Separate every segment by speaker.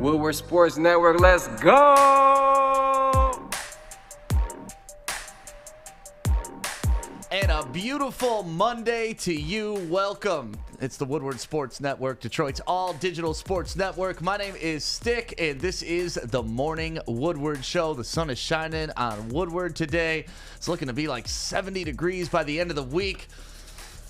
Speaker 1: Woodward Sports Network. Let's go!
Speaker 2: And a beautiful Monday to you. Welcome. It's the Woodward Sports Network, Detroit's all-digital sports network. My name is Stick, and this is the Morning Woodward Show. The sun is shining on Woodward today. It's looking to be like 70 degrees by the end of the week.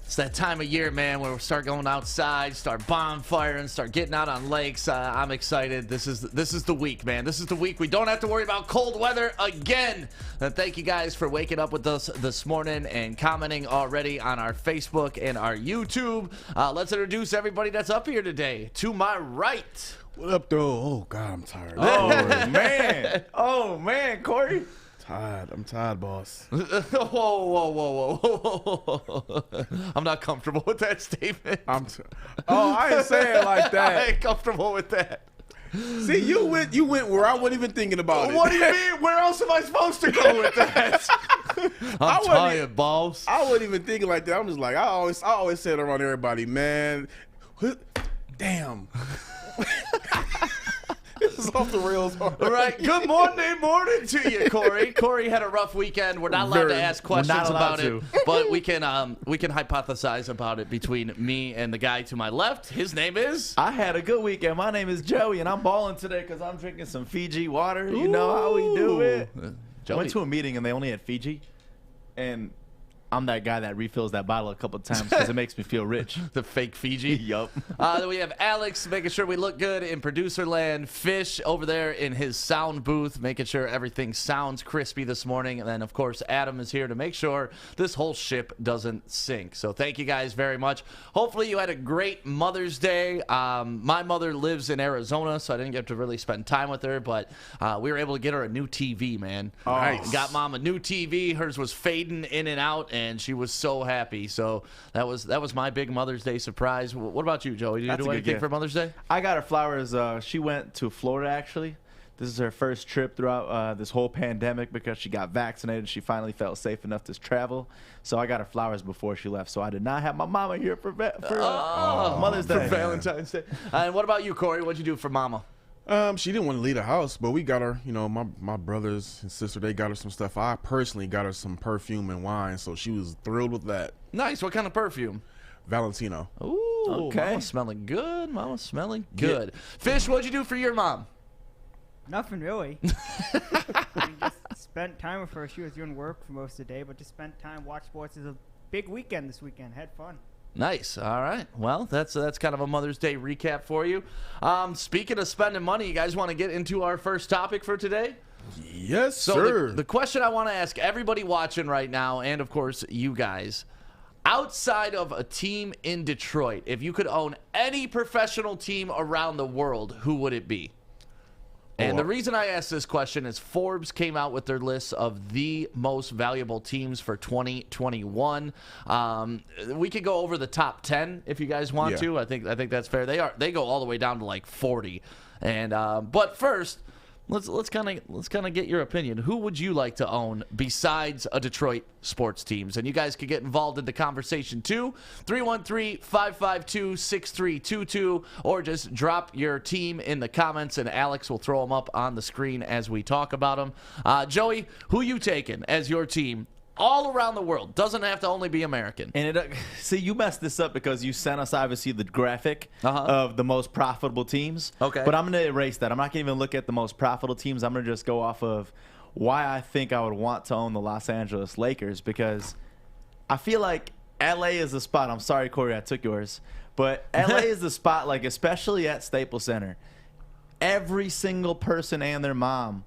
Speaker 2: It's that time of year, man, where we start going outside, start bonfiring, start getting out on lakes. I'm excited. This is the week, man. This is the week we don't have to worry about cold weather again. And thank you guys for waking up with us this morning and commenting already on our Facebook and our YouTube. Let's introduce everybody that's up here today. To my right.
Speaker 3: What up, though? Oh, God, I'm tired.
Speaker 2: Oh, man. Oh, man, Corey.
Speaker 3: I'm tired, boss.
Speaker 2: Whoa. I'm not comfortable with that statement.
Speaker 3: I ain't saying it like that.
Speaker 2: I ain't comfortable with that.
Speaker 3: See, you went where I wasn't even thinking about it.
Speaker 2: What do you mean? Where else am I supposed to go with that? I'm tired, boss.
Speaker 3: I wasn't even thinking like that. I'm just like, I always say it around everybody, man. Damn. This is off the rails.
Speaker 2: All right. Good morning to you, Corey. Corey had a rough weekend. We're not allowed to ask questions about it, but we can hypothesize about it between me and the guy to my left. His name is.
Speaker 4: I had a good weekend. My name is Joey, and I'm balling today because I'm drinking some Fiji water. You know how we do it. I went to a meeting, and they only had Fiji, and I'm that guy that refills that bottle a couple times because it makes me feel rich.
Speaker 2: The fake Fiji.
Speaker 4: Yup.
Speaker 2: Then we have Alex making sure we look good in producer land. Fish over there in his sound booth making sure everything sounds crispy this morning. And then, of course, Adam is here to make sure this whole ship doesn't sink. So thank you guys very much. Hopefully you had a great Mother's Day. My mother lives in Arizona, so I didn't get to really spend time with her. But we were able to get her a new TV, man.
Speaker 3: Nice.
Speaker 2: Got Mom a new TV. Hers was fading in and out, and she was so happy. So that was my big Mother's Day surprise. What about you, Joey? Did you do anything for Mother's Day?
Speaker 4: I got her flowers. She went to Florida, actually. This is her first trip throughout this whole pandemic because she got vaccinated. She finally felt safe enough to travel. So I got her flowers before she left. So I did not have my mama here for Mother's Day.
Speaker 2: For Valentine's Day. And what about you, Corey? What'd you do for Mama?
Speaker 3: She didn't want to leave the house, but we got her, my brothers and sister, they got her some stuff. I personally got her some perfume and wine, so she was thrilled with that.
Speaker 2: Nice. What kind of perfume?
Speaker 3: Valentino.
Speaker 2: Ooh,
Speaker 4: okay.
Speaker 2: Mama's smelling good. Mama's smelling good. Yeah. Fish, what'd you do for your mom?
Speaker 5: Nothing really. I just spent time with her. She was doing work for most of the day, but just spent time, watched sports. It was a big weekend this weekend. Had fun.
Speaker 2: Nice. All right. Well, that's kind of a Mother's Day recap for you. Speaking of spending money, you guys want to get into our first topic for today?
Speaker 3: Yes,
Speaker 2: sir. The question I want to ask everybody watching right now, and of course you guys, outside of a team in Detroit, if you could own any professional team around the world, who would it be? And the reason I asked this question is Forbes came out with their list of the most valuable teams for 2021. We could go over the top 10 if you guys want to. I think that's fair. They go all the way down to like 40. And but first, let's kind of get your opinion. Who would you like to own besides a Detroit sports teams? And you guys could get involved in the conversation too. 313-552-6322, or just drop your team in the comments, and Alex will throw them up on the screen as we talk about them. Joey, who you taking as your team? All around the world. Doesn't have to only be American.
Speaker 4: And see, you messed this up because you sent us obviously the graphic of the most profitable teams.
Speaker 2: Okay.
Speaker 4: But I'm going to erase that. I'm not going to even look at the most profitable teams. I'm going to just go off of why I think I would want to own the Los Angeles Lakers, because I feel like LA is the spot. I'm sorry, Corey, I took yours. But LA is the spot, like especially at Staples Center. Every single person and their mom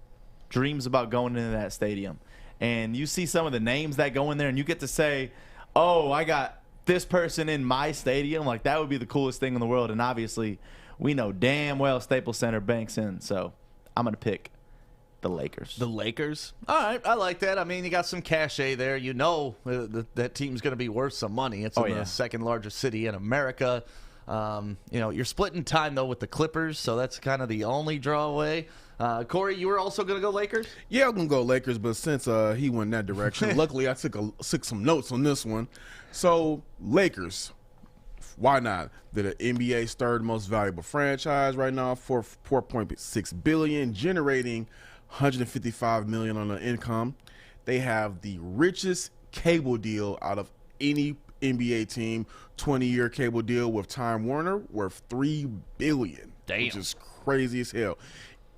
Speaker 4: dreams about going into that stadium. And you see some of the names that go in there, and you get to say, oh, I got this person in my stadium. Like, that would be the coolest thing in the world. And obviously, we know damn well Staples Center banks in. So I'm going to pick the Lakers.
Speaker 2: The Lakers? All right, I like that. I mean, you got some cachet there. You know that team's going to be worth some money. It's in the second largest city in America. You're splitting time, though, with the Clippers, so that's kind of the only drawaway. Corey, you were also going to go Lakers?
Speaker 3: Yeah, I'm going to go Lakers, but since he went in that direction, luckily I took some notes on this one. So, Lakers. Why not? They're the NBA's third most valuable franchise right now, for $4.6 billion, generating $155 million on the income. They have the richest cable deal out of any NBA team, 20-year cable deal with Time Warner worth $3 billion, which is crazy as hell.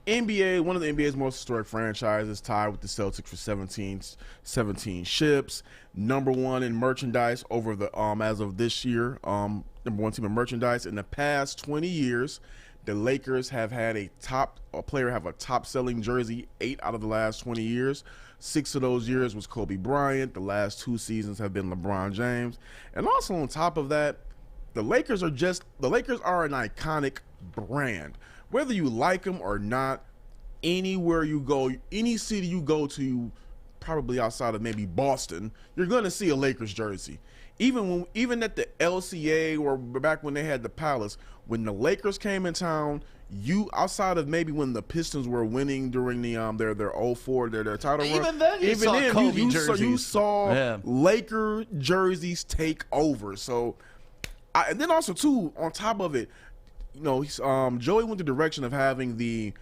Speaker 3: NBA, one of the NBA's most historic franchises, tied with the Celtics for 17 ships. Number one in merchandise over the as of this year. Number one team in merchandise. In the past 20 years, the Lakers have had a player have a top-selling jersey 8 out of the last 20 years. 6 of those years was Kobe Bryant. The last 2 seasons have been LeBron James. And also on top of that, the Lakers are an iconic brand. Whether you like them or not, anywhere you go, any city you go to, probably outside of maybe Boston, you're going to see a Lakers jersey. Even at the LCA or back when they had the Palace, when the Lakers came in town, outside of maybe when the Pistons were winning during the their 04 their title run,
Speaker 2: even then
Speaker 3: you saw Laker jerseys take over. So, and then also too, on top of it, Joey went the direction of having the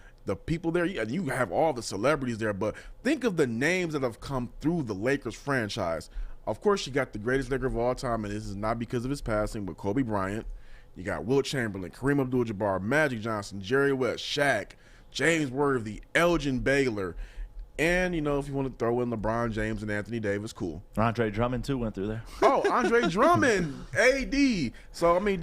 Speaker 3: people there. You have all the celebrities there, but think of the names that have come through the Lakers franchise. Of course, you got the greatest Laker of all time, and this is not because of his passing, but Kobe Bryant. You got Wilt Chamberlain, Kareem Abdul-Jabbar, Magic Johnson, Jerry West, Shaq, James Worthy, Elgin Baylor, and if you want to throw in LeBron James and Anthony Davis, cool.
Speaker 4: Andre Drummond too went through there.
Speaker 3: Oh, Andre Drummond, AD. So I mean,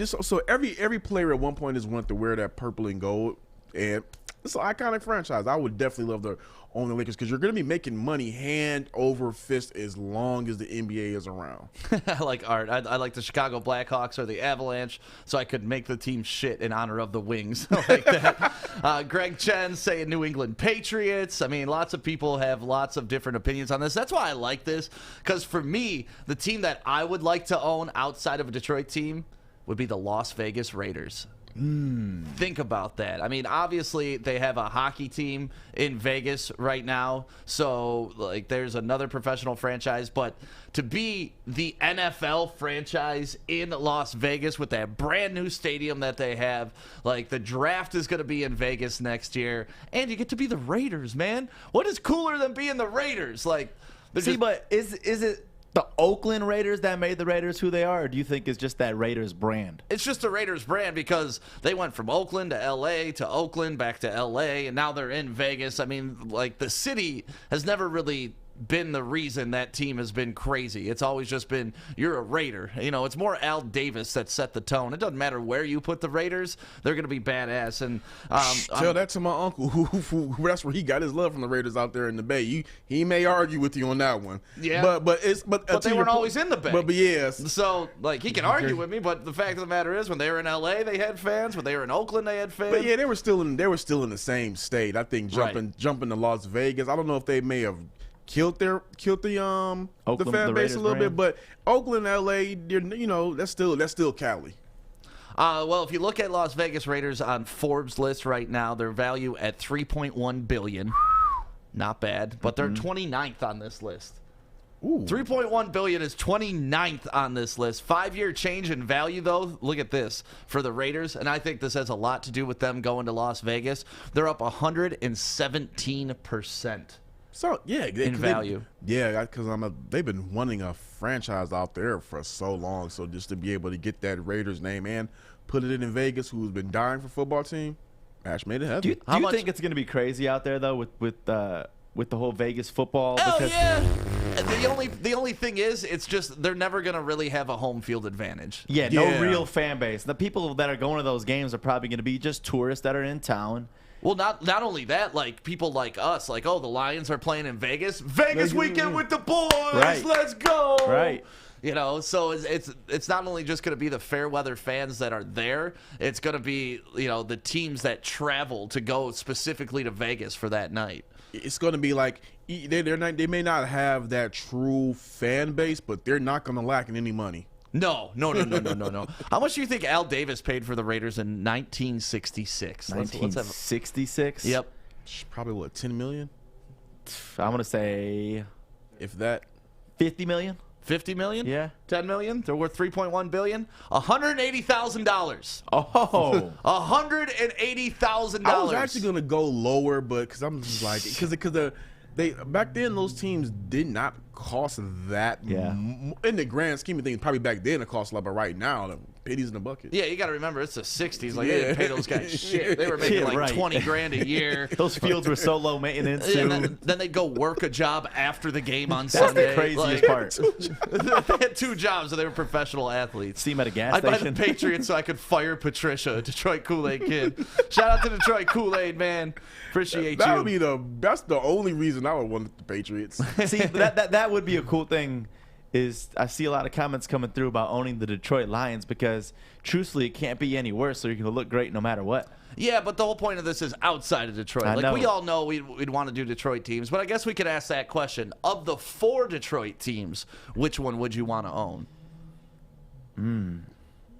Speaker 3: every player at one point has wanted to wear that purple and gold, and it's an iconic franchise. I would definitely love to own the Lakers because you're going to be making money hand over fist as long as the NBA is around.
Speaker 2: I like art. I like the Chicago Blackhawks or the Avalanche, so I could make the team shit in honor of the Wings. I like that. Greg Chen saying New England Patriots. I mean, lots of people have lots of different opinions on this. That's why I like this, because for me, the team that I would like to own outside of a Detroit team would be the Las Vegas Raiders. Think about that. I mean, obviously they have a hockey team in Vegas right now, so there's another professional franchise, but to be the NFL franchise in Las Vegas with that brand new stadium that they have, the draft is going to be in Vegas next year, and you get to be the Raiders, man. What is cooler than being the Raiders?
Speaker 4: But is it the Oakland Raiders that made the Raiders who they are, or do you think it's just that Raiders brand?
Speaker 2: It's just the Raiders brand because they went from Oakland to L.A. to Oakland back to L.A., and now they're in Vegas. I mean, the city has never really been the reason that team has been crazy. It's always just been, you're a Raider. It's more Al Davis that set the tone. It doesn't matter where you put the Raiders, they're going to be badass. And
Speaker 3: tell that to my uncle, who that's where he got his love from, the Raiders out there in the Bay. He may argue with you on that one.
Speaker 2: Yeah.
Speaker 3: But
Speaker 2: they weren't always in the Bay.
Speaker 3: But yes.
Speaker 2: So he can argue with me, but the fact of the matter is, when they were in LA, they had fans. When they were in Oakland, they had fans.
Speaker 3: But yeah, they were still in the same state. I think jumping to Las Vegas, I don't know if they may have killed the fan base a little bit, but Oakland, LA, that's still Cali.
Speaker 2: Well, if you look at Las Vegas Raiders on Forbes list right now, their value at $3.1 billion. Not bad, but they're 29th on this list.
Speaker 3: Ooh.
Speaker 2: $3.1 billion is 29th on this list. 5-year change in value, though. Look at this for the Raiders, and I think this has a lot to do with them going to Las Vegas. They're up 117%.
Speaker 3: So yeah,
Speaker 2: in value.
Speaker 3: Because they've been wanting a franchise out there for so long. So just to be able to get that Raiders name and put it in Vegas, who's been dying for football team, Ash made it happen.
Speaker 4: Do you think it's going to be crazy out there though with the whole Vegas football?
Speaker 2: Oh yeah. The only thing is, it's just they're never going to really have a home field advantage.
Speaker 4: Yeah, no real fan base. The people that are going to those games are probably going to be just tourists that are in town.
Speaker 2: Well, not only that, people like us, the Lions are playing in Vegas. Vegas weekend with the boys.
Speaker 4: Right.
Speaker 2: Let's go.
Speaker 4: Right.
Speaker 2: So it's not only just going to be the fair weather fans that are there. It's going to be, the teams that travel to go specifically to Vegas for that night.
Speaker 3: It's going to be they may not have that true fan base, but they're not going to lack in any money.
Speaker 2: No. How much do you think Al Davis paid for the Raiders in 1966?
Speaker 4: 1966?
Speaker 2: Yep.
Speaker 3: Probably, $10 million?
Speaker 4: I'm going to say...
Speaker 3: If that...
Speaker 4: $50 million?
Speaker 2: 50 million?
Speaker 4: Yeah.
Speaker 2: 10 million? They're worth $3.1 billion. $180,000.
Speaker 4: Oh.
Speaker 2: $180,000.
Speaker 3: I was actually gonna go lower, but because I'm just like because they back then those teams did not cost that.
Speaker 4: Yeah.
Speaker 3: In the grand scheme of things, probably back then it cost a lot, but right now the pennies in the bucket.
Speaker 2: Yeah, you got to remember it's the 60s. Like they didn't pay those guys shit. They were making
Speaker 4: Yeah,
Speaker 2: like
Speaker 4: right.
Speaker 2: 20 grand a year.
Speaker 4: Those fields were so low maintenance,
Speaker 2: And
Speaker 4: too.
Speaker 2: then they'd go work a job after the game on
Speaker 4: That's
Speaker 2: Sunday.
Speaker 4: the craziest part.
Speaker 2: They had 2 jobs, and they were professional athletes.
Speaker 4: See him at a gas
Speaker 2: I'd buy the
Speaker 4: station.
Speaker 2: Patriots so I could fire Patricia, Detroit Kool-Aid kid. Shout out to Detroit Kool-Aid, man. Appreciate
Speaker 3: That
Speaker 2: you.
Speaker 3: would be that's the only reason I would want the Patriots.
Speaker 4: See, that would be a cool thing. Is I see a lot of comments coming through about owning the Detroit Lions because, truthfully, it can't be any worse. So you're gonna look great no matter what.
Speaker 2: Yeah, but the whole point of this is outside of Detroit.
Speaker 4: I
Speaker 2: Like
Speaker 4: know.
Speaker 2: we all know we'd want to do Detroit teams, but I guess we could ask that question: of the 4 Detroit teams, which one would you want to own?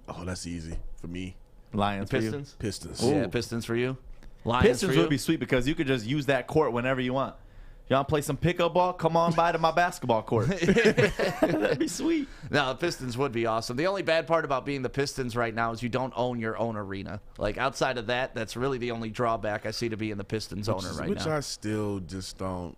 Speaker 3: Oh, that's easy for me.
Speaker 4: Lions, for you.
Speaker 2: Pistons.
Speaker 3: Pistons.
Speaker 2: Yeah, Pistons for you. Lions
Speaker 4: Pistons
Speaker 2: for you?
Speaker 4: would be sweet because you could just use that court whenever you want. You want to play some pickup ball? Come on by to my basketball court. That'd be sweet.
Speaker 2: No, the Pistons would be awesome. The only bad part about being the Pistons right now is you don't own your own arena. Like outside of that, that's really the only drawback I see to being the Pistons owner right
Speaker 3: Which
Speaker 2: now.
Speaker 3: I still just don't.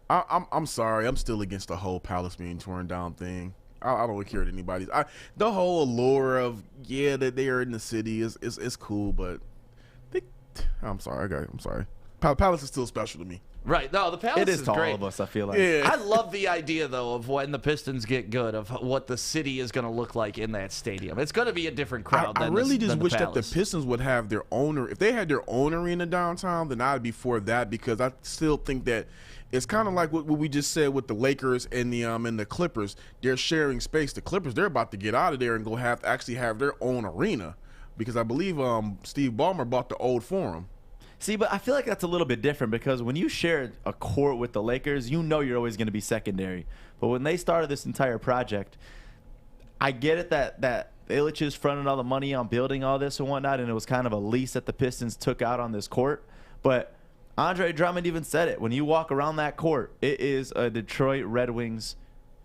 Speaker 3: I'm sorry. I'm still against the whole Palace being torn down thing. I don't care what anybody's. The whole allure of that they are in the city is cool, but I'm sorry. I'm sorry. Palace is still special to me.
Speaker 2: Right. No, the Palace
Speaker 4: It is to
Speaker 2: great.
Speaker 4: all of us, I feel like.
Speaker 3: Yeah.
Speaker 2: I love the idea, though, of when the Pistons get good, of what the city is going to look like in that stadium. It's going to be a different crowd.
Speaker 3: I
Speaker 2: than
Speaker 3: really
Speaker 2: the,
Speaker 3: just
Speaker 2: than
Speaker 3: wish that the
Speaker 2: Palace.
Speaker 3: Pistons would have their owner. If they had their own arena downtown, then I'd be for that because I still think that it's kind of like what we just said with the Lakers and the Clippers. They're sharing space. The Clippers, they're about to get out of there and go actually have their own arena because I believe Steve Ballmer bought the old Forum.
Speaker 4: See, but I feel like that's a little bit different because when you share a court with the Lakers, you know you're always going to be secondary. But when they started this entire project, I get it that Ilitch is fronting all the money on building all this and whatnot, and it was kind of a lease that the Pistons took out on this court. But Andre Drummond even said it. When you walk around that court, it is a Detroit Red Wings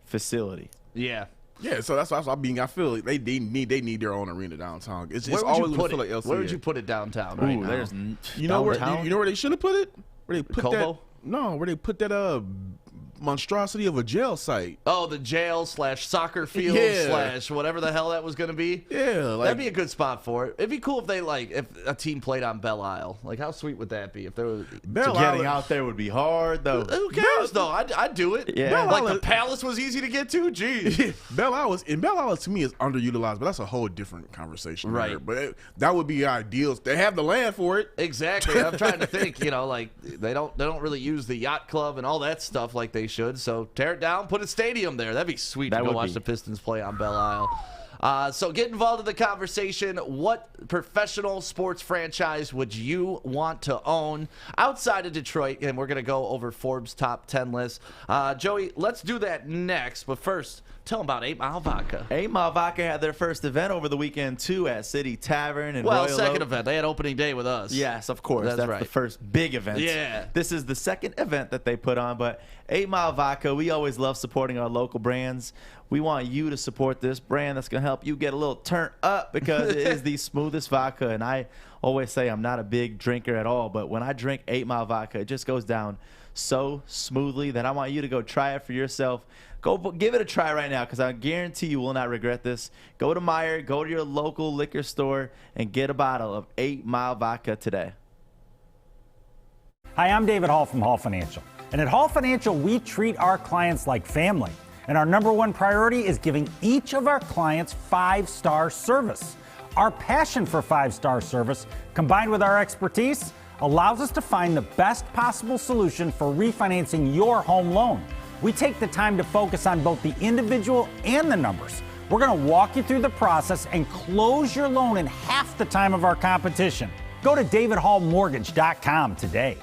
Speaker 4: facility.
Speaker 2: Yeah.
Speaker 3: Yeah, so that's what I feel like they need their own arena downtown. It's
Speaker 2: Where would
Speaker 3: always
Speaker 2: you
Speaker 3: gonna
Speaker 2: put
Speaker 3: feel
Speaker 2: it?
Speaker 3: like LCA.
Speaker 2: Where would you put it downtown right now?
Speaker 4: There's
Speaker 3: You know
Speaker 4: downtown?
Speaker 3: where they should have put it? Where they put
Speaker 2: Cobo?
Speaker 3: that? No, where they put that monstrosity of a jail site.
Speaker 2: Oh, the jail / soccer field
Speaker 3: Yeah.
Speaker 2: / whatever the hell that was going to be.
Speaker 3: Yeah, like
Speaker 2: That'd be a good spot for it. It'd be cool if if a team played on Belle Isle. Like, how sweet would that be if there was?
Speaker 3: Belle
Speaker 4: Getting
Speaker 3: Isle.
Speaker 4: out there would be hard, though.
Speaker 2: Who cares though? I'd do it.
Speaker 4: Yeah. Belle
Speaker 2: Like the
Speaker 3: Isle-
Speaker 2: Palace was easy to get to. Jeez.
Speaker 3: Belle Isle to me is underutilized, but that's a whole different conversation.
Speaker 2: Right.
Speaker 3: there. But that would be ideal. They have the land for it.
Speaker 2: Exactly. I'm trying to think. Like they don't really use the yacht club and all that stuff like they should. So tear it down, put a stadium there. That'd be sweet
Speaker 4: That
Speaker 2: to go
Speaker 4: would
Speaker 2: watch
Speaker 4: be.
Speaker 2: the Pistons play on Belle Isle. So get involved in the conversation. What professional sports franchise would you want to own outside of Detroit? And we're going to go over Forbes top 10 list. Joey, let's do that next. But first, tell them about 8 Mile Vodka.
Speaker 4: 8 Mile Vodka had their first event over the weekend, too, at City Tavern in
Speaker 2: Well,
Speaker 4: Royal
Speaker 2: second
Speaker 4: Oak.
Speaker 2: event. They had opening day with us.
Speaker 4: Yes, of course.
Speaker 2: That's
Speaker 4: That's
Speaker 2: right.
Speaker 4: the first big event.
Speaker 2: Yeah.
Speaker 4: This is the second event that they put on, but 8 Mile Vodka, we always love supporting our local brands. We want you to support this brand that's going to help you get a little turned up because it is the smoothest vodka. And I always say I'm not a big drinker at all, but when I drink 8 Mile Vodka, it just goes down so smoothly that I want you to go try it for yourself. Go give it a try right now because I guarantee you will not regret this. Go to Meijer, go to your local liquor store, and get a bottle of 8 Mile Vodka today.
Speaker 6: Hi, I'm David Hall from Hall Financial. And at Hall Financial, we treat our clients like family. And our number one priority is giving each of our clients 5-star service. Our passion for 5-star service, combined with our expertise, allows us to find the best possible solution for refinancing your home loan. We take the time to focus on both the individual and the numbers. We're going to walk you through the process and close your loan in half the time of our competition. Go to davidhallmortgage.com today.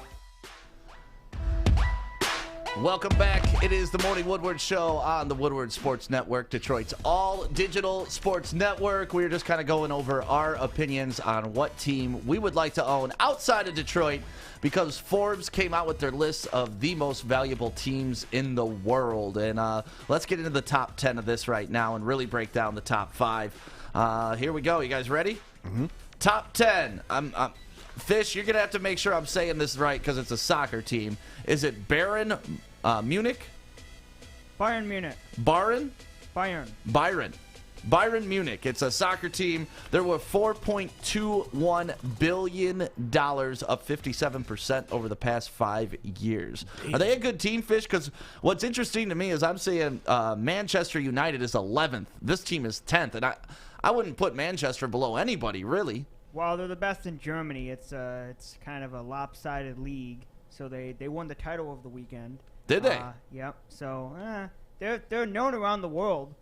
Speaker 2: Welcome back. It is the Morning Woodward Show on the Woodward Sports Network, Detroit's all-digital sports network. We're just kind of going over our opinions on what team we would like to own outside of Detroit because Forbes came out with their list of the most valuable teams in the world. And let's get into the top 10 of this right now and really break down the top 5. Here we go. You guys ready? Mm-hmm. Top 10. Fish, you're going to have to make sure I'm saying this right because it's a soccer team. Is it Bayern Munich?
Speaker 5: Bayern Munich.
Speaker 2: Bayern Munich. It's a soccer team. They're worth $4.21 billion, up 57% over the past 5 years. Are they a good team, Fish? Because what's interesting to me is I'm saying Manchester United is 11th. This team is 10th, and I wouldn't put Manchester below anybody, really.
Speaker 5: Well, they're the best in Germany. It's kind of a lopsided league. So they won the title over the weekend.
Speaker 2: Did they?
Speaker 5: Yep. So they're known around the world.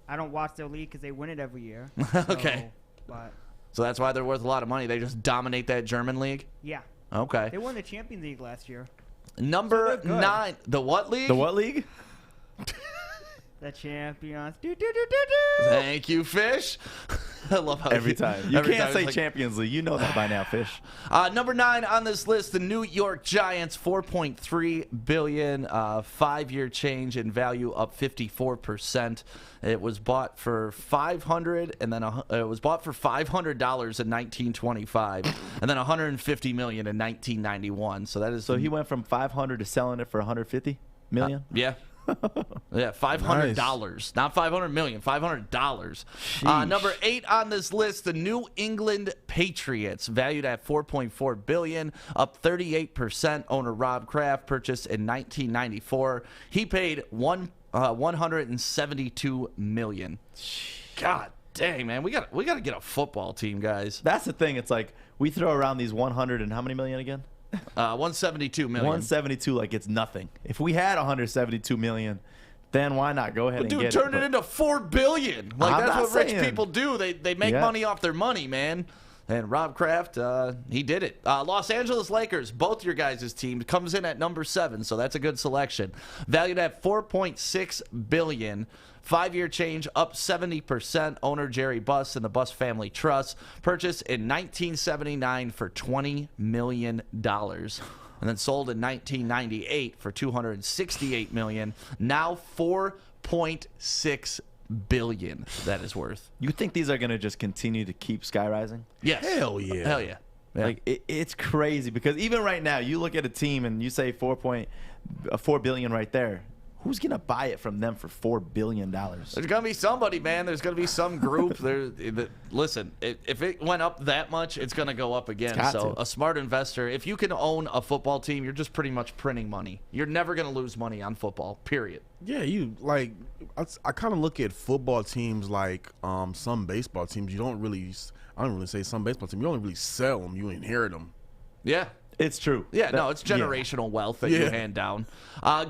Speaker 5: I don't watch their league because they win it every year.
Speaker 2: Okay. So that's why they're worth a lot of money. They just dominate that German league?
Speaker 5: Yeah.
Speaker 2: Okay.
Speaker 5: They won the Champions League last year.
Speaker 2: Number 9. The what league?
Speaker 4: The what league?
Speaker 5: The Champions.
Speaker 2: Thank you, Fish. I love how
Speaker 4: every time. You can't say Champions League. You know that by now, Fish.
Speaker 2: Number 9 on this list, the New York Giants, $4.3 billion, 5-year change in value, up 54%. It was bought for $500, and then it was bought for $500 in 1925, and then $150 million in 1991. So that is.
Speaker 4: So he went from $500 to selling it for $150 million.
Speaker 2: Yeah. Yeah, $500,
Speaker 3: Nice.
Speaker 2: not $500 million, $500. Number 8 on this list, the New England Patriots, valued at $4.4 billion, up 38%. Owner Rob Kraft purchased in 1994. He paid $172 million. God dang, man, we got to get a football team, guys.
Speaker 4: That's the thing. It's like we throw around these 100 and how many million again?
Speaker 2: 172 million.
Speaker 4: 172 like it's nothing. If we had 172 million, then why not go ahead and
Speaker 2: dude,
Speaker 4: get
Speaker 2: turn it into $4 billion. Like
Speaker 4: I'm
Speaker 2: that's
Speaker 4: not
Speaker 2: what rich
Speaker 4: saying.
Speaker 2: people do. They make money off their money, man. And Rob Kraft, he did it. Los Angeles Lakers, both your guys' teams, comes in at number 7, so that's a good selection. Valued at $4.6 billion. 5-year change, up 70%. Owner Jerry Buss and the Buss Family Trust. Purchased in 1979 for $20 million. And then sold in 1998 for $268 million. Now $4.6 billion that is worth.
Speaker 4: You think these are going to just continue to keep sky rising?
Speaker 2: Yes.
Speaker 3: Hell yeah.
Speaker 2: Hell yeah. Yeah.
Speaker 4: Like it's crazy because even right now, you look at a team and you say $4 billion right there. Who's gonna buy it from them for $4 billion?
Speaker 2: There's gonna be somebody, man. There's gonna be some group. Listen, if it went up that much, it's gonna go up again. So a smart investor, if you can own a football team, you're just pretty much printing money. You're never gonna lose money on football. Period.
Speaker 3: Yeah, you like. I kind of look at football teams like some baseball teams. I don't really say some baseball teams. You don't really sell them. You inherit them.
Speaker 2: Yeah.
Speaker 4: It's true.
Speaker 2: Yeah, no, it's generational wealth that you hand down.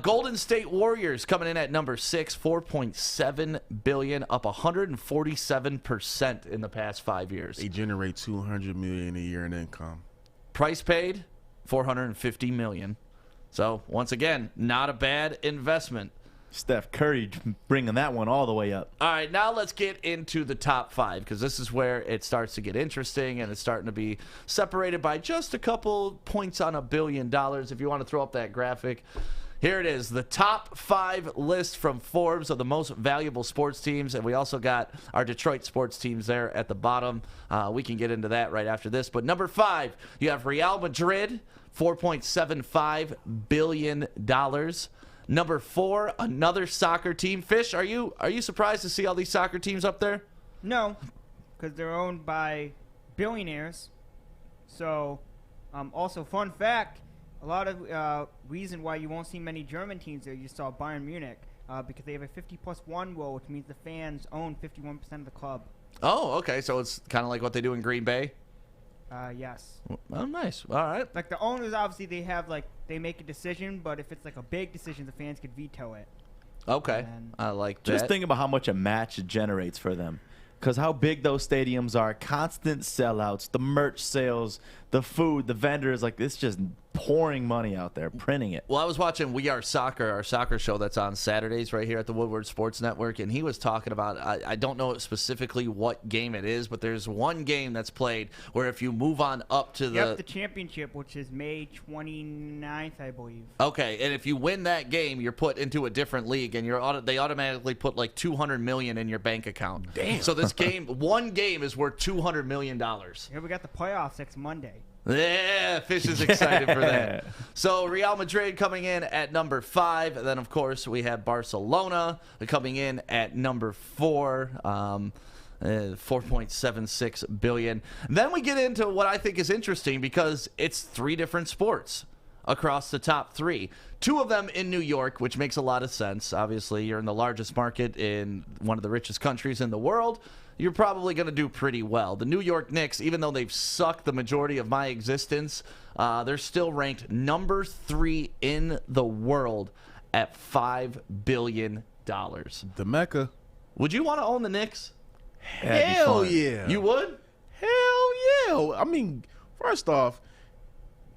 Speaker 2: Golden State Warriors coming in at number 6, $4.7 billion, up 147% in the past 5 years.
Speaker 3: They generate $200 million a year in income.
Speaker 2: Price paid, $450 million. So once again, not a bad investment.
Speaker 4: Steph Curry bringing that one all the way up.
Speaker 2: All right, now let's get into the top 5 because this is where it starts to get interesting and it's starting to be separated by just a couple points on $1 billion. If you want to throw up that graphic, here it is, the top 5 list from Forbes of the most valuable sports teams, and we also got our Detroit sports teams there at the bottom. We can get into that right after this. But number 5, you have Real Madrid, $4.75 billion. Number 4, another soccer team. Fish, are you surprised to see all these soccer teams up there?
Speaker 5: No, because they're owned by billionaires. So, also, fun fact, a lot of reason why you won't see many German teams there. You saw Bayern Munich because they have a 50+1 rule, which means the fans own 51% of the club.
Speaker 2: Oh, okay. So it's kind of like what they do in Green Bay?
Speaker 5: Yes.
Speaker 2: Oh, nice. All right.
Speaker 5: Like the owners, obviously, they make a decision, but if it's like a big decision, the fans could veto it.
Speaker 2: Okay. I like that.
Speaker 4: Just think about how much a match generates for them. Because how big those stadiums are, constant sellouts, the merch sales, the food, the vendors, like it's just pouring money out there, printing it.
Speaker 2: Well, I was watching We Are Soccer, our soccer show that's on Saturdays right here at the Woodward Sports Network, and he was talking about, I don't know specifically what game it is, but there's one game that's played where if you move on up to
Speaker 5: the championship, which is May 29th, I believe.
Speaker 2: Okay, and if you win that game, you're put into a different league, and they automatically put like $200 million in your bank account. Damn. So this game, one game is worth $200 million.
Speaker 5: Here we got the playoffs next Monday.
Speaker 2: Yeah, Fish is excited for that. So Real Madrid coming in at number 5. And then, of course, we have Barcelona coming in at number 4. 4.76 billion. Then we get into what I think is interesting because it's 3 different sports across the top 3. 2 of them in New York, which makes a lot of sense. Obviously, you're in the largest market in one of the richest countries in the world. You're probably going to do pretty well. The New York Knicks, even though they've sucked the majority of my existence, they're still ranked number 3 in the world at $5 billion.
Speaker 3: The Mecca.
Speaker 2: Would you want to own the Knicks?
Speaker 3: Hell yeah.
Speaker 2: You would?
Speaker 3: Hell yeah. I mean, first off,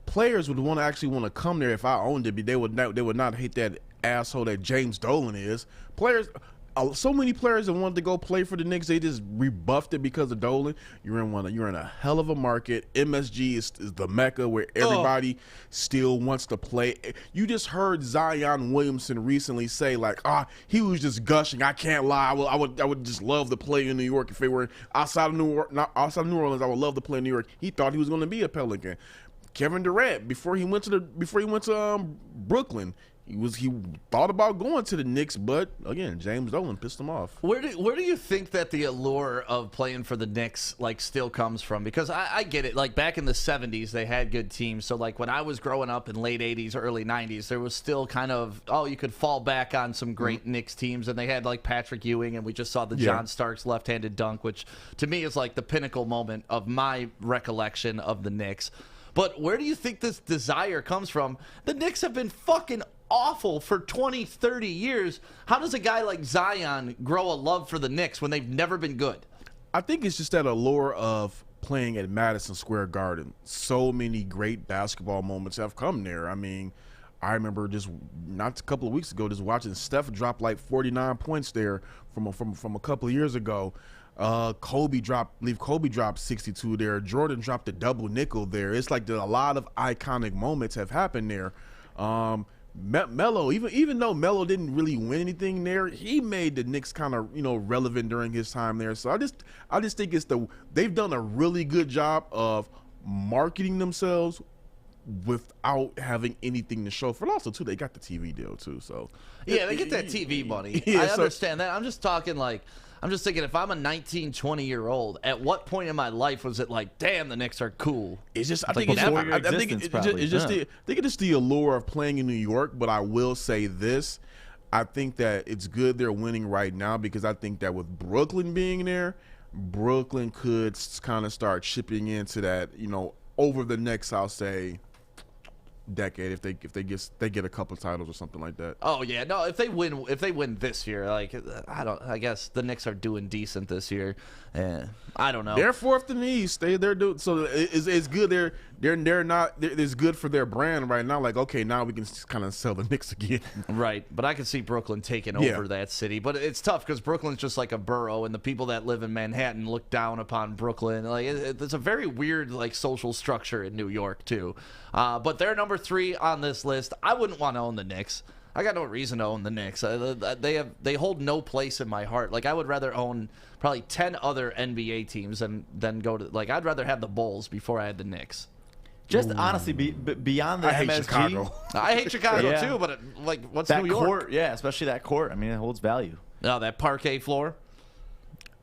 Speaker 3: players would actually want to come there if I owned it. They would not hate that asshole that James Dolan is. So many players that wanted to go play for the Knicks, they just rebuffed it because of Dolan. You're in a hell of a market. MSG is the Mecca where everybody still wants to play. You just heard Zion Williamson recently say like, he was just gushing. I can't lie. I would just love to play in New York if they were outside of New Orleans. I would love to play in New York. He thought he was going to be a Pelican. Kevin Durant before he went to Brooklyn. He thought about going to the Knicks, but again, James Dolan pissed him off.
Speaker 2: Where do you think that the allure of playing for the Knicks still comes from? Because I get it. Like back in the 70s, they had good teams. So like when I was growing up in late 80s, early 90s, there was still kind of you could fall back on some great Knicks teams, and they had like Patrick Ewing, and we just saw the John Starks left-handed dunk, which to me is like the pinnacle moment of my recollection of the Knicks. But where do you think this desire comes from? The Knicks have been fucking awful for 20, 30 years. How does a guy like Zion grow a love for the Knicks when they've never been good?
Speaker 3: I think it's just that allure of playing at Madison Square Garden. So many great basketball moments have come there. I mean, I remember just not a couple of weeks ago just watching Steph drop like 49 points there from a couple of years ago. Kobe dropped 62 there. Jordan dropped a double nickel there. It's like a lot of iconic moments have happened there. Melo, even though Melo didn't really win anything there, he made the Knicks kind of relevant during his time there. So I just think they've done a really good job of marketing themselves without having anything to show for it. Also too, they got the TV deal too. So
Speaker 2: yeah, they get that TV money.
Speaker 3: Yeah,
Speaker 2: I understand that. I'm just talking I'm just thinking, if I'm a 19, 20-year-old, at what point in my life was it like, damn, the Knicks are cool?
Speaker 3: It's just, I think it's the allure of playing in New York. But I will say this: I think that it's good they're winning right now, because I think that with Brooklyn being there, Brooklyn could kind of start chipping into that, over the next, I'll say, decade if they get a couple titles or something like that.
Speaker 2: Oh yeah, no, if they win this year, I guess the Knicks are doing decent this year. I don't know.
Speaker 3: They're 4th in the East. They're doing so. It's good. They're not. It's good for their brand right now. Like, okay, now we can kind of sell the Knicks again.
Speaker 2: Right, but I can see Brooklyn taking over that city. But it's tough because Brooklyn's just like a borough, and the people that live in Manhattan look down upon Brooklyn. Like, it's a very weird social structure in New York too. But they're number 3 on this list. I wouldn't want to own the Knicks. I got no reason to own the Knicks. They hold no place in my heart. Like, I would rather own probably 10 other NBA teams than go to, I'd rather have the Bulls before I had the Knicks.
Speaker 4: Just honestly, beyond the
Speaker 3: I hate
Speaker 4: MSG,
Speaker 3: Chicago.
Speaker 2: I hate Chicago too, but what's
Speaker 4: that
Speaker 2: New York?
Speaker 4: court, especially that court. I mean, it holds value.
Speaker 2: No, that parquet floor.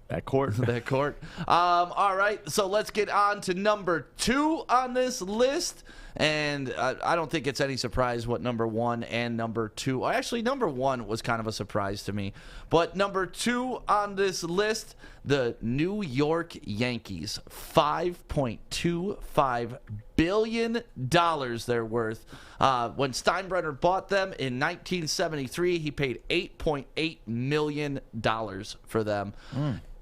Speaker 4: That court.
Speaker 2: That court. All right, so let's get on to number 2 on this list. And I don't think it's any surprise what number 1 and number 2. Actually, number 1 was kind of a surprise to me. But number 2 on this list, the New York Yankees. $5.25 billion they're worth. When Steinbrenner bought them in 1973, he paid $8.8 million for them.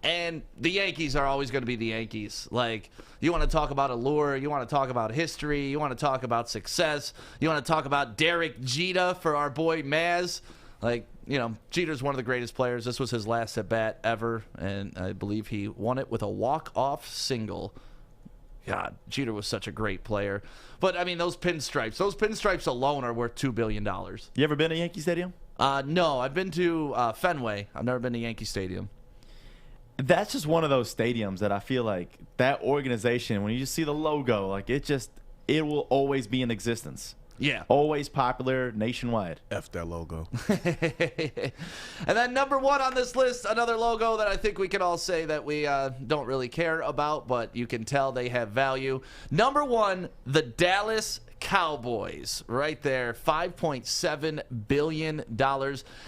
Speaker 2: And the Yankees are always going to be the Yankees. You want to talk about allure, you want to talk about history, you want to talk about success. You want to talk about Derek Jeter for our boy Maz. Like, you know, Jeter's one of the greatest players. This was his last at-bat ever, and I believe he won it with a walk-off single. God, Jeter was such a great player. But, I mean, those pinstripes alone are worth $2 billion.
Speaker 4: You ever been to Yankee Stadium?
Speaker 2: No, I've been to Fenway. I've never been to Yankee Stadium.
Speaker 4: That's just one of those stadiums that I feel like that organization, when you just see the logo, like it will always be in existence.
Speaker 2: Yeah.
Speaker 4: Always popular nationwide.
Speaker 3: F that logo.
Speaker 2: And then number 1 on this list, another logo that I think we can all say that we don't really care about, but you can tell they have value. Number 1, the Dallas Cowboys. Right there, $5.7 billion.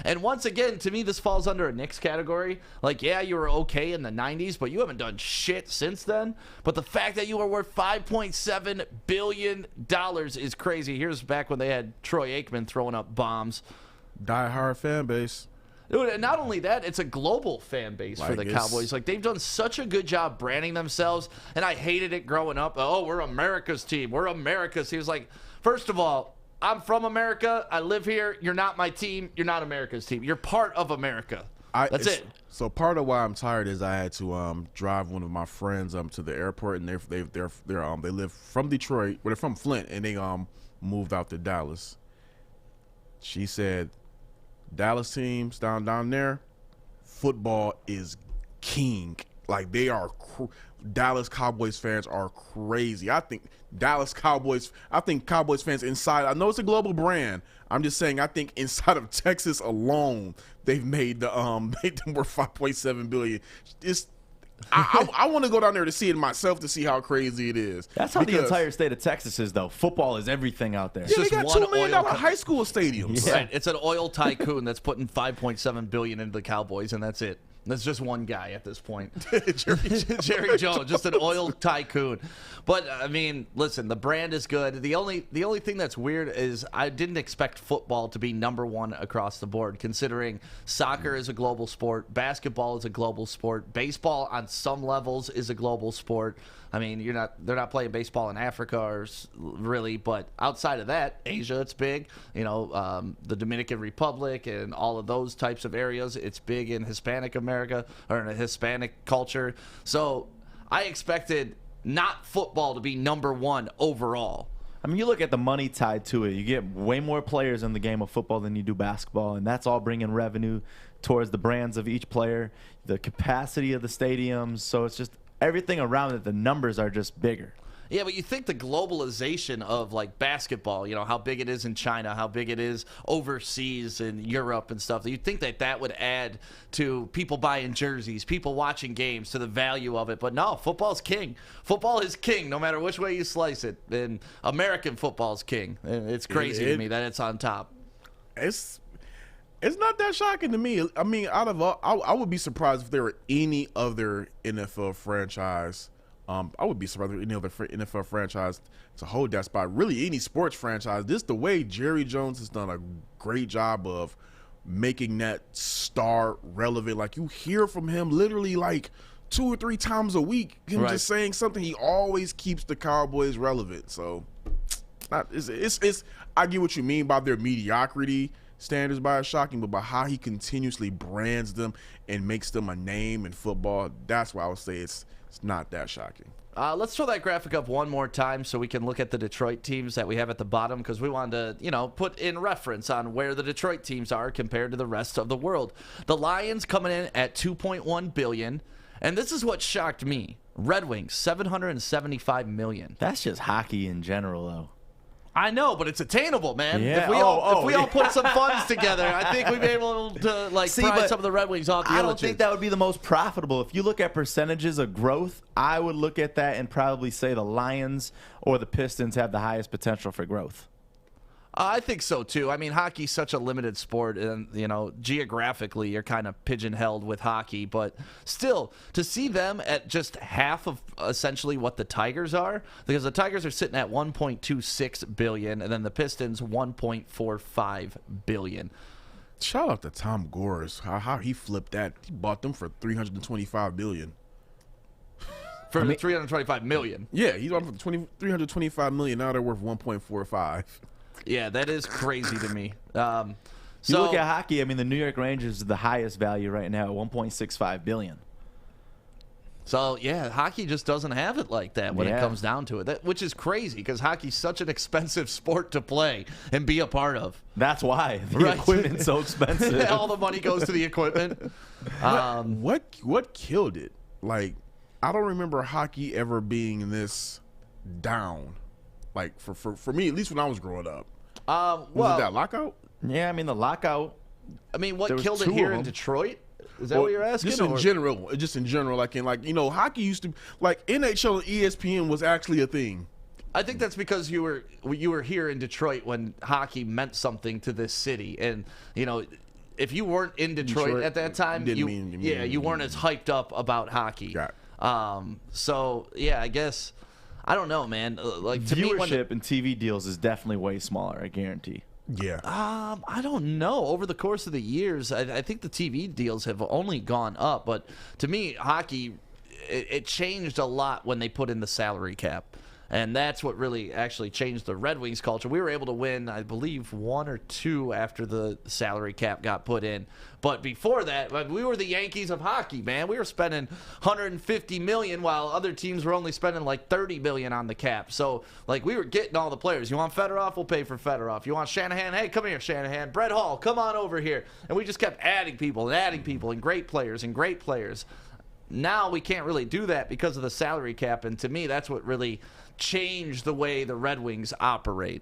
Speaker 2: And once again, to me, this falls under a Knicks category. Like, yeah, you were okay in the 90s, but you haven't done shit since then. But the fact that you were worth $5.7 billion is crazy. Here's back when they had Troy Aikman throwing up bombs.
Speaker 3: Die-hard fan base.
Speaker 2: Dude, and not only that, it's a global fan base for the
Speaker 3: Like,
Speaker 2: Cowboys. Like, they've done such a good job branding themselves, and I hated it growing up. Oh, we're America's team. We're America's team. It's like, first of all, I'm from America. I live here. You're not my team. You're not America's team. You're part of America. That's it.
Speaker 3: So part of why I'm tired is I had to drive one of my friends to the airport, and they live from Detroit. Well, they're from Flint, and they moved out to Dallas. She said, Dallas teams down there, football is king. Like, they are Dallas Cowboys fans are crazy. I think Cowboys fans inside, I know it's a global brand. I'm just saying, I think inside of Texas alone, they've made them worth $5.7 billion. I want to go down there to see it myself to see how crazy it is.
Speaker 4: That's how the entire state of Texas is, though. Football is everything out there.
Speaker 3: Yeah, they got $2 million high school stadiums.
Speaker 2: Right. It's an oil tycoon that's putting $5.7 billion into the Cowboys, and that's it. That's just one guy at this point. Jerry Jones, just an oil tycoon. But, I mean, listen, the brand is good. The only thing that's weird is I didn't expect football to be number 1 across the board, considering soccer is a global sport, basketball is a global sport, baseball on some levels is a global sport. I mean, they're not playing baseball in Africa really, but outside of that, Asia, it's big. You know, the Dominican Republic and all of those types of areas, it's big in Hispanic America or in a Hispanic culture. So I expected not football to be number 1 overall.
Speaker 4: I mean, you look at the money tied to it. You get way more players in the game of football than you do basketball, and that's all bringing revenue towards the brands of each player, the capacity of the stadiums. So it's just everything around it, the numbers are just bigger.
Speaker 2: Yeah, but you think the globalization of, like, basketball, you know, how big it is in China, how big it is overseas in Europe and stuff, you'd think that would add to people buying jerseys, people watching games, to the value of it. But no, football's king. Football is king no matter which way you slice it. And American football's king. And it's crazy to me that it's on top.
Speaker 3: It's not that shocking to me. I mean, out of all, I would be surprised if there were any other NFL franchise. I would be surprised if any other NFL franchise to hold that spot. Really, any sports franchise. This the way Jerry Jones has done a great job of making that star relevant. Like, you hear from him literally like 2 or 3 times a week. Him just saying something. He always keeps the Cowboys relevant. So, it's I get what you mean by their mediocrity standards by shocking, but by how he continuously brands them and makes them a name in football, that's why I would say it's not that shocking.
Speaker 2: Let's throw that graphic up one more time so we can look at the Detroit teams that we have at the bottom, because we wanted to, you know, put in reference on where the Detroit teams are compared to the rest of the world. The Lions coming in at $2.1 billion, and this is what shocked me. Red Wings, $775 million.
Speaker 4: That's just hockey in general, though.
Speaker 2: I know, but it's attainable, man.
Speaker 4: Yeah.
Speaker 2: If we all put some funds together, I think we'd be able to pry some of the Red Wings off the
Speaker 4: I don't think that would be the most profitable. If you look at percentages of growth, I would look at that and probably say the Lions or the Pistons have the highest potential for growth.
Speaker 2: I think so, too. I mean, hockey's such a limited sport, and, you know, geographically, you're kind of pigeonholed with hockey. But still, to see them at just half of essentially what the Tigers are, because the Tigers are sitting at $1.26 billion, and then the Pistons, $1.45 billion.
Speaker 3: Shout out to Tom Gores, how he flipped that. He bought them for $325 billion.
Speaker 2: For the $325 million.
Speaker 3: Yeah, he's on for $325 million. Now they're worth 1.45.
Speaker 2: Yeah, that is crazy to me.
Speaker 4: You look at hockey. I mean, the New York Rangers is the highest value right now, $1.65 billion.
Speaker 2: So, yeah, hockey just doesn't have it like that when it
Speaker 4: Yeah.
Speaker 2: comes down to it, which is crazy because hockey's such an expensive sport to play and be a part of.
Speaker 4: That's why the
Speaker 2: Right.
Speaker 4: equipment's so expensive.
Speaker 2: All the money goes to the equipment.
Speaker 3: What killed it? Like, I don't remember hockey ever being this down. Like, for me, at least when I was growing up. Was it that lockout?
Speaker 4: Yeah, I mean, the lockout.
Speaker 2: I mean, what
Speaker 4: There was
Speaker 2: killed it
Speaker 4: two
Speaker 2: here
Speaker 4: of
Speaker 2: in
Speaker 4: them.
Speaker 2: Detroit? Is that what you're asking?
Speaker 3: Just in general, hockey used to, like, NHL and ESPN was actually a thing.
Speaker 2: I think that's because you were here in Detroit when hockey meant something to this city, and if you weren't in Detroit at that time, you weren't as hyped up about hockey.
Speaker 3: Right.
Speaker 2: So yeah, I guess I don't know, man. Like to me, when
Speaker 4: Viewership and TV deals is definitely way smaller, I guarantee.
Speaker 3: Yeah.
Speaker 2: I don't know. Over the course of the years, I think the TV deals have only gone up. But to me, hockey, it changed a lot when they put in the salary cap. And that's what really actually changed the Red Wings culture. We were able to win, I believe, 1 or 2 after the salary cap got put in. But before that, we were the Yankees of hockey, man. We were spending $150 million while other teams were only spending like $30 million on the cap. So, like, we were getting all the players. You want Fedorov? We'll pay for Fedorov. You want Shanahan? Hey, come here, Shanahan. Brett Hall, come on over here. And we just kept adding people and great players and great players. Now we can't really do that because of the salary cap. And to me, that's what really changed the way the Red Wings operate.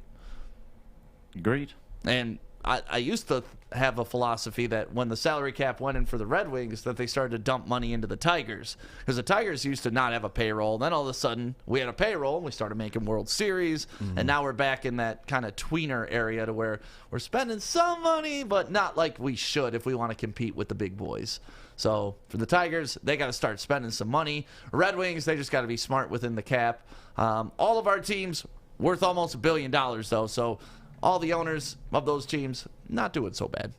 Speaker 4: Agreed.
Speaker 2: And I used to have a philosophy that when the salary cap went in for the Red Wings, that they started to dump money into the Tigers. Because the Tigers used to not have a payroll. Then all of a sudden, we had a payroll, and we started making World Series. And now we're back in that kind of tweener area to where we're spending some money, but not like we should if we want to compete with the big boys. So for the Tigers, they got to start spending some money. Red Wings, they just got to be smart within the cap. All of our teams worth almost $1 billion, though. So all the owners of those teams not doing so bad.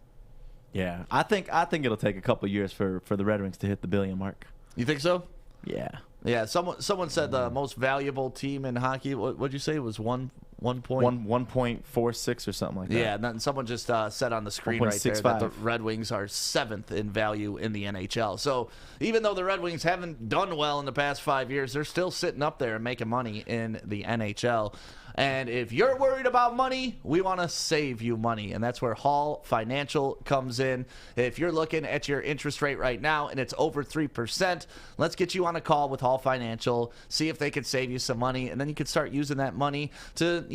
Speaker 4: Yeah, I think it'll take a couple years for the Red Wings to hit the billion mark.
Speaker 2: You think so?
Speaker 4: Yeah.
Speaker 2: Yeah. Someone said the most valuable team in hockey. What'd you say? It was
Speaker 4: 1.46 or something like that.
Speaker 2: Yeah, and then someone just said on the screen right there that
Speaker 4: 1.65.
Speaker 2: the Red Wings are 7th in value in the NHL. So even though the Red Wings haven't done well in the past 5 years, they're still sitting up there and making money in the NHL. And if you're worried about money, we want to save you money. And that's where Hall Financial comes in. If you're looking at your interest rate right now and it's over 3%, let's get you on a call with Hall Financial, see if they can save you some money. And then you can start using that money to,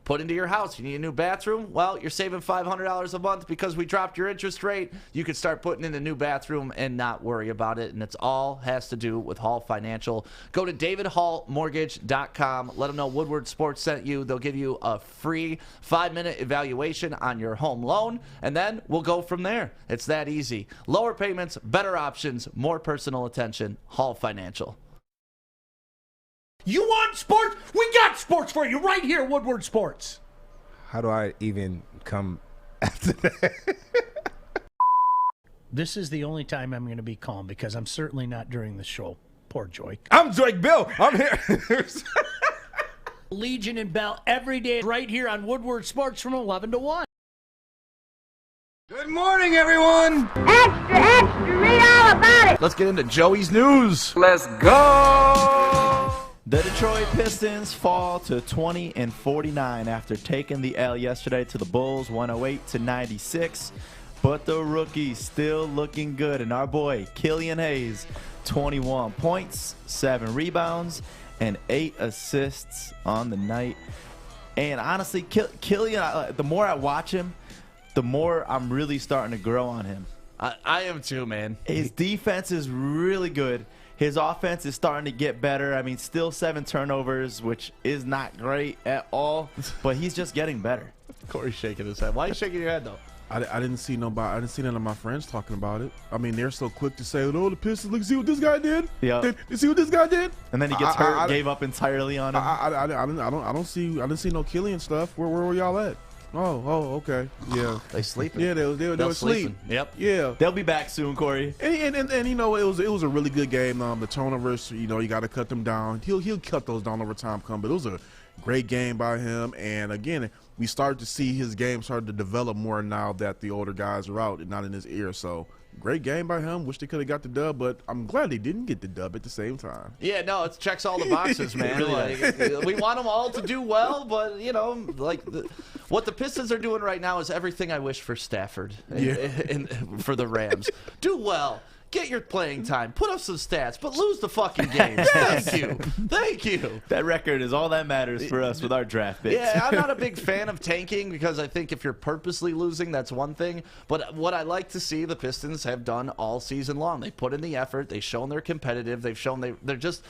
Speaker 2: put into your house. You need a new bathroom? Well, you're saving $500 a month because we dropped your interest rate. You can start putting in a new bathroom and not worry about it. And it's all has to do with Hall Financial. Go to davidhallmortgage.com. Let them know Woodward Sports sent you. They'll give you a free 5-minute evaluation on your home loan, and then we'll go from there. It's that easy. Lower payments, better options, more personal attention. Hall Financial.
Speaker 7: You want sports? We got sports for you right here, Woodward Sports.
Speaker 8: How do I even come after that?
Speaker 7: This is the only time I'm going to be calm because I'm certainly not during the show. Poor Joy.
Speaker 8: I'm Drake Bill. I'm here.
Speaker 7: Legion and Bell every day right here on Woodward Sports from 11 to 1.
Speaker 1: Good morning, everyone.
Speaker 9: Extra, extra, read all about it.
Speaker 2: Let's get into Joey's news.
Speaker 1: Let's go.
Speaker 4: The Detroit Pistons fall to 20-49 after taking the L yesterday to the Bulls, 108-96. But the rookie's still looking good, and our boy Killian Hayes, 21 points, 7 rebounds, and 8 assists on the night. And honestly, Killian, the more I watch him, the more I'm really starting to grow on him.
Speaker 2: I am too, man.
Speaker 4: His defense is really good. His offense is starting to get better. I mean, still 7 turnovers, which is not great at all, but he's just getting better.
Speaker 2: Corey's shaking his head. Why are you shaking your head, though?
Speaker 3: I didn't see nobody. I didn't see none of my friends talking about it. I mean, they're so quick to say, "Oh, the Pistons. Look, see what this guy did.
Speaker 4: Yeah.
Speaker 3: You see what this guy did."
Speaker 4: And then he gets hurt, gave up entirely on him.
Speaker 3: I don't see. I didn't see no Killian stuff. Where were y'all at? Okay. Yeah.
Speaker 2: They sleeping.
Speaker 3: Yeah, they were sleeping.
Speaker 2: Yep.
Speaker 3: Yeah.
Speaker 4: They'll be back soon, Corey.
Speaker 3: And you know, it was a really good game. The turnovers, you know, you got to cut them down. He'll cut those down over time, but it was a great game by him. And again, we started to see his game start to develop more now that the older guys are out and not in his ear. So great game by him. Wish they could have got the dub, but I'm glad they didn't get the dub at the same time.
Speaker 2: Yeah, no, it checks all the boxes, man. We want them all to do well, but you know, like what the Pistons are doing right now is everything I wish for Stafford and for the Rams. Do well. Get your playing time. Put up some stats, but lose the fucking games. Thank you.
Speaker 4: That record is all that matters for us with our draft picks.
Speaker 2: Yeah, I'm not a big fan of tanking because I think if you're purposely losing, that's one thing. But what I like to see the Pistons have done all season long, they put in the effort. They've shown they're competitive. They've shown they just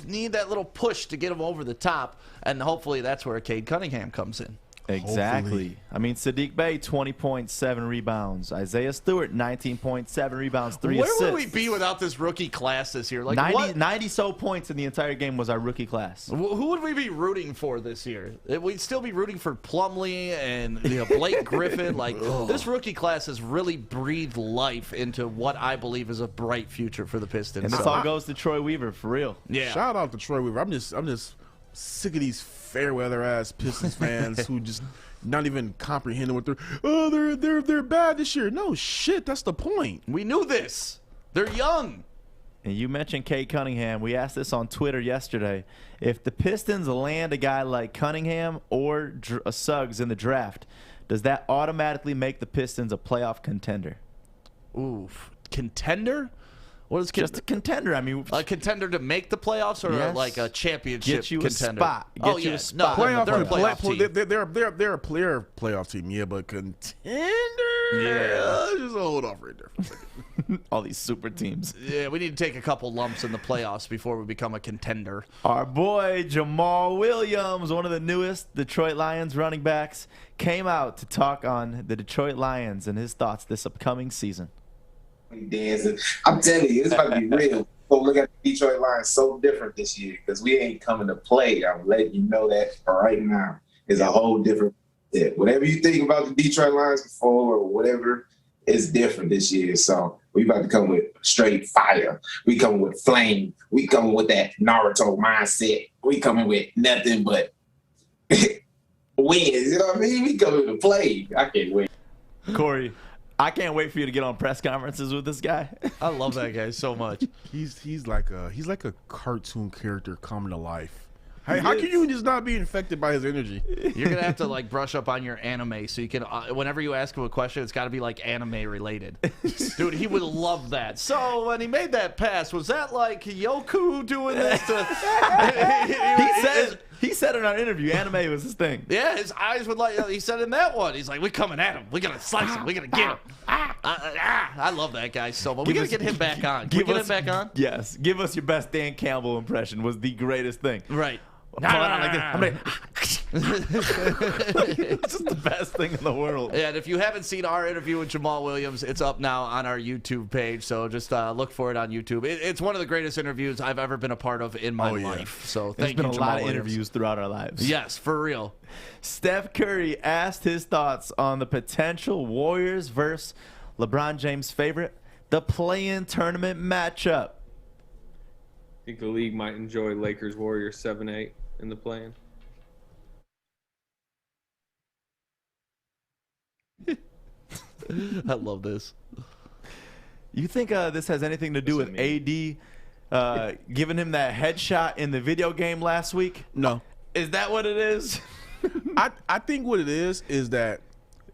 Speaker 2: need that little push to get them over the top, and hopefully that's where Cade Cunningham comes in.
Speaker 4: Exactly.
Speaker 3: Hopefully.
Speaker 4: I mean, Sadiq Bey, 20.7 rebounds. Isaiah Stewart, 19.7 rebounds, 3 assists.
Speaker 2: Where would we be without this rookie class this year? Like
Speaker 4: 90 so points in the entire game was our rookie class.
Speaker 2: Who would we be rooting for this year? We'd still be rooting for Plumlee and Blake Griffin. Like this rookie class has really breathed life into what I believe is a bright future for the Pistons.
Speaker 4: And this all goes to Troy Weaver, for real.
Speaker 2: Yeah.
Speaker 3: Shout out to Troy Weaver. I'm just sick of these fair weather ass Pistons fans who just not even comprehending what they're bad this year. No shit, that's the point.
Speaker 2: We knew this. They're young.
Speaker 4: And you mentioned Cade Cunningham. We asked this on Twitter yesterday. If the Pistons land a guy like Cunningham or Suggs in the draft, does that automatically make the Pistons a playoff contender?
Speaker 2: Oof. Contender? What is
Speaker 4: just a contender? I mean,
Speaker 2: a contender to make the playoffs, or like a championship
Speaker 4: get you
Speaker 2: contender?
Speaker 4: A spot. Get you a spot.
Speaker 3: No,
Speaker 2: they're a playoff team.
Speaker 3: They're a player playoff team, yeah, but contender.
Speaker 2: Yeah,
Speaker 3: just hold off right there for a second.
Speaker 4: All these super teams.
Speaker 2: Yeah, we need to take a couple lumps in the playoffs before we become a contender.
Speaker 4: Our boy Jamal Williams, one of the newest Detroit Lions running backs, came out to talk on the Detroit Lions and his thoughts this upcoming season.
Speaker 10: Dancing. I'm telling you, it's about to be real. So look at the Detroit Lions so different this year because we ain't coming to play. I'm letting you know that right now. It's a whole different. Whatever you think about the Detroit Lions before or whatever, it's different this year. So we about to come with straight fire. We coming with flame. We coming with that Naruto mindset. We coming with nothing but wins. You know what I mean? We coming to play. I can't wait.
Speaker 4: Corey, I can't wait for you to get on press conferences with this guy.
Speaker 2: I love that guy so much.
Speaker 3: He's like a cartoon character coming to life. Hey, how can you just not be infected by his energy?
Speaker 2: You're gonna have to like brush up on your anime so you can. Whenever you ask him a question, it's got to be like anime related. Dude, he would love that. So when he made that pass, was that like Yoku doing this?
Speaker 4: He said in our interview, anime was his thing.
Speaker 2: Yeah, his eyes would like. He said in that one, he's like, "We're coming at him. We're gonna slice him. We're gonna get him." I love that guy so much. We gotta get him back on. Can we get him back on?
Speaker 4: Yes. Give us your best Dan Campbell impression. Was the greatest thing.
Speaker 2: Right.
Speaker 4: It's just the best thing in the world.
Speaker 2: Yeah, and if you haven't seen our interview with Jamal Williams, it's up now on our YouTube page. So just look for it on YouTube. It's one of the greatest interviews I've ever been a part of in my life. So thank you,
Speaker 4: There's been a
Speaker 2: Jamal
Speaker 4: lot of
Speaker 2: Williams.
Speaker 4: interviews throughout our lives.
Speaker 2: Yes, for real.
Speaker 4: Steph Curry asked his thoughts on the potential Warriors versus LeBron James' favorite, the play-in tournament matchup.
Speaker 11: I think the league might enjoy Lakers-Warriors 7-8 in the play-in.
Speaker 2: I love this.
Speaker 4: You think this has anything to do with AD giving him that headshot in the video game last week?
Speaker 3: No.
Speaker 4: Is that what it is?
Speaker 3: I think what it is that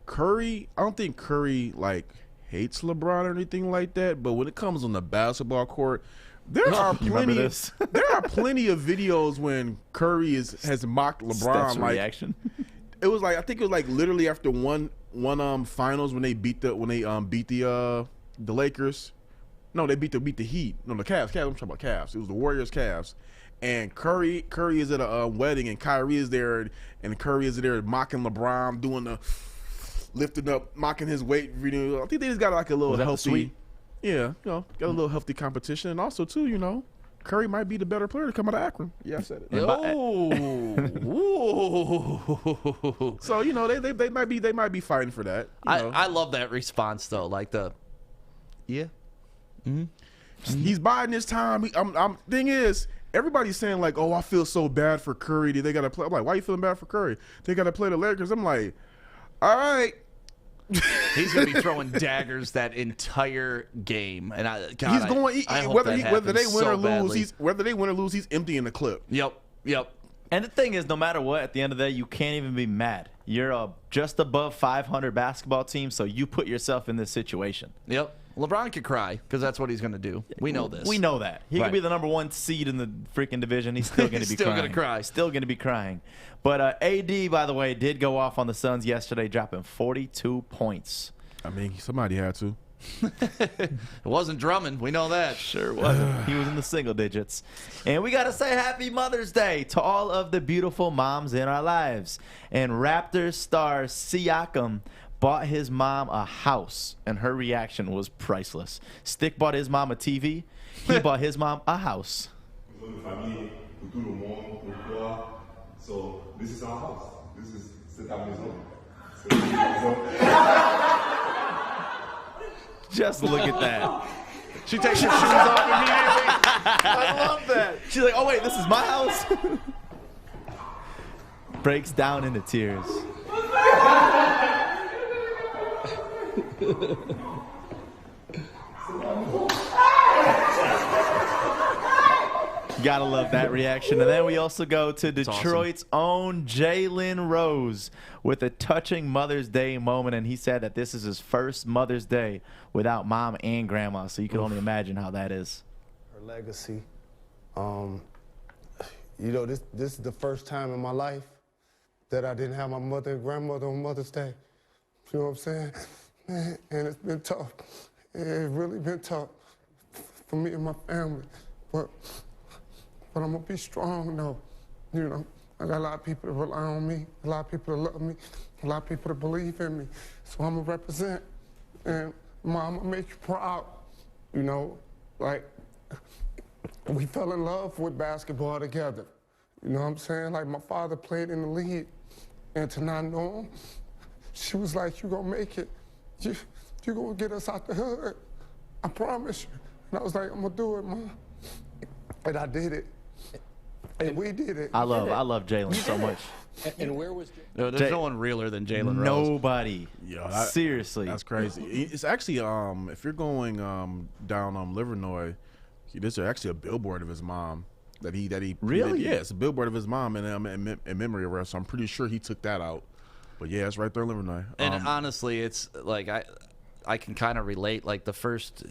Speaker 3: Curry, I don't think Curry like hates LeBron or anything like that, but when it comes on the basketball court, there are plenty of videos when Curry has mocked LeBron.
Speaker 4: Steph's
Speaker 3: like
Speaker 4: reaction.
Speaker 3: It was like, I think it was like literally after one finals when they beat the Lakers. No, they beat the Heat. No, the Cavs. I'm talking about Cavs. It was the Warriors Cavs. And Curry is at a wedding, and Kyrie is there, and Curry is there mocking LeBron, doing the lifting up, mocking his weight. I think they just got like a little healthy. Yeah, got a little healthy competition, and also too, Curry might be the better player to come out of Akron. Yeah, I said it.
Speaker 2: Oh.
Speaker 3: So they might be fighting for that.
Speaker 2: I love that response though. Like
Speaker 3: He's biding his time. Thing is, everybody's saying like, oh, I feel so bad for Curry. They got to play. I'm like, why you feeling bad for Curry? They got to play the Lakers. I'm like, all right.
Speaker 2: He's going to be throwing daggers that entire game, and I hope
Speaker 3: whether they win
Speaker 2: so
Speaker 3: or lose,
Speaker 2: badly.
Speaker 3: he's emptying the clip.
Speaker 2: Yep.
Speaker 4: And the thing is, no matter what, at the end of the day, you can't even be mad. You're just above 500 basketball team, so you put yourself in this situation.
Speaker 2: Yep. LeBron could cry because that's what he's going to do. We know this.
Speaker 4: We know that. He could be the number 1 seed in the freaking division. He's still going to be
Speaker 2: still going to cry.
Speaker 4: Still going to be crying. But AD, by the way, did go off on the Suns yesterday, dropping 42 points.
Speaker 3: I mean, somebody had to.
Speaker 2: It wasn't Drummond. We know that.
Speaker 4: Sure wasn't. He was in the single digits. And we got to say Happy Mother's Day to all of the beautiful moms in our lives. And Raptors star Siakam bought his mom a house, and her reaction was priceless. Stick bought his mom a TV. He bought his mom a house.
Speaker 12: So this is our house. This is cette maison.
Speaker 4: Just look at that.
Speaker 2: She takes her shoes off immediately.
Speaker 4: I love that. She's like, oh, wait, this is my house? Breaks down into tears. Gotta love that reaction. And then we also go to Detroit's own Jalen Rose with a touching Mother's Day moment. And he said that this is his first Mother's Day without mom and grandma. So you can only imagine how that is.
Speaker 13: Her legacy. This is the first time in my life that I didn't have my mother and grandmother on Mother's Day. You know what I'm saying? Man, and it's been tough. It's really been tough for me and my family. But I'm going to be strong, though. I got a lot of people that rely on me, a lot of people that love me, a lot of people that believe in me. So I'm going to represent. And, Mom, I'm going to make you proud. We fell in love with basketball together. You know what I'm saying? Like, my father played in the league. And to not know him, she was like, you going to make it. You going to get us out the hood. I promise you. And I was like, I'm going to do it, Mom. And I did it. And we did it.
Speaker 4: I love Jalen so much.
Speaker 13: And where was
Speaker 2: Jalen? There's no one realer than Jalen Rose.
Speaker 4: Nobody. Seriously.
Speaker 3: That's crazy. It's actually, if you're going down Livernois, there's actually a billboard of his mom that he
Speaker 4: really?
Speaker 3: Yeah, it's a billboard of his mom in memory of her. So I'm pretty sure he took that out. But yeah, it's right there in Livernois.
Speaker 2: And honestly, it's like I can kind of relate, like the first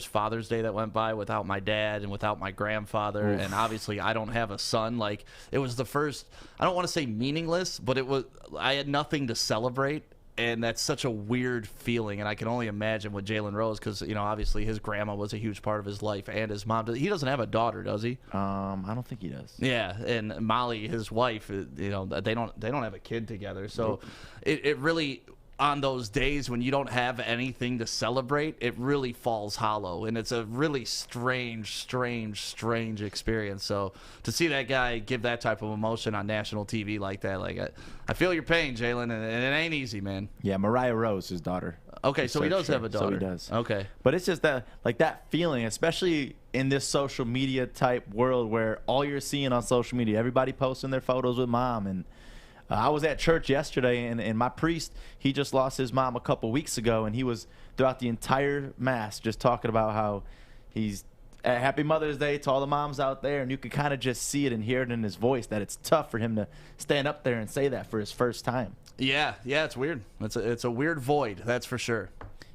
Speaker 2: Father's Day that went by without my dad and without my grandfather. Oof. And obviously I don't have a son. Like, it was the first, I don't want to say meaningless, but I had nothing to celebrate. And that's such a weird feeling. And I can only imagine with Jalen Rose, because, obviously his grandma was a huge part of his life and his mom. He doesn't have a daughter, does he?
Speaker 4: I don't think he does.
Speaker 2: Yeah. And Molly, his wife, they don't have a kid together. So it really, on those days when you don't have anything to celebrate, it really falls hollow, and it's a really strange experience. So to see that guy give that type of emotion on national TV like that, like I feel your pain, Jalen, and it ain't easy, man.
Speaker 4: Yeah, Mariah Rose, his daughter.
Speaker 2: Okay, so he does have a daughter.
Speaker 4: So he does.
Speaker 2: Okay,
Speaker 4: but it's just that feeling, especially in this social media type world where all you're seeing on social media, everybody posting their photos with mom. And I was at church yesterday, and my priest, he just lost his mom a couple weeks ago, and he was throughout the entire mass just talking about how he's Happy Mother's Day to all the moms out there, and you could kind of just see it and hear it in his voice that it's tough for him to stand up there and say that for his first time.
Speaker 2: Yeah, it's weird. It's a weird void, that's for sure.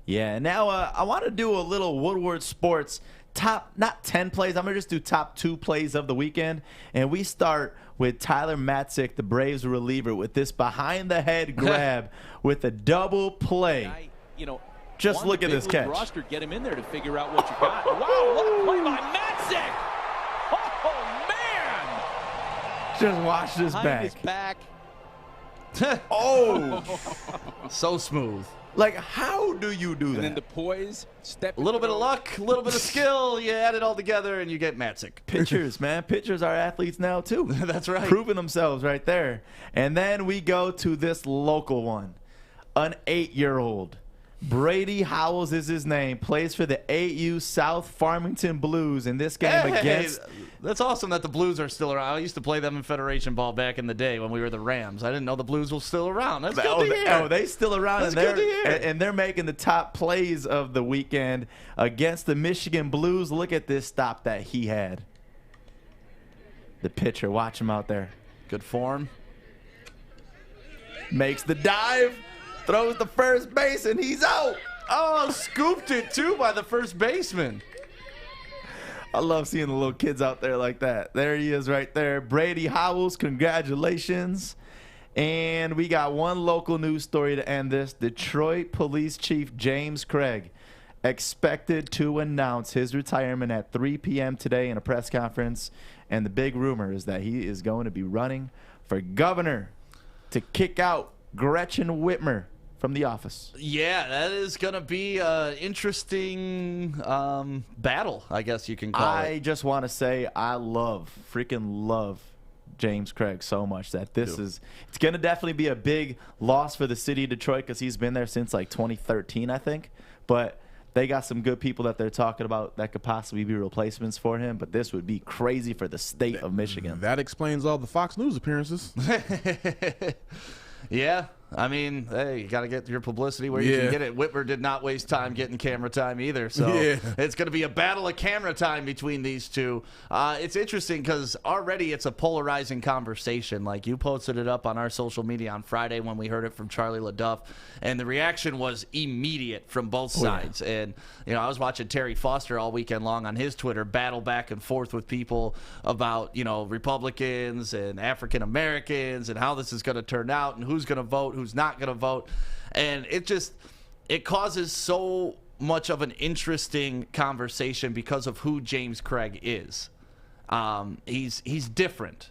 Speaker 4: Yeah, and now I want to do a little Woodward Sports top, not 10 plays. I'm going to just do top 2 plays of the weekend. And we start with Tyler Matzik, the Braves reliever, with this behind-the-head grab with a double play. Just look at this catch.
Speaker 14: Roster, get him in there to figure out what you got. Wow, what a play by Matzik! Oh, man!
Speaker 4: Just watch this
Speaker 14: Behind his back.
Speaker 2: Oh! So smooth.
Speaker 4: Like, how do you do that?
Speaker 14: And then the poise, step.
Speaker 2: A little bit of luck, a little bit of skill. You add it all together, and you get Matzik.
Speaker 4: Pitchers, man. Pitchers are athletes now, too.
Speaker 2: That's right.
Speaker 4: Proving themselves right there. And then we go to this local one. An 8-year-old. Brady Howells is his name. Plays for the 8U South Farmington Blues in this game against.
Speaker 2: That's awesome that the Blues are still around. I used to play them in Federation ball back in the day when we were the Rams. I didn't know the Blues were still around. That's good to hear.
Speaker 4: Oh, they still around.
Speaker 2: That's good to hear.
Speaker 4: And they're making the top plays of the weekend against the Michigan Blues. Look at this stop that he had. The pitcher, watch him out there.
Speaker 2: Good form.
Speaker 4: Makes the dive. Throws the first base, and he's out.
Speaker 2: Oh, scooped it, too, by the first baseman.
Speaker 4: I love seeing the little kids out there like that. There he is right there. Brady Howells, congratulations. And we got one local news story to end this. Detroit Police Chief James Craig expected to announce his retirement at 3 p.m. today in a press conference. And the big rumor is that he is going to be running for governor to kick out Gretchen Whitmer from the office.
Speaker 2: Yeah, that is going to be an interesting battle, I guess you can call it.
Speaker 4: I just want to say I freaking love James Craig so much that it's going to definitely be a big loss for the city of Detroit because he's been there since like 2013, I think. But they got some good people that they're talking about that could possibly be replacements for him. But this would be crazy for the state of Michigan.
Speaker 3: That explains all the Fox News appearances.
Speaker 2: Yeah. I mean, hey, you got to get your publicity where you can get it. Whitmer did not waste time getting camera time either. So it's going to be a battle of camera time between these two. It's interesting because already it's a polarizing conversation. Like, you posted it up on our social media on Friday when we heard it from Charlie LaDuff, and the reaction was immediate from both sides. And, you know, I was watching Terry Foster all weekend long on his Twitter battle back and forth with people about, you know, Republicans and African Americans and how this is going to turn out and who's going to vote, who's not going to vote. And it causes so much of an interesting conversation because of who James Craig is. He's different.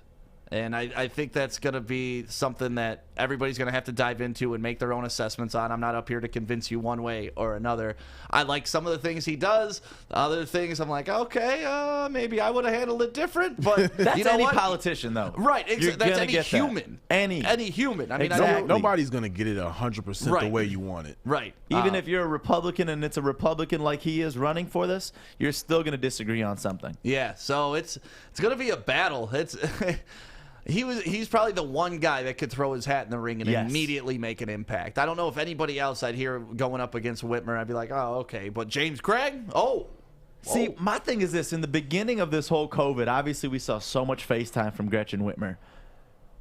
Speaker 2: And I think that's going to be something that everybody's going to have to dive into and make their own assessments on. I'm not up here to convince you one way or another. I like some of the things he does. Other things I'm like, okay, maybe I would have handled it different. But
Speaker 4: that's
Speaker 2: you know
Speaker 4: any
Speaker 2: what?
Speaker 4: politician, though.
Speaker 2: Right. That's any human. Any human. I mean,
Speaker 4: exactly.
Speaker 3: Nobody's going to get it 100% the way you want it.
Speaker 2: Right.
Speaker 4: Even if you're a Republican and it's a Republican like he is running for this, you're still going to disagree on something.
Speaker 2: Yeah. So it's going to be a battle. He's probably the one guy that could throw his hat in the ring and immediately make an impact. I don't know if anybody else I'd hear going up against Whitmer, I'd be like, oh, okay. But James Craig?
Speaker 4: See, my thing is this. In the beginning of this whole COVID, obviously we saw so much FaceTime from Gretchen Whitmer.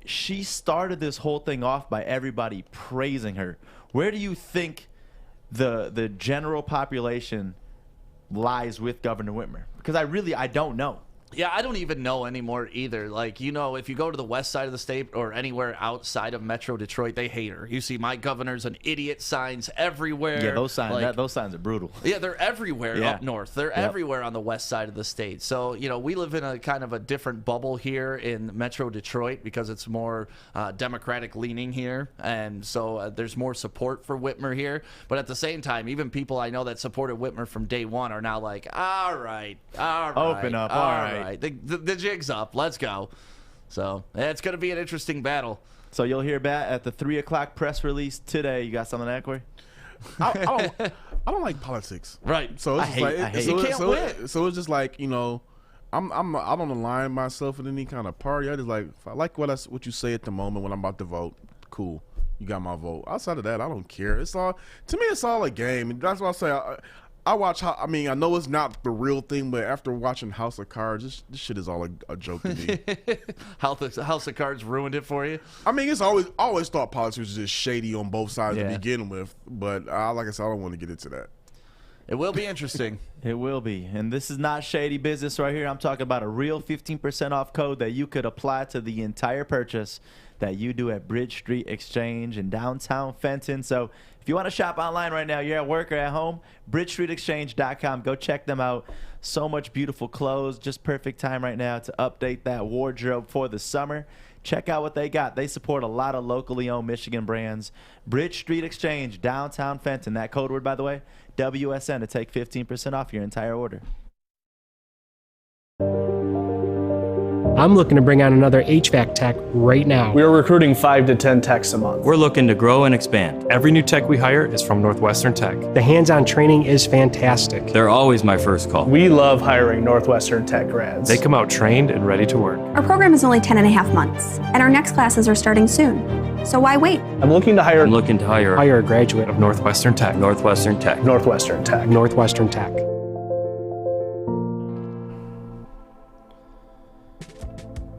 Speaker 4: She started this whole thing off by everybody praising her. Where do you think the general population lies with Governor Whitmer? Because I don't know.
Speaker 2: Yeah, I don't even know anymore either. Like, you know, if you go to the west side of the state or anywhere outside of Metro Detroit, they hate her. You see my governor's an idiot signs everywhere.
Speaker 4: Yeah, those signs are brutal.
Speaker 2: Yeah, they're everywhere up north. They're everywhere on the west side of the state. So, you know, we live in a kind of a different bubble here in Metro Detroit because it's more Democratic leaning here. And so there's more support for Whitmer here. But at the same time, even people I know that supported Whitmer from day one are now like, all right.
Speaker 4: Open up, all right.
Speaker 2: The jig's up. Let's go. So it's going to be an interesting battle.
Speaker 4: So you'll hear that at the 3 o'clock press release today. You got something to add, Corey?
Speaker 3: I don't like politics.
Speaker 2: Right.
Speaker 3: So it's
Speaker 2: you can't win.
Speaker 3: So it's just like, you know, I don't align myself with any kind of party. I just like, if I like what you say at the moment when I'm about to vote. Cool. You got my vote. Outside of that, I don't care. It's all, to me, it's all a game. That's why I say I watch. I mean, I know it's not the real thing, but after watching House of Cards, this shit is all a joke to me.
Speaker 2: House of Cards ruined it for you.
Speaker 3: I mean, it's always thought politics was just shady on both sides to begin with. But like I said, I don't want to get into that.
Speaker 2: It will be interesting.
Speaker 4: It will be. And this is not shady business right here. I'm talking about a real 15% off code that you could apply to the entire purchase that you do at Bridge Street Exchange in downtown Fenton. So if you want to shop online right now, you're at work or at home, bridgestreetexchange.com. Go check them out. So much beautiful clothes. Just perfect time right now to update that wardrobe for the summer. check out what they got. They support a lot of locally owned Michigan brands. Bridge Street Exchange, downtown Fenton. That code word, by the way, WSN, to take 15% off your entire order.
Speaker 15: I'm looking to bring on another HVAC tech right now.
Speaker 16: We are recruiting 5 to 10 techs a month.
Speaker 17: We're looking to grow and expand. Every new tech we hire is from Northwestern Tech.
Speaker 15: The hands-on training is fantastic.
Speaker 17: They're always my first call.
Speaker 16: We love hiring Northwestern Tech grads.
Speaker 17: They come out trained and ready to work.
Speaker 18: Our program is only 10.5 months, and our next classes are starting soon. So why wait?
Speaker 17: I'm looking to hire
Speaker 15: a graduate
Speaker 17: of Northwestern Tech.
Speaker 16: Northwestern Tech.
Speaker 15: Northwestern Tech. Northwestern Tech.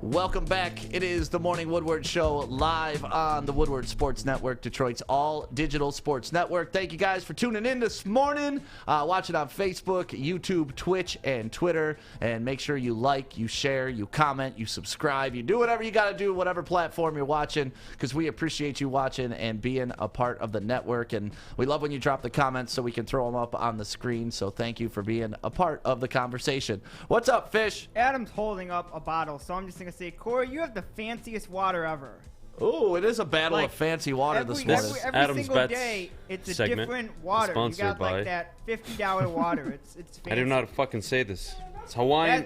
Speaker 2: Welcome back. It is the Morning Woodward Show live on the Woodward Sports Network, Detroit's all-digital sports network. Thank you guys for tuning in this morning. Watch it on Facebook, YouTube, Twitch, and Twitter. And make sure you like, you share, you comment, you subscribe. You do whatever you got to do, whatever platform you're watching, because we appreciate you watching and being a part of the network. And we love when you drop the comments so we can throw them up on the screen. So thank you for being a part of the conversation. What's up, Fish?
Speaker 5: Adam's holding up a bottle, so I'm just going to say, Corey, you have the fanciest water ever.
Speaker 2: Oh, it is a battle of fancy water this morning.
Speaker 5: Every single day, it's a different water. You got like that $50 water. It's fancy.
Speaker 19: I don't know how to fucking say this. It's Hawaiian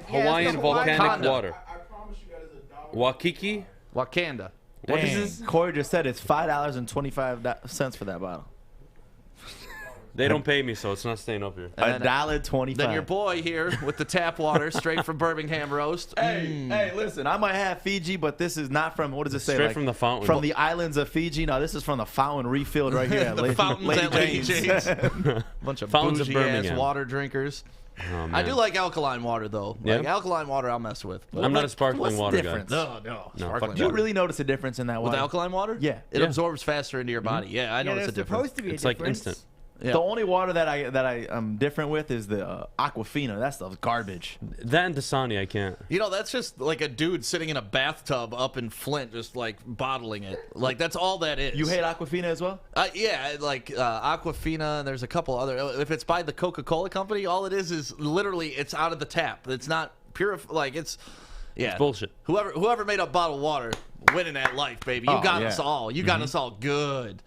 Speaker 19: volcanic water. Waikiki?
Speaker 2: Wakanda.
Speaker 4: What is this? Corey just said it's $5.25 for that bottle.
Speaker 19: They don't pay me, so it's not staying up here.
Speaker 4: $1.25.
Speaker 2: Then your boy here with the tap water straight from Birmingham Roast.
Speaker 4: Hey, listen, I might have Fiji, but this is not from, what does it say?
Speaker 19: Straight from the fountain.
Speaker 4: From the islands of Fiji. No, this is from the fountain refilled right here.
Speaker 2: The fountains at Lady Jane's. Bunch of
Speaker 19: Fountains of
Speaker 2: bougie-ass
Speaker 19: Birmingham.
Speaker 2: water drinkers.
Speaker 19: Oh,
Speaker 2: I do like alkaline water, though.
Speaker 19: Yeah?
Speaker 2: Like alkaline water I'll mess with. But
Speaker 19: I'm not a sparkling water guy.
Speaker 2: No.
Speaker 19: fuck
Speaker 4: Do you really notice a difference in that water?
Speaker 2: With alkaline water?
Speaker 4: Yeah.
Speaker 2: It absorbs faster into your body. Yeah, I notice a difference.
Speaker 5: Supposed to be
Speaker 19: It's like instant.
Speaker 4: The only water that I'm different with is the Aquafina. That stuff's garbage.
Speaker 19: That and Dasani, I can't.
Speaker 2: You know, that's just like a dude sitting in a bathtub up in Flint, just like bottling it. Like that's all that is.
Speaker 4: You hate Aquafina as well?
Speaker 2: Yeah, like Aquafina. And there's a couple other. If it's by the Coca-Cola company, all it is literally it's out of the tap. It's not pure. Like it's. Yeah,
Speaker 19: it's bullshit.
Speaker 2: Whoever made up bottled water, winning at life, baby. You got us all. You got us all good.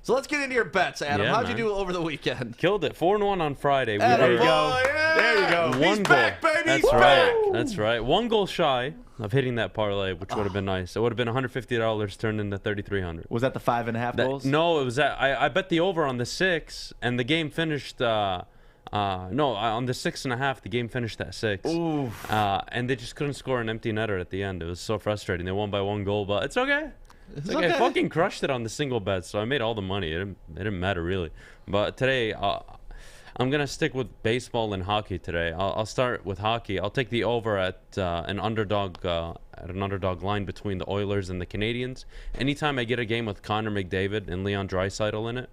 Speaker 2: So let's get into your bets, Adam.
Speaker 19: Yeah,
Speaker 2: How'd you do over the weekend?
Speaker 19: Killed it. 4-1 on Friday.
Speaker 4: There you go.
Speaker 2: Yeah.
Speaker 4: There you go.
Speaker 2: He's back, baby.
Speaker 19: That's
Speaker 2: He's
Speaker 19: right.
Speaker 2: back.
Speaker 19: That's right. 1 goal shy of hitting that parlay, which would have been nice. It would have been $150 turned into $3,300.
Speaker 4: Was that the 5.5 goals?
Speaker 19: No, it was that. I bet the over on the 6, and the game finished. On the 6.5, the game finished at 6.
Speaker 4: Ooh.
Speaker 19: And they just couldn't score an empty netter at the end. It was so frustrating. They won by 1 goal, but it's okay. It's okay. I fucking crushed it on the single bet, so I made all the money. It didn't matter really. But today, I'm gonna stick with baseball and hockey today. I'll start with hockey. I'll take the over at an underdog line between the Oilers and the Canadiens. Anytime I get a game with Connor McDavid and Leon Draisaitl in it,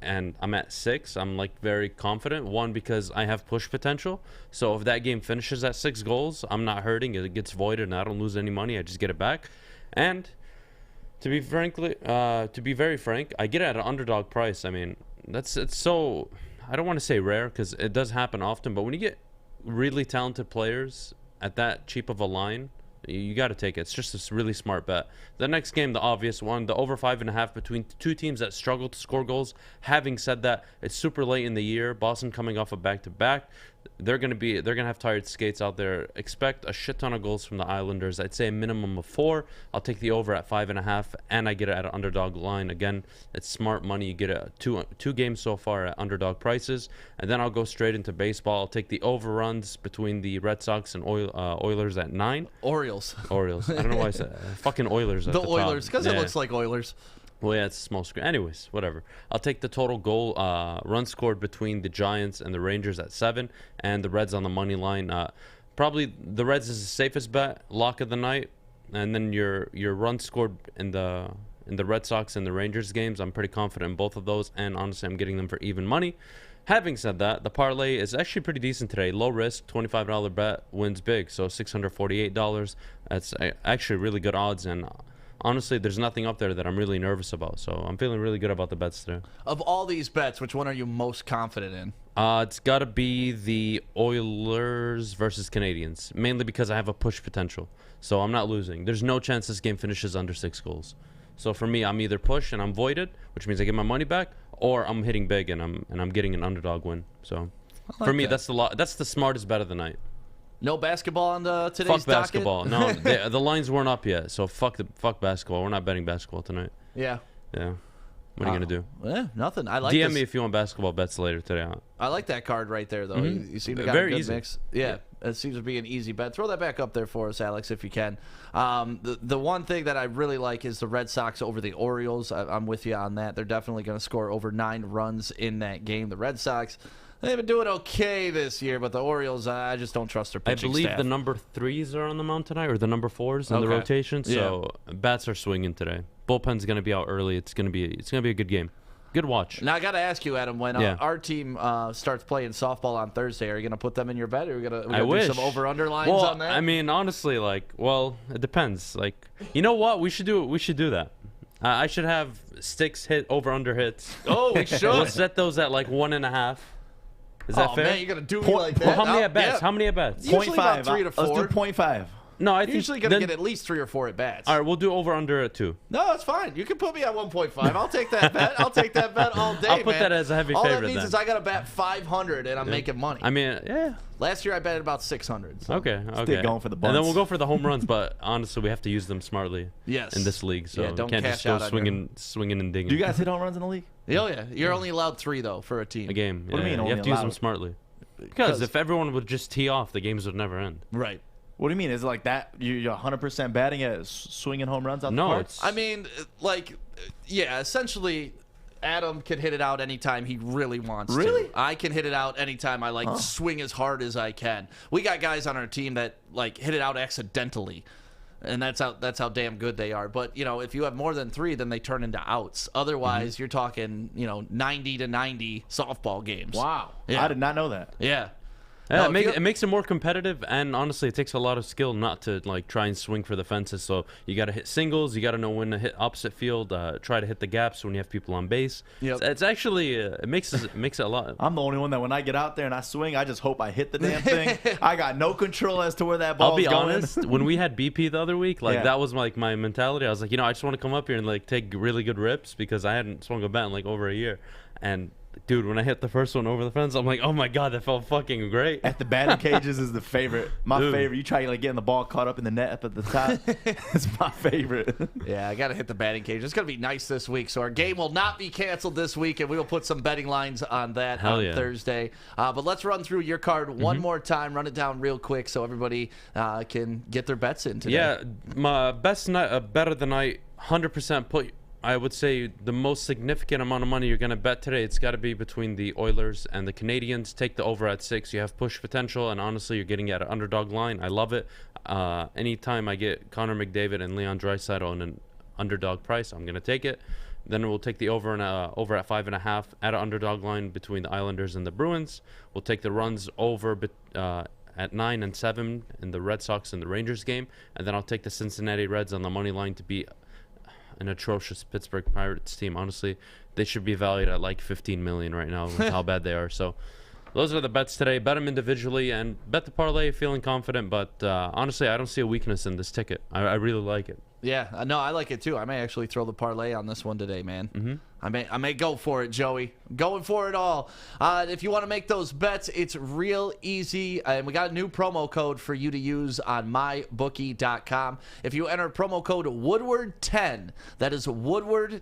Speaker 19: and I'm at 6, I'm like very confident. 1, because I have push potential. So if that game finishes at 6 goals, I'm not hurting. It gets voided, and I don't lose any money. I just get it back. And to be very frank, I get it at an underdog price. I mean, it's so, I don't want to say rare because it does happen often, but when you get really talented players at that cheap of a line, you got to take it. It's just a really smart bet. The next game, the obvious one, the over 5.5 between two teams that struggle to score goals. Having said that, it's super late in the year. Boston coming off a back-to-back. They're gonna have tired skates out there. Expect a shit ton of goals from the Islanders. I'd say a minimum of 4. I'll take the over at 5.5, and I get it at an underdog line. Again, it's smart money. You get a two games so far at underdog prices, and then I'll go straight into baseball. I'll take the overruns between the Red Sox and Oilers at 9.
Speaker 2: Orioles.
Speaker 19: I don't know why I said fucking Oilers. At
Speaker 2: the
Speaker 19: top.
Speaker 2: Oilers, because it looks like Oilers.
Speaker 19: Well, yeah, it's a small screen. Anyways, whatever. I'll take the total goal run scored between the Giants and the Rangers at 7, and the Reds on the money line. Probably the Reds is the safest bet, lock of the night, and then your run scored in the Red Sox and the Rangers games. I'm pretty confident in both of those, and honestly, I'm getting them for even money. Having said that, the parlay is actually pretty decent today. Low risk, $25 bet wins big, so $648. That's actually really good odds, and honestly, there's nothing up there that I'm really nervous about, so I'm feeling really good about the bets today.
Speaker 2: Of all these bets, which one are you most confident in?
Speaker 19: It's got to be the Oilers versus Canadians, mainly because I have a push potential. So I'm not losing. There's no chance this game finishes under 6 goals. So for me, I'm either push and I'm voided, which means I get my money back, or I'm hitting big and I'm getting an underdog win. So for me, that's the smartest bet of the night.
Speaker 2: No basketball on today's
Speaker 19: Fuck
Speaker 2: docket?
Speaker 19: basketball. No, the lines weren't up yet. So fuck basketball. We're not betting basketball tonight.
Speaker 2: Yeah.
Speaker 19: Yeah. What are you going to do?
Speaker 2: Yeah, nothing. I like
Speaker 19: DM
Speaker 2: this.
Speaker 19: me if you want basketball bets later today.
Speaker 2: I like that card right there, though.
Speaker 19: Mm-hmm.
Speaker 2: You seem to got
Speaker 19: Very
Speaker 2: a good
Speaker 19: easy.
Speaker 2: mix. Yeah, it seems to be an easy bet. Throw that back up there for us, Alex, if you can. The one thing that I really like is the Red Sox over the Orioles. I'm with you on that. They're definitely going to score over 9 runs in that game. The Red Sox, they've been doing okay this year, but the Orioles, I just don't trust their pitching
Speaker 19: I believe
Speaker 2: staff.
Speaker 19: the number 3s are on the mound tonight, or the number 4s in the
Speaker 2: Okay.
Speaker 19: rotation. So bats are swinging today. Bullpen's going to be out early. It's going to be a good game. Good watch.
Speaker 2: Now I got to ask you, Adam, when our team starts playing softball on Thursday, are you going to put them in your bet, or are we going to do some over/under lines on that?
Speaker 19: I mean, honestly, it depends. You know what? We should do that. I should have Sticks hit over/under hits.
Speaker 2: Oh, we should.
Speaker 19: We'll set those at 1.5. Is that fair?
Speaker 2: Man, you're going to do me like that?
Speaker 19: Well, how many at bats? How many at bats?
Speaker 2: Usually about 3 to 4.
Speaker 4: Let's do 0.5.
Speaker 19: No, I think
Speaker 2: usually going to get at least 3 or 4 at bats.
Speaker 19: All right, we'll do over/under at 2.
Speaker 2: No, it's fine. You can put me at 1.5. I'll take that bet. I'll take that bet all day,
Speaker 19: I'll put
Speaker 2: man.
Speaker 19: that as a heavy
Speaker 2: all
Speaker 19: favorite.
Speaker 2: All that means
Speaker 19: then.
Speaker 2: is I got to bet 500 and I'm making money.
Speaker 19: I mean, yeah.
Speaker 2: Last year I betted about 600. So.
Speaker 19: Okay.
Speaker 4: Still going for the bunts.
Speaker 19: And then we'll go for the home runs, but honestly, we have to use them smartly.
Speaker 2: Yes.
Speaker 19: In this league, so
Speaker 2: don't
Speaker 19: can't
Speaker 2: cash
Speaker 19: just go
Speaker 2: out on
Speaker 19: swinging and dinging.
Speaker 4: Do you guys hit home runs in the league?
Speaker 2: Oh yeah. You're only allowed 3 though for a team.
Speaker 19: A game.
Speaker 4: What do you mean?
Speaker 19: You
Speaker 4: Only
Speaker 19: have to use them
Speaker 4: allowed?
Speaker 19: smartly. Because if everyone would just tee off, the games would never end.
Speaker 2: Right.
Speaker 4: What do you mean? Is it like that? You're 100% batting at swinging home runs out the park?
Speaker 2: I mean, essentially, Adam can hit it out anytime he really wants
Speaker 4: Really?
Speaker 2: to. I can hit it out anytime I swing as hard as I can. We got guys on our team that hit it out accidentally. And that's how damn good they are. But, if you have more than 3, then they turn into outs. Otherwise, you're talking, 90 to 90 softball games.
Speaker 4: Wow.
Speaker 2: Yeah.
Speaker 4: I did not know that.
Speaker 2: Yeah.
Speaker 19: Yeah, it makes it more competitive, and honestly, it takes a lot of skill not to try and swing for the fences. So you got to hit singles, you got to know when to hit opposite field, try to hit the gaps when you have people on base.
Speaker 2: Yep.
Speaker 19: It's actually it makes it a lot.
Speaker 4: I'm the only one that when I get out there and I swing, I just hope I hit the damn thing. I got no control as to where that ball is going.
Speaker 19: I'll be honest. When we had BP the other week, that was my mentality. I was like, I just want to come up here and take really good rips because I hadn't swung a bat in over a year, and. Dude, when I hit the first one over the fence, I'm like, oh my god, that felt fucking great.
Speaker 4: At the batting cages is the favorite. My favorite. You try getting the ball caught up in the net up at the top. It's my favorite.
Speaker 2: Yeah, I got to hit the batting cage. It's going to be nice this week. So our game will not be canceled this week, and we will put some betting lines on that Thursday. But let's run through your card one more time. Run it down real quick so everybody can get their bets in today.
Speaker 19: Yeah, my best bet of the night, 100% put. I would say the most significant amount of money you're going to bet today, it's got to be between the Oilers and the Canadians. Take the over at 6. You have push potential, and honestly, you're getting at an underdog line. I love it. Anytime I get Connor McDavid and Leon Draisaitl on an underdog price, I'm going to take it. Then we'll take the over at 5.5 at an underdog line between the Islanders and the Bruins. We'll take the runs over at 9 and 7 in the Red Sox and the Rangers game. And then I'll take the Cincinnati Reds on the money line to beat an atrocious Pittsburgh Pirates team. Honestly, they should be valued at 15 million right now with how bad they are. So those are the bets today. Bet them individually and bet the parlay feeling confident. But honestly, I don't see a weakness in this ticket. I really like it.
Speaker 2: Yeah, no, I like it too. I may actually throw the parlay on this one today, man.
Speaker 19: Mm-hmm.
Speaker 2: I may go for it, Joey. I'm going for it all. If you want to make those bets, it's real easy. And we got a new promo code for you to use on mybookie.com. If you enter promo code Woodward10, that is Woodward10,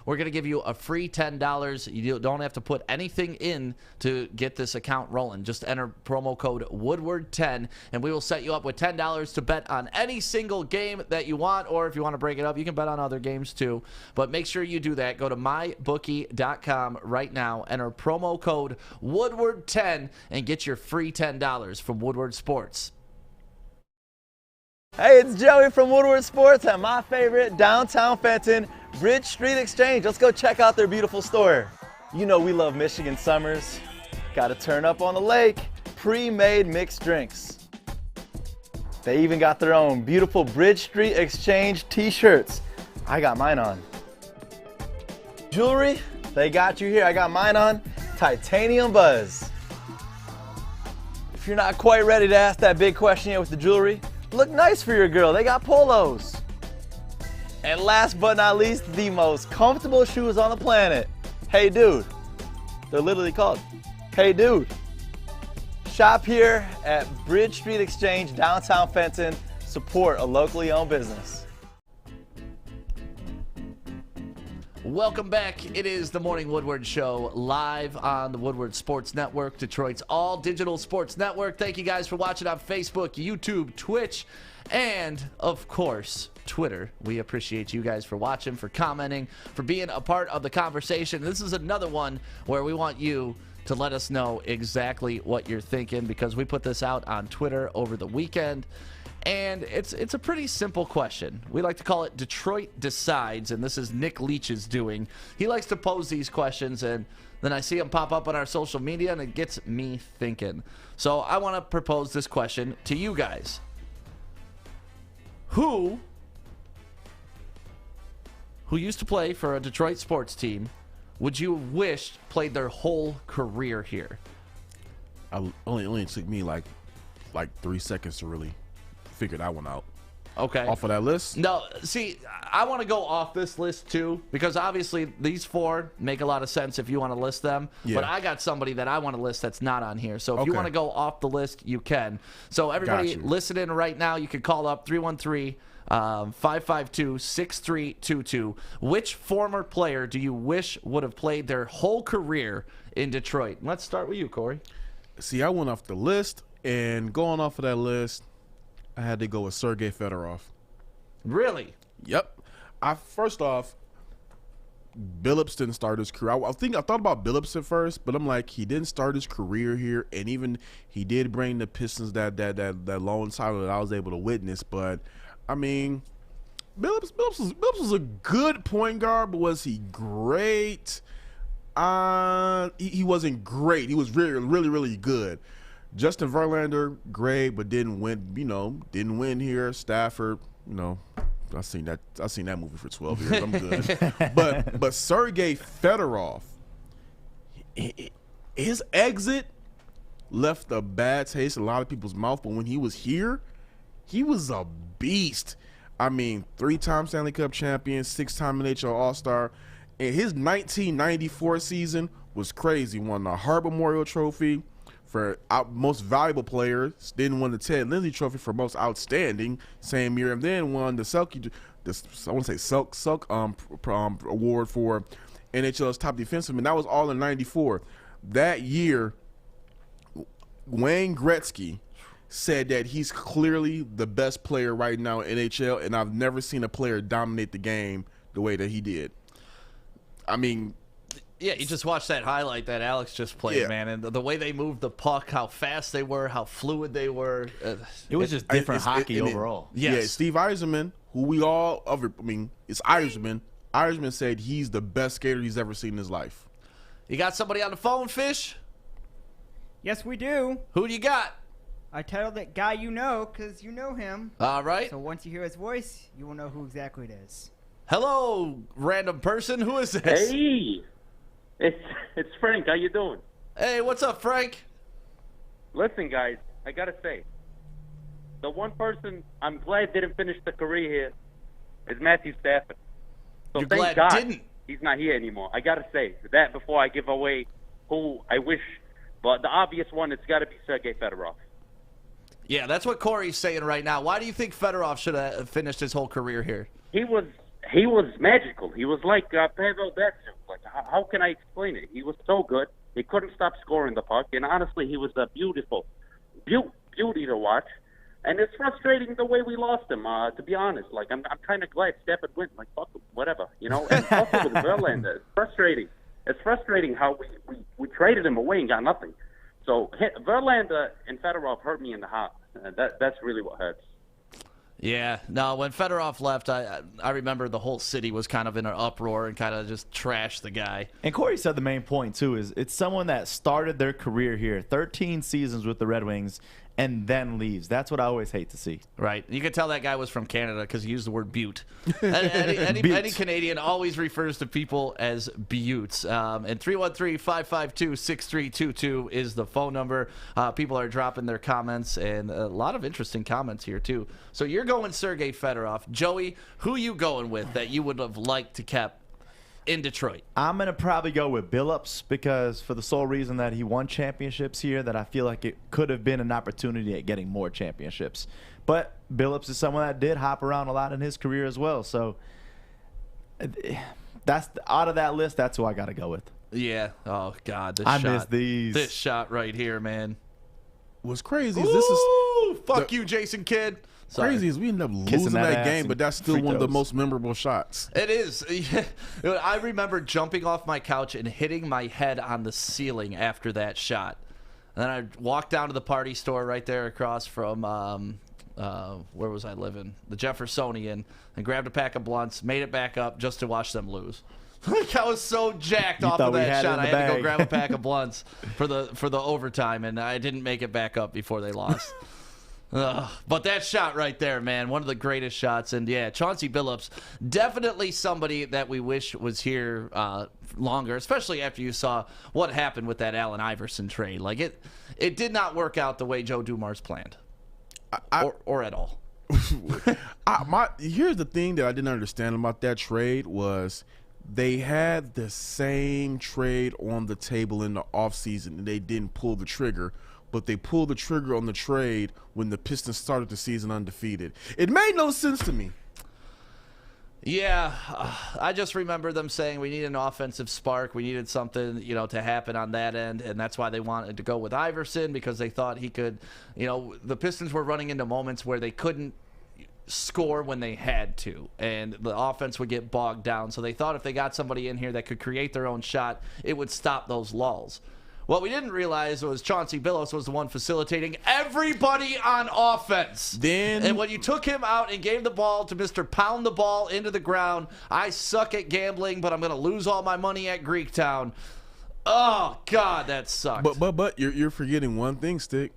Speaker 2: we're going to give you a free $10. You don't have to put anything in to get this account rolling. Just enter promo code Woodward10, and we will set you up with $10 to bet on any single game that you want, or if you want to break it up, you can bet on other games too. But make sure you do that. Go to mybookie.com right now, enter promo code Woodward10, and get your free $10 from Woodward Sports.
Speaker 4: Hey, it's Joey from Woodward Sports at my favorite downtown Fenton, Bridge Street Exchange. Let's go check out their beautiful store. You know we love Michigan summers. Got to turn up on the lake. Pre-made mixed drinks. They even got their own beautiful Bridge Street Exchange t-shirts. I got mine on. Jewelry, they got you here. I got mine on. Titanium Buzz. If you're not quite ready to ask that big question yet with the jewelry, look nice for your girl. They got polos. And last but not least, the most comfortable shoes on the planet. Hey Dude. They're literally called Hey Dude. Shop here at Bridge Street Exchange, downtown Fenton. Support a locally owned business.
Speaker 2: Welcome back. It is the Morning Woodward Show live on the Woodward Sports Network, Detroit's all digital sports network. Thank you guys for watching on Facebook, YouTube, Twitch, and of course, Twitter. We appreciate you guys for watching, for commenting, for being a part of the conversation. This is another one where we want you to let us know exactly what you're thinking, because we put this out on Twitter over the weekend. And it's a pretty simple question. We like to call it Detroit Decides, and this is Nick Leach's doing. He likes to pose these questions, and then I see them pop up on our social media, and it gets me thinking. So I want to propose this question to you guys. Who used to play for a Detroit sports team would you wish played their whole career here?
Speaker 3: Only took me like 3 seconds to really figure that one out.
Speaker 2: Okay.
Speaker 3: Off of that list?
Speaker 2: No, see, I want to go off this list too, because obviously these four make a lot of sense if you want to list them. Yeah. But I got somebody that I want to list that's not on here. So if you want to go off the list, you can. So everybody listening right now, you can call up 313-552-6322. Which former player do you wish would have played their whole career in Detroit? Let's start with you, Corey.
Speaker 3: See, I went off the list, and going off of that list, I had to go with Sergei Fedorov.
Speaker 2: Really?
Speaker 3: Yep. First off, Billups didn't start his career. I thought about Billups at first, but I'm like, he didn't start his career here, and even he did bring the Pistons that lone title that I was able to witness. But I mean, Billups was a good point guard, but was he great? He wasn't great. He was really good. Justin Verlander, great, but didn't win. Didn't win here. Stafford, I've seen that movie for 12 years. I'm good. but Sergei Fedorov, his exit left a bad taste in a lot of people's mouth. But when he was here, he was a beast. I mean, 3-time Stanley Cup champion, 6-time NHL All-Star. And his 1994 season was crazy. Won the Hart Memorial Trophy for most valuable player, then won the Ted Lindsay Trophy for most outstanding same year, and then won the Selke, award for NHL's top defenseman. That was all in '94. That year, Wayne Gretzky said that he's clearly the best player right now in NHL, and I've never seen a player dominate the game the way that he did. I mean,
Speaker 2: yeah, you just watched that highlight that Alex just played, man, and the way they moved the puck, how fast they were, how fluid they were.
Speaker 4: It was just different hockey overall.
Speaker 2: Yes.
Speaker 3: Yeah, Steve Yzerman, who we all, it's Yzerman. Yzerman said he's the best skater he's ever seen in his life.
Speaker 2: You got somebody on the phone, Fish?
Speaker 5: Yes, we do.
Speaker 2: Who do you got?
Speaker 5: I titled it Guy You Know, because you know him.
Speaker 2: All right.
Speaker 5: So once you hear his voice, you will know who exactly it is.
Speaker 2: Hello, random person. Who is this?
Speaker 20: Hey. It's Frank. How you doing?
Speaker 2: Hey, what's up, Frank?
Speaker 20: Listen, guys, I gotta say, the one person I'm glad didn't finish the career here is Matthew Stafford. So
Speaker 2: You're
Speaker 20: thank
Speaker 2: glad
Speaker 20: God
Speaker 2: didn't?
Speaker 20: he's not here anymore. I gotta say that before I give away who I wish. But the obvious one, it's got to be Sergei Fedorov.
Speaker 2: Yeah, that's what Corey's saying right now. Why do you think Fedorov should have finished his whole career here?
Speaker 20: He was magical. He was like Pavel Datsyuk. Like, how can I explain it? He was so good. He couldn't stop scoring the puck, and honestly, he was a beauty to watch. And it's frustrating the way we lost him. To be honest, like I'm kind of glad Stafford went. Like fuck him, whatever, And also with Verlander, it's frustrating. It's frustrating how we traded him away and got nothing. So Verlander and Fedorov hurt me in the heart. That's really what hurts.
Speaker 2: Yeah, no, when Fedorov left, I remember the whole city was kind of in an uproar and kind of just trashed the guy.
Speaker 4: And Corey said the main point, too, is it's someone that started their career here, 13 seasons with the Red Wings, and then leaves. That's what I always hate to see.
Speaker 2: Right. You could tell that guy was from Canada because he used the word butte. Any Canadian always refers to people as buttes. And 313-552-6322 is the phone number. People are dropping their comments, and a lot of interesting comments here, too. So you're going Sergei Fedorov. Joey, who you going with that you would have liked to kept in Detroit?
Speaker 4: I'm going to probably go with Billups because for the sole reason that he won championships here, that I feel like it could have been an opportunity at getting more championships. But Billups is someone that did hop around a lot in his career as well. So that's out of that list, that's who I got to go with.
Speaker 2: Yeah. Oh, God.
Speaker 4: I miss these.
Speaker 2: This shot right here, man.
Speaker 3: What's crazy
Speaker 2: is
Speaker 3: this is
Speaker 2: fuck you, Jason Kidd. Sorry.
Speaker 3: Crazy is we ended up losing that game, but that's still one of the most memorable shots.
Speaker 2: It is. I remember jumping off my couch and hitting my head on the ceiling after that shot. And then I walked down to the party store right there across from where was I living? The Jeffersonian, and grabbed a pack of blunts, made it back up just to watch them lose. Like I was so jacked off of that shot, I had to go grab a pack of blunts for the overtime, and I didn't make it back up before they lost. But that shot right there, man, one of the greatest shots. And yeah, Chauncey Billups, definitely somebody that we wish was here longer, especially after you saw what happened with that Allen Iverson trade. Like it did not work out the way Joe Dumars planned, or at all.
Speaker 3: Here's the thing that I didn't understand about that trade was they had the same trade on the table in the offseason, and they didn't pull the trigger. But they pulled the trigger on the trade when the Pistons started the season undefeated. It made no sense to me.
Speaker 2: Yeah, I just remember them saying we need an offensive spark. We needed something, to happen on that end, and that's why they wanted to go with Iverson, because they thought he could, the Pistons were running into moments where they couldn't score when they had to, and the offense would get bogged down. So they thought if they got somebody in here that could create their own shot, it would stop those lulls. What we didn't realize was Chauncey Billups was the one facilitating everybody on offense. And when you took him out and gave the ball to Mr. Pound the Ball into the ground, I suck at gambling, but I'm going to lose all my money at Greektown. Oh, God, that sucked.
Speaker 3: But you're forgetting one thing, Stick.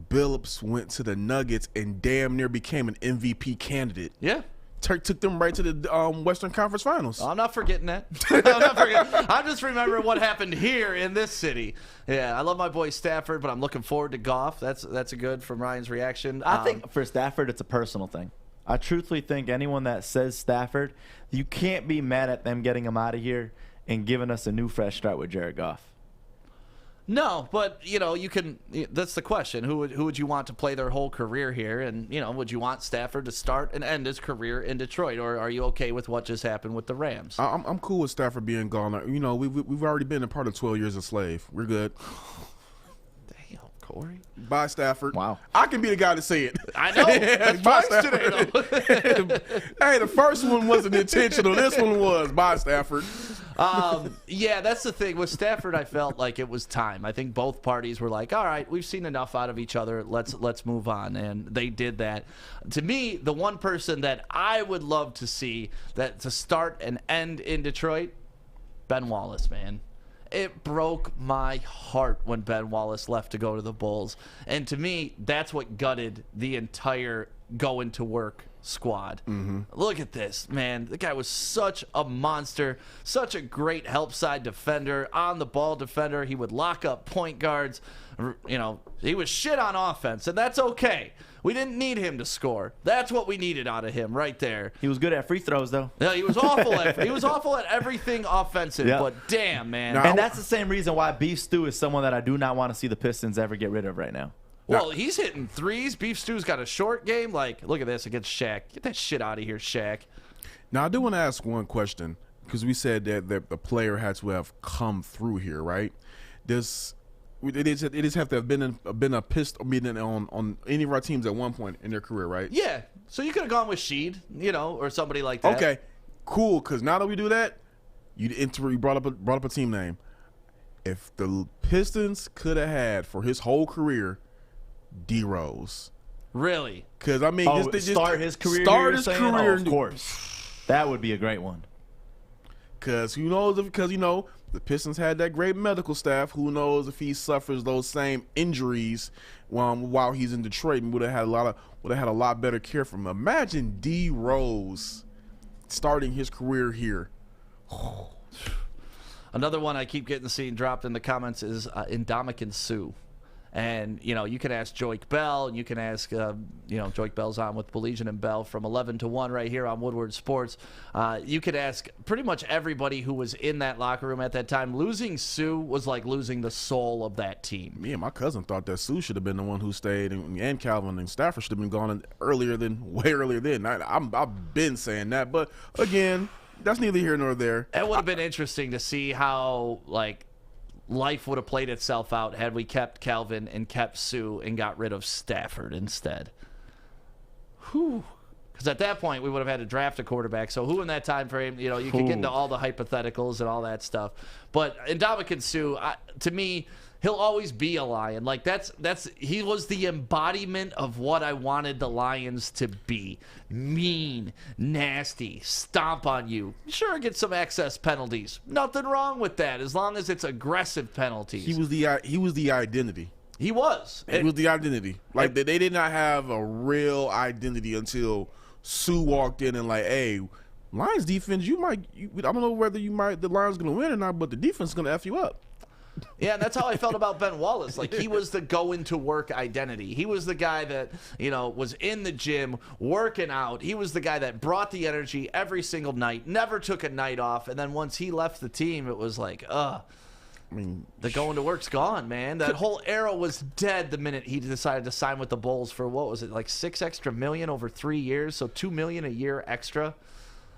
Speaker 3: Billups went to the Nuggets and damn near became an MVP candidate.
Speaker 2: Yeah.
Speaker 3: Took them right to the Western Conference Finals.
Speaker 2: I'm not forgetting that. I'm just remembering what happened here in this city. Yeah, I love my boy Stafford, but I'm looking forward to Goff. That's a good from Ryan's reaction.
Speaker 4: I think for Stafford, it's a personal thing. I truthfully think anyone that says Stafford, you can't be mad at them getting him out of here and giving us a new fresh start with Jared Goff.
Speaker 2: No, but you can. That's the question. Who would you want to play their whole career here? And would you want Stafford to start and end his career in Detroit, or are you okay with what just happened with the Rams?
Speaker 3: I'm cool with Stafford being gone. We've already been a part of 12 Years a Slave. We're good.
Speaker 2: Damn, Corey.
Speaker 3: Bye, Stafford.
Speaker 4: Wow.
Speaker 3: I can be the guy to say it.
Speaker 2: I know.
Speaker 3: Bye, Stafford. Hey, the first one wasn't intentional. This one was. Bye, Stafford.
Speaker 2: Yeah, that's the thing. With Stafford, I felt like it was time. I think both parties were like, all right, we've seen enough out of each other. Let's move on. And they did that. To me, the one person that I would love to see that to start and end in Detroit, Ben Wallace, man. It broke my heart when Ben Wallace left to go to the Bulls. And to me, that's what gutted the entire going to work squad. Look at this, man. The guy was such a monster, such a great help side defender, on the ball defender. He would lock up point guards. He was shit on offense, and that's okay. We didn't need him to score. That's what we needed out of him right there.
Speaker 4: He was good at free throws, though.
Speaker 2: Yeah, he was awful at everything offensive. Yep. But damn, man.
Speaker 4: And that's the same reason why Beef Stew is someone that I do not want to see the Pistons ever get rid of right now.
Speaker 2: Well, he's hitting threes. Beef Stew's got a short game. Like, look at this against Shaq. Get that shit out of here, Shaq.
Speaker 3: Now, I do want to ask one question, because we said that the player had to have come through here, right? It is have to have been a pistol meeting on any of our teams at one point in their career, right?
Speaker 2: Yeah. So you could have gone with Sheed, or somebody like that.
Speaker 3: Okay, cool. Because now that we do that, you brought up a team name. If the Pistons could have had for his whole career, D Rose.
Speaker 2: Really?
Speaker 3: Because I mean,
Speaker 4: start his career. Of course, that would be a great one.
Speaker 3: Because who knows? Because The Pistons had that great medical staff. Who knows if he suffers those same injuries while he's in Detroit, and would have had a lot better care for him. Imagine D Rose starting his career here.
Speaker 2: Another one I keep getting seen dropped in the comments is Ndamukong Suh. And, you can ask Joik Bell, and you can ask, Joik Bell's on with Baligian and Bell from 11 to 1 right here on Woodward Sports. You could ask pretty much everybody who was in that locker room at that time. Losing Suh was like losing the soul of that team.
Speaker 3: Me and my cousin thought that Suh should have been the one who stayed, and Calvin and Stafford should have been gone way earlier than. I've been saying that, but again, that's neither here nor there.
Speaker 2: It would have been interesting to see how, life would have played itself out had we kept Calvin and kept Suh and got rid of Stafford instead. Whew. Because at that point, we would have had to draft a quarterback. So who in that time frame, you could get into all the hypotheticals and all that stuff. But Ndamukong Suh, to me, he'll always be a Lion. He was the embodiment of what I wanted the Lions to be. Mean, nasty, stomp on you. Sure, get some excess penalties. Nothing wrong with that, as long as it's aggressive penalties.
Speaker 3: He was the identity.
Speaker 2: He was.
Speaker 3: He was the identity. They did not have a real identity until Suh walked in and hey, Lions defense, I don't know whether the Lions going to win or not, but the defense is going to F you up.
Speaker 2: Yeah, and that's how I felt about Ben Wallace. He was the going-to-work identity. He was the guy that, was in the gym, working out. He was the guy that brought the energy every single night, never took a night off. And then once he left the team, it was the going-to-work's gone, man. That whole era was dead the minute he decided to sign with the Bulls for, what was it, $6 extra million over 3 years? So $2 million a year extra.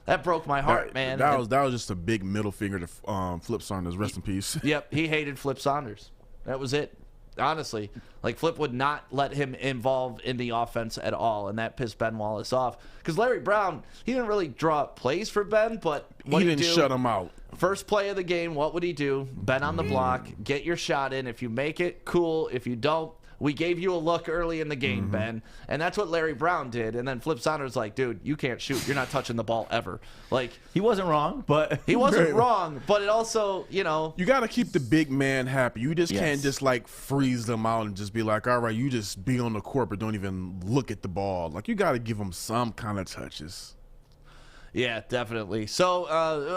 Speaker 2: That broke my heart, man.
Speaker 3: That was just a big middle finger to Flip Saunders. Rest in peace.
Speaker 2: Yep, he hated Flip Saunders. That was it. Honestly, Flip would not let him involve in the offense at all, and that pissed Ben Wallace off. Because Larry Brown, he didn't really draw up plays for Ben, but what
Speaker 3: he didn't shut him out.
Speaker 2: First play of the game, what would he do? Ben on the block, get your shot in. If you make it, cool. If you don't, we gave you a look early in the game, Ben. And that's what Larry Brown did. And then Flip Saunders dude, you can't shoot. You're not touching the ball ever.
Speaker 4: He wasn't wrong, but...
Speaker 2: He wasn't wrong, but it also, You
Speaker 3: got to keep the big man happy. You just can't just, freeze them out and just be all right, you just be on the court but don't even look at the ball. You got to give them some kind of touches.
Speaker 2: Yeah, definitely. So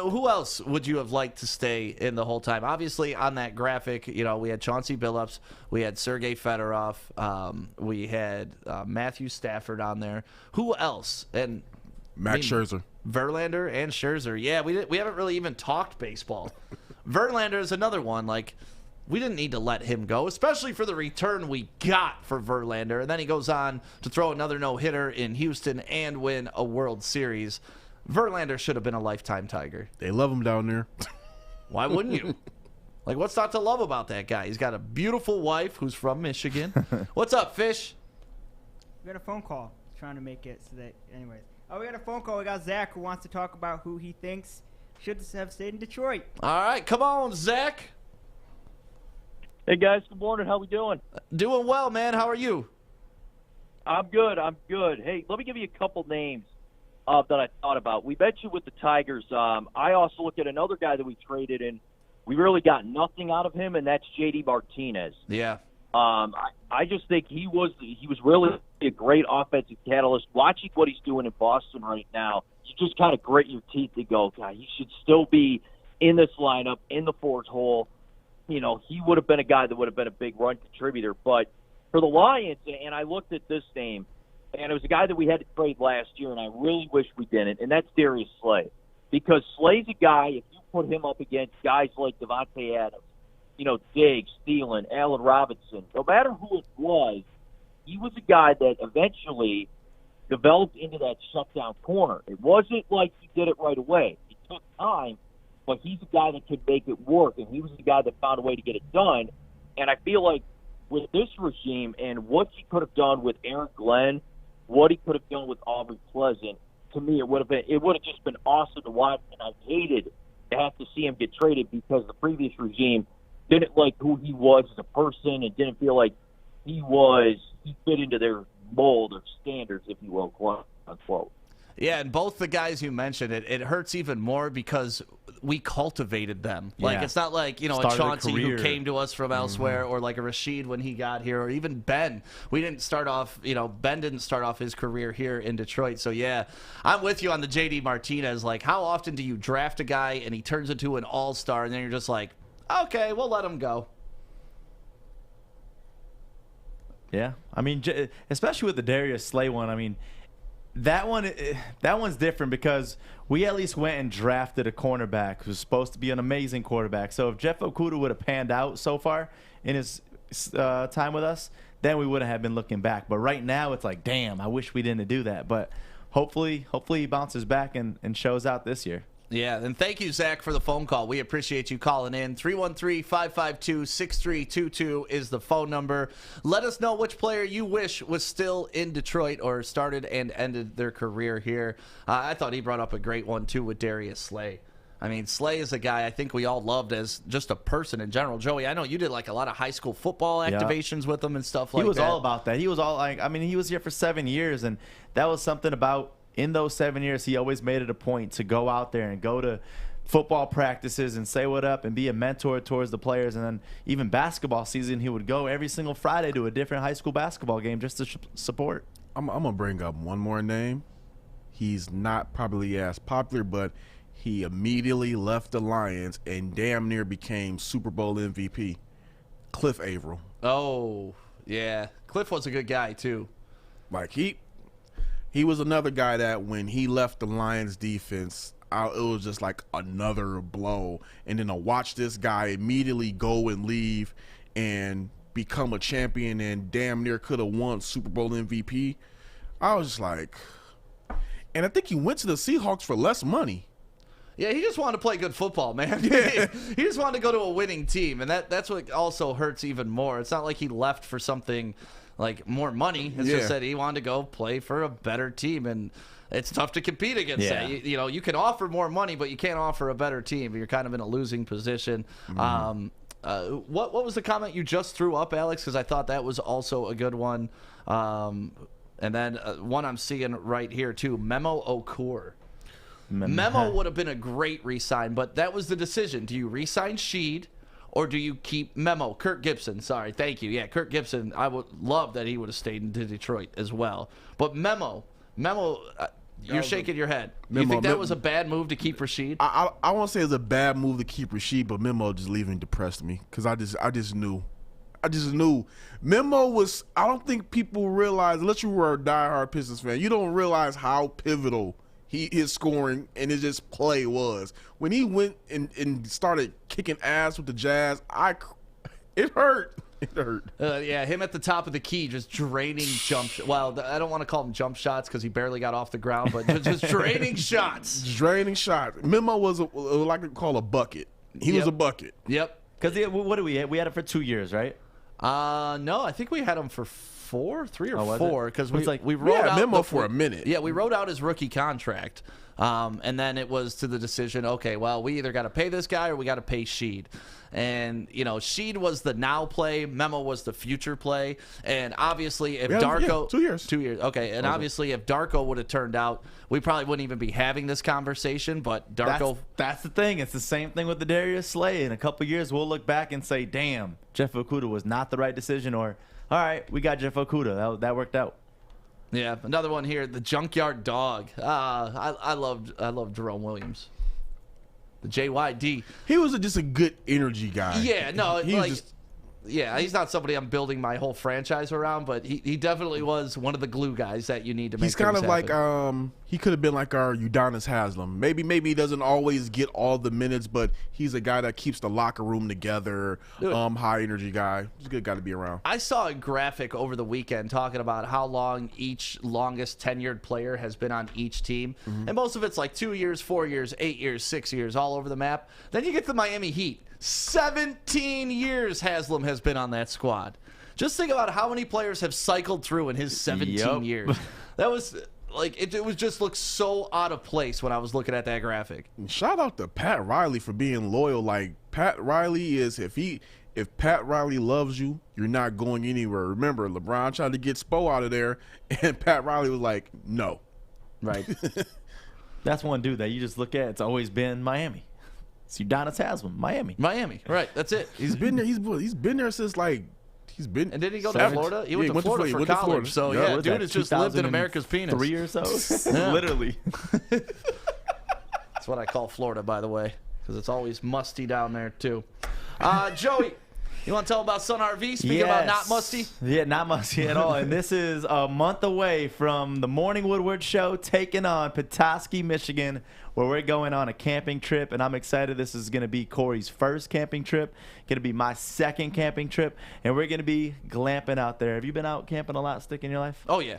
Speaker 2: who else would you have liked to stay in the whole time? Obviously, on that graphic, we had Chauncey Billups, we had Sergei Fedorov, we had Matthew Stafford on there. Who else? And
Speaker 3: Max Scherzer.
Speaker 2: Verlander and Scherzer. Yeah, we haven't really even talked baseball. Verlander is another one. We didn't need to let him go, especially for the return we got for Verlander. And then he goes on to throw another no-hitter in Houston and win a World Series. Verlander should have been a lifetime Tiger.
Speaker 3: They love him down there.
Speaker 2: Why wouldn't you? What's not to love about that guy? He's got a beautiful wife who's from Michigan. What's up, Fish?
Speaker 5: We got a phone call trying to make it so that, anyways. Oh, we got a phone call. We got Zach who wants to talk about who he thinks should have stayed in Detroit.
Speaker 2: All right, come on, Zach.
Speaker 21: Hey, guys. Good morning. How we doing?
Speaker 2: Doing well, man. How are you?
Speaker 21: I'm good. Hey, let me give you a couple names that I thought about. We mentioned with the Tigers. I also look at another guy that we traded, and we really got nothing out of him, and that's J.D. Martinez.
Speaker 2: Yeah.
Speaker 21: I just think he was really a great offensive catalyst. Watching what he's doing in Boston right now, you just kind of grit your teeth to go, God, he should still be in this lineup, in the fourth hole. He would have been a guy that would have been a big run contributor. But for the Lions, and I looked at this name, and it was a guy that we had to trade last year, and I really wish we didn't, and that's Darius Slay. Because Slay's a guy, if you put him up against guys like Devontae Adams, Diggs, Thielen, Allen Robinson, no matter who it was, he was a guy that eventually developed into that shutdown corner. It wasn't like he did it right away. It took time, but he's a guy that could make it work, and he was the guy that found a way to get it done. And I feel like with this regime and what he could have done with Eric Glenn, what he could have done with Aubrey Pleasant, to me, it would have just been awesome to watch, and I hated to have to see him get traded because the previous regime didn't like who he was as a person and didn't feel like he fit into their mold or standards, if you will, quote unquote.
Speaker 2: Yeah, and both the guys you mentioned, it hurts even more because we cultivated them. Like,
Speaker 4: Yeah.
Speaker 2: it's not like, a
Speaker 4: Started a
Speaker 2: Chauncey who
Speaker 4: career.
Speaker 2: came to us from elsewhere, or like a Rashid when he got here, or even Ben. We didn't start off, Ben didn't start off his career here in Detroit. So, yeah, I'm with you on the JD Martinez. Like, how often do you draft a guy and he turns into an all-star, and then you're just like, okay, we'll let him go.
Speaker 4: Yeah, I mean, especially with the Darius Slay one. I mean, that one's different because we at least went and drafted a cornerback who's supposed to be an amazing quarterback. So if Jeff Okudah would have panned out so far in his time with us, then we wouldn't have been looking back. But right now, it's like, damn, I wish we didn't do that. But hopefully he bounces back and shows out this year.
Speaker 2: Yeah, and thank you, Zach, for the phone call. We appreciate you calling in. 313-552-6322 is the phone number. Let us know which player you wish was still in Detroit or started and ended their career here. I thought he brought up a great one, too, with Darius Slay. I mean, Slay is a guy I think we all loved as just a person in general. Joey, I know you did like a lot of high school football activations with him and stuff like that.
Speaker 4: He was all about that. He was all like, I mean, he was here for 7 years, and that was something about in those 7 years, he always made it a point to go out there and go to football practices and say what up and be a mentor towards the players. And then even basketball season, he would go every single Friday to a different high school basketball game just to support.
Speaker 3: I'm going to bring up one more name. He's not probably as popular, but he immediately left the Lions and damn near became Super Bowl MVP. Cliff Averill.
Speaker 2: Oh, yeah. Cliff was a good guy, too.
Speaker 3: Like, he was another guy that when he left the Lions defense, it was just like another blow. And then to watch this guy immediately go and leave and become a champion and damn near could have won Super Bowl MVP, I was just like, and I think he went to the Seahawks for less money.
Speaker 2: Yeah, he just wanted to play good football, man.
Speaker 3: Yeah.
Speaker 2: He just wanted to go to a winning team, and that's what also hurts even more. It's not like he left for something like more money. It's just that he wanted to go play for a better team, and it's tough to compete against that. You can offer more money, but you can't offer a better team. You're kind of in a losing position. What was the comment you just threw up, Alex? Because I thought that was also a good one. And then one I'm seeing right here, too, Memo Okur. Memo would have been a great re-sign, but that was the decision. Do you re-sign Sheed, or do you keep Memo? Kirk Gibson, sorry, thank you. Yeah, Kirk Gibson, I would love that he would have stayed in Detroit as well. But Memo, you're shaking your head. You think that was a bad move to keep Rasheed?
Speaker 3: I won't say it was a bad move to keep Rasheed, but Memo just leaving depressed me because I just knew. Memo was, I don't think people realize, unless you were a diehard Pistons fan, you don't realize how pivotal his scoring and his just play was. When he went and started kicking ass with the Jazz, it hurt. It hurt.
Speaker 2: Yeah, him at the top of the key, just draining well, I don't want to call them jump shots because he barely got off the ground, but just draining shots.
Speaker 3: Draining shots. Memo was like I call a bucket. He was a bucket.
Speaker 2: Yep.
Speaker 4: Because what do we had? We had it for 2 years, right?
Speaker 2: No, I think we had him for 3 or 4 because we
Speaker 3: wrote
Speaker 2: out
Speaker 3: Memo for a minute.
Speaker 2: Yeah, we wrote out his rookie contract, and then it was to the decision. Okay, well, we either got to pay this guy or we got to pay Sheed. And Sheed was the now play, Memo was the future play, and obviously if Darko
Speaker 3: 2 years,
Speaker 2: okay, and obviously if Darko would have turned out, we probably wouldn't even be having this conversation. But Darko,
Speaker 4: that's the thing. It's the same thing with the Darius Slay. In a couple years, we'll look back and say, "Damn, Jeff Okudah was not the right decision," or "All right, we got Jeff Okudah. That worked out."
Speaker 2: Yeah, another one here, the Junkyard Dog. I loved Jerome Williams. The JYD.
Speaker 3: He was just a good energy guy.
Speaker 2: Yeah, no, he's not somebody I'm building my whole franchise around, but he definitely was one of the glue guys that you need to make
Speaker 3: He's kind of
Speaker 2: happen.
Speaker 3: Like he could have been like our Udonis Haslem. Maybe he doesn't always get all the minutes, but he's a guy that keeps the locker room together. High energy guy. He's a good guy to be around.
Speaker 2: I saw a graphic over the weekend talking about how long each longest tenured player has been on each team, and most of it's like 2 years, 4 years, 8 years, 6 years, all over the map. Then you get the Miami Heat. 17 years Haslam has been on that squad. Just think about how many players have cycled through in his 17 years. That was like it was just looked so out of place when I was looking at that graphic.
Speaker 3: And shout out to Pat Riley for being loyal. Like Pat Riley is, if Pat Riley loves you, you're not going anywhere. Remember, LeBron tried to get Spo out of there, and Pat Riley was like, no.
Speaker 2: Right.
Speaker 4: That's one dude that you just look at. It's always been Miami. It's Udonis Haslam, Miami.
Speaker 2: Miami. Right. That's it.
Speaker 3: He's been there. He's been there since like he's been.
Speaker 2: And didn't he go to Florida? He went to Florida for college. So yeah, dude has just lived in America's penis.
Speaker 4: 3 or so. Literally.
Speaker 2: That's what I call Florida, by the way, because it's always musty down there too. Joey, you want to tell about Sun RV? Speaking about not musty.
Speaker 4: Yeah, not musty at all. And this is a month away from the Morning Woodward Show taking on Petoskey, Michigan, where we're going on a camping trip. And I'm excited. This is going to be Corey's first camping trip. Going to be my second camping trip. And we're going to be glamping out there. Have you been out camping a lot, Stick, in your life?
Speaker 2: Oh, yeah.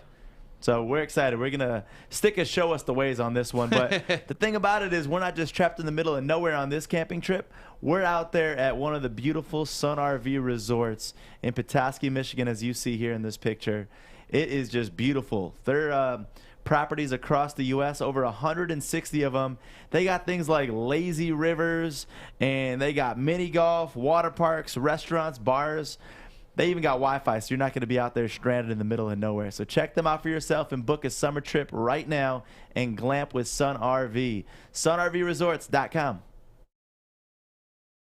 Speaker 4: So we're excited. We're going to Stick and show us the ways on this one. But the thing about it is we're not just trapped in the middle of nowhere on this camping trip. We're out there at one of the beautiful Sun RV resorts in Petoskey, Michigan, as you see here in this picture. It is just beautiful. They're properties across the U.S., over 160 of them. They got things like lazy rivers, and they got mini golf, water parks, restaurants, bars. They even got Wi-Fi, so you're not going to be out there stranded in the middle of nowhere. So check them out for yourself and book a summer trip right now and glamp with Sun RV. SunRVResorts.com.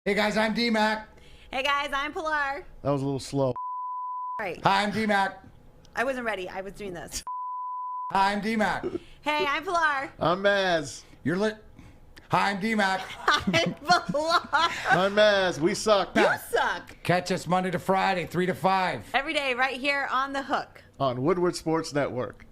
Speaker 6: Hey, guys, I'm D-Mac.
Speaker 22: Hey, guys, I'm Pilar.
Speaker 6: That was a little slow.
Speaker 22: Right.
Speaker 6: Hi, I'm D-Mac.
Speaker 22: I wasn't ready. I was doing this.
Speaker 6: Hi, I'm D-Mac.
Speaker 22: Hey, I'm Pilar.
Speaker 6: I'm Maz. You're lit. Hi, I'm D-Mac.
Speaker 22: I'm Pilar.
Speaker 6: I'm Maz. We suck.
Speaker 22: You suck.
Speaker 6: Catch us Monday to Friday, 3 to 5.
Speaker 22: Every day right here on The Hook.
Speaker 6: On Woodward Sports Network.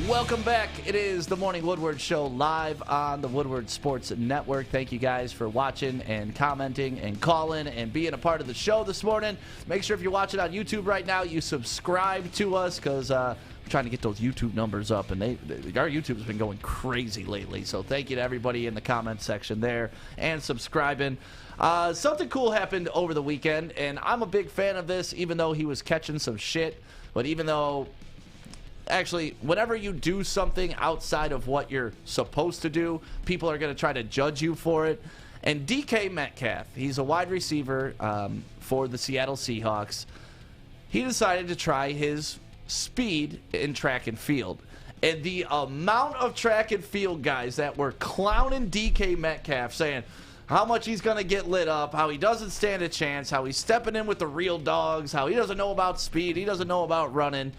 Speaker 2: Welcome back. It is the Morning Woodward Show live on the Woodward Sports Network. Thank you guys for watching and commenting and calling and being a part of the show this morning. Make sure if you're watching on YouTube right now, you subscribe to us because we're trying to get those YouTube numbers up, and our YouTube's been going crazy lately. So thank you to everybody in the comment section there and subscribing. Something cool happened over the weekend, and I'm a big fan of this, even though he was catching some shit. But even though... Actually, whenever you do something outside of what you're supposed to do, people are going to try to judge you for it. And DK Metcalf, he's a wide receiver for the Seattle Seahawks. He decided to try his speed in track and field. And the amount of track and field guys that were clowning DK Metcalf, saying how much he's going to get lit up, how he doesn't stand a chance, how he's stepping in with the real dogs, how he doesn't know about speed, he doesn't know about running.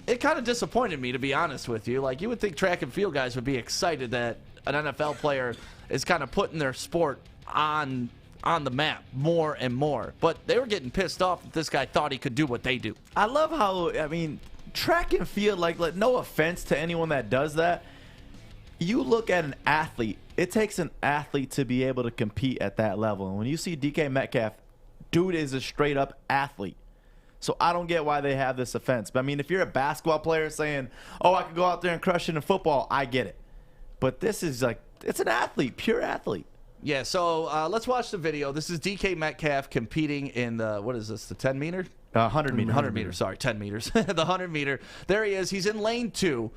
Speaker 2: It kind of disappointed me, to be honest with you. Like, you would think track and field guys would be excited that an NFL player is kind of putting their sport on the map more and more. But they were getting pissed off that this guy thought he could do what they do.
Speaker 4: I love how, I mean, track and field, like no offense to anyone that does that. You look at an athlete, it takes an athlete to be able to compete at that level. And when you see DK Metcalf, dude is a straight-up athlete. So I don't get why they have this offense. But, I mean, if you're a basketball player saying, oh, I could go out there and crush it in football, I get it. But this is like, it's an athlete, pure athlete.
Speaker 2: Yeah, so let's watch the video. This is DK Metcalf competing in the, what is this, the 10-meter?
Speaker 4: 100 meter.
Speaker 2: 100 meter, sorry, 10 meters. The 100 meter. There he is. He's in lane 2.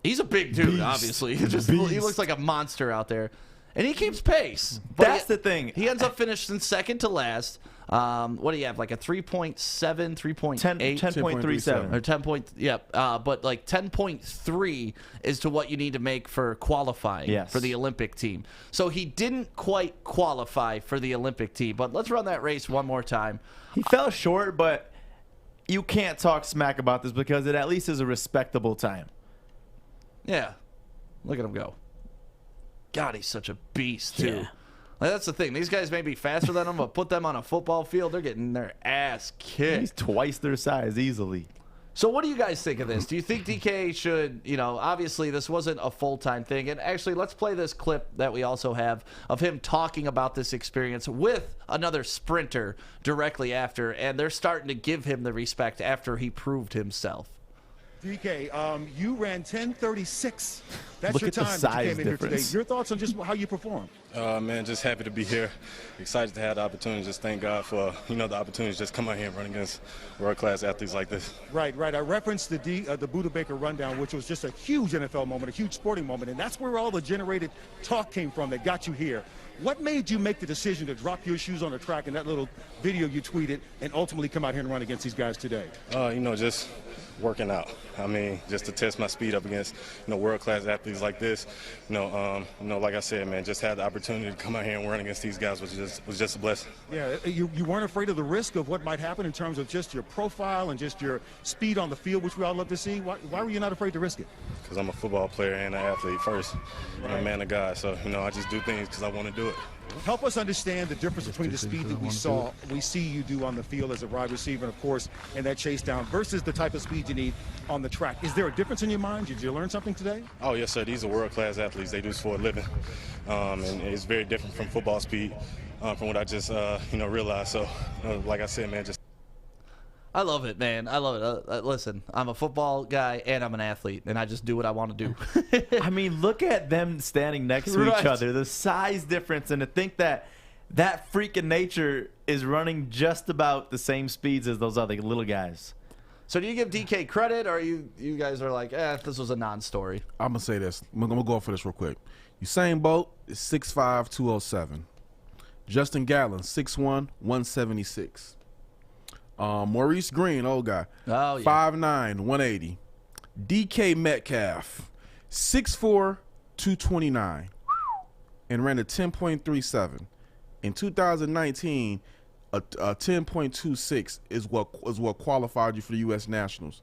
Speaker 2: He's a big dude, obviously. He looks like a monster out there. And he keeps pace.
Speaker 4: That's the thing.
Speaker 2: He ends up finishing second to last. What do you have? Like a 3.7, 3.8?
Speaker 4: 10.37.
Speaker 2: Or 10 point, yep. But like 10.3 is to what you need to make for qualifying for the Olympic team. So he didn't quite qualify for the Olympic team. But let's run that race one more time.
Speaker 4: He fell short, but you can't talk smack about this because it at least is a respectable time.
Speaker 2: Yeah. Look at him go. God, he's such a beast, too.
Speaker 4: Yeah.
Speaker 2: Like, that's the thing. These guys may be faster than him, but put them on a football field, they're getting their ass kicked.
Speaker 4: He's twice their size easily.
Speaker 2: So what do you guys think of this? Do you think DK should, obviously this wasn't a full-time thing. And actually, let's play this clip that we also have of him talking about this experience with another sprinter directly after. And they're starting to give him the respect after he proved himself.
Speaker 7: DK, you ran 10:36. That's
Speaker 4: Look
Speaker 7: your
Speaker 4: at the
Speaker 7: time that you
Speaker 4: size
Speaker 7: came in here
Speaker 4: difference.
Speaker 7: today. Your thoughts on just how you performed?
Speaker 8: Man, just happy to be here. Excited to have the opportunity. Just thank God for, the opportunity to just come out here and run against world-class athletes like this.
Speaker 7: Right. I referenced the Buda Baker rundown, which was just a huge NFL moment, a huge sporting moment, and that's where all the generated talk came from that got you here. What made you make the decision to drop your shoes on the track in that little video you tweeted and ultimately come out here and run against these guys today?
Speaker 8: Just working out. I mean, just to test my speed up against, world-class athletes like this. Like I said, man, just had the opportunity to come out here and run against these guys was just a blessing.
Speaker 7: Yeah, you weren't afraid of the risk of what might happen in terms of just your profile and just your speed on the field, which we all love to see. Why were you not afraid to risk it?
Speaker 8: Because I'm a football player and an athlete first, and a man of God. So, I just do things because I want to do it.
Speaker 7: Help us understand the difference between the speed that we see you do on the field as a wide receiver, and of course, and that chase down versus the type of speed you need on the track. Is there a difference in your mind? Did you learn something today?
Speaker 8: Oh, yes, sir. These are world-class athletes. They do this for a living. And it's very different from football speed, from what I just, realized. So, like I said, man, just.
Speaker 2: I love it, man. I love it. Listen, I'm a football guy and I'm an athlete, and I just do what I want to do.
Speaker 4: I mean, look at them standing next to each other. The size difference, and to think that freak of nature is running just about the same speeds as those other little guys.
Speaker 2: So do you give DK credit, or you guys are like, this was a non-story?
Speaker 3: I'm going to say this. I'm going to go for this real quick. Usain Bolt is 6'5", 207. Justin Gatlin, 6'1", 176. Maurice Green, old guy, 5'9", 180. DK Metcalf, 6'4", 229, and ran a 10.37. In 2019, a 10.26 is what qualified you for the U.S. Nationals.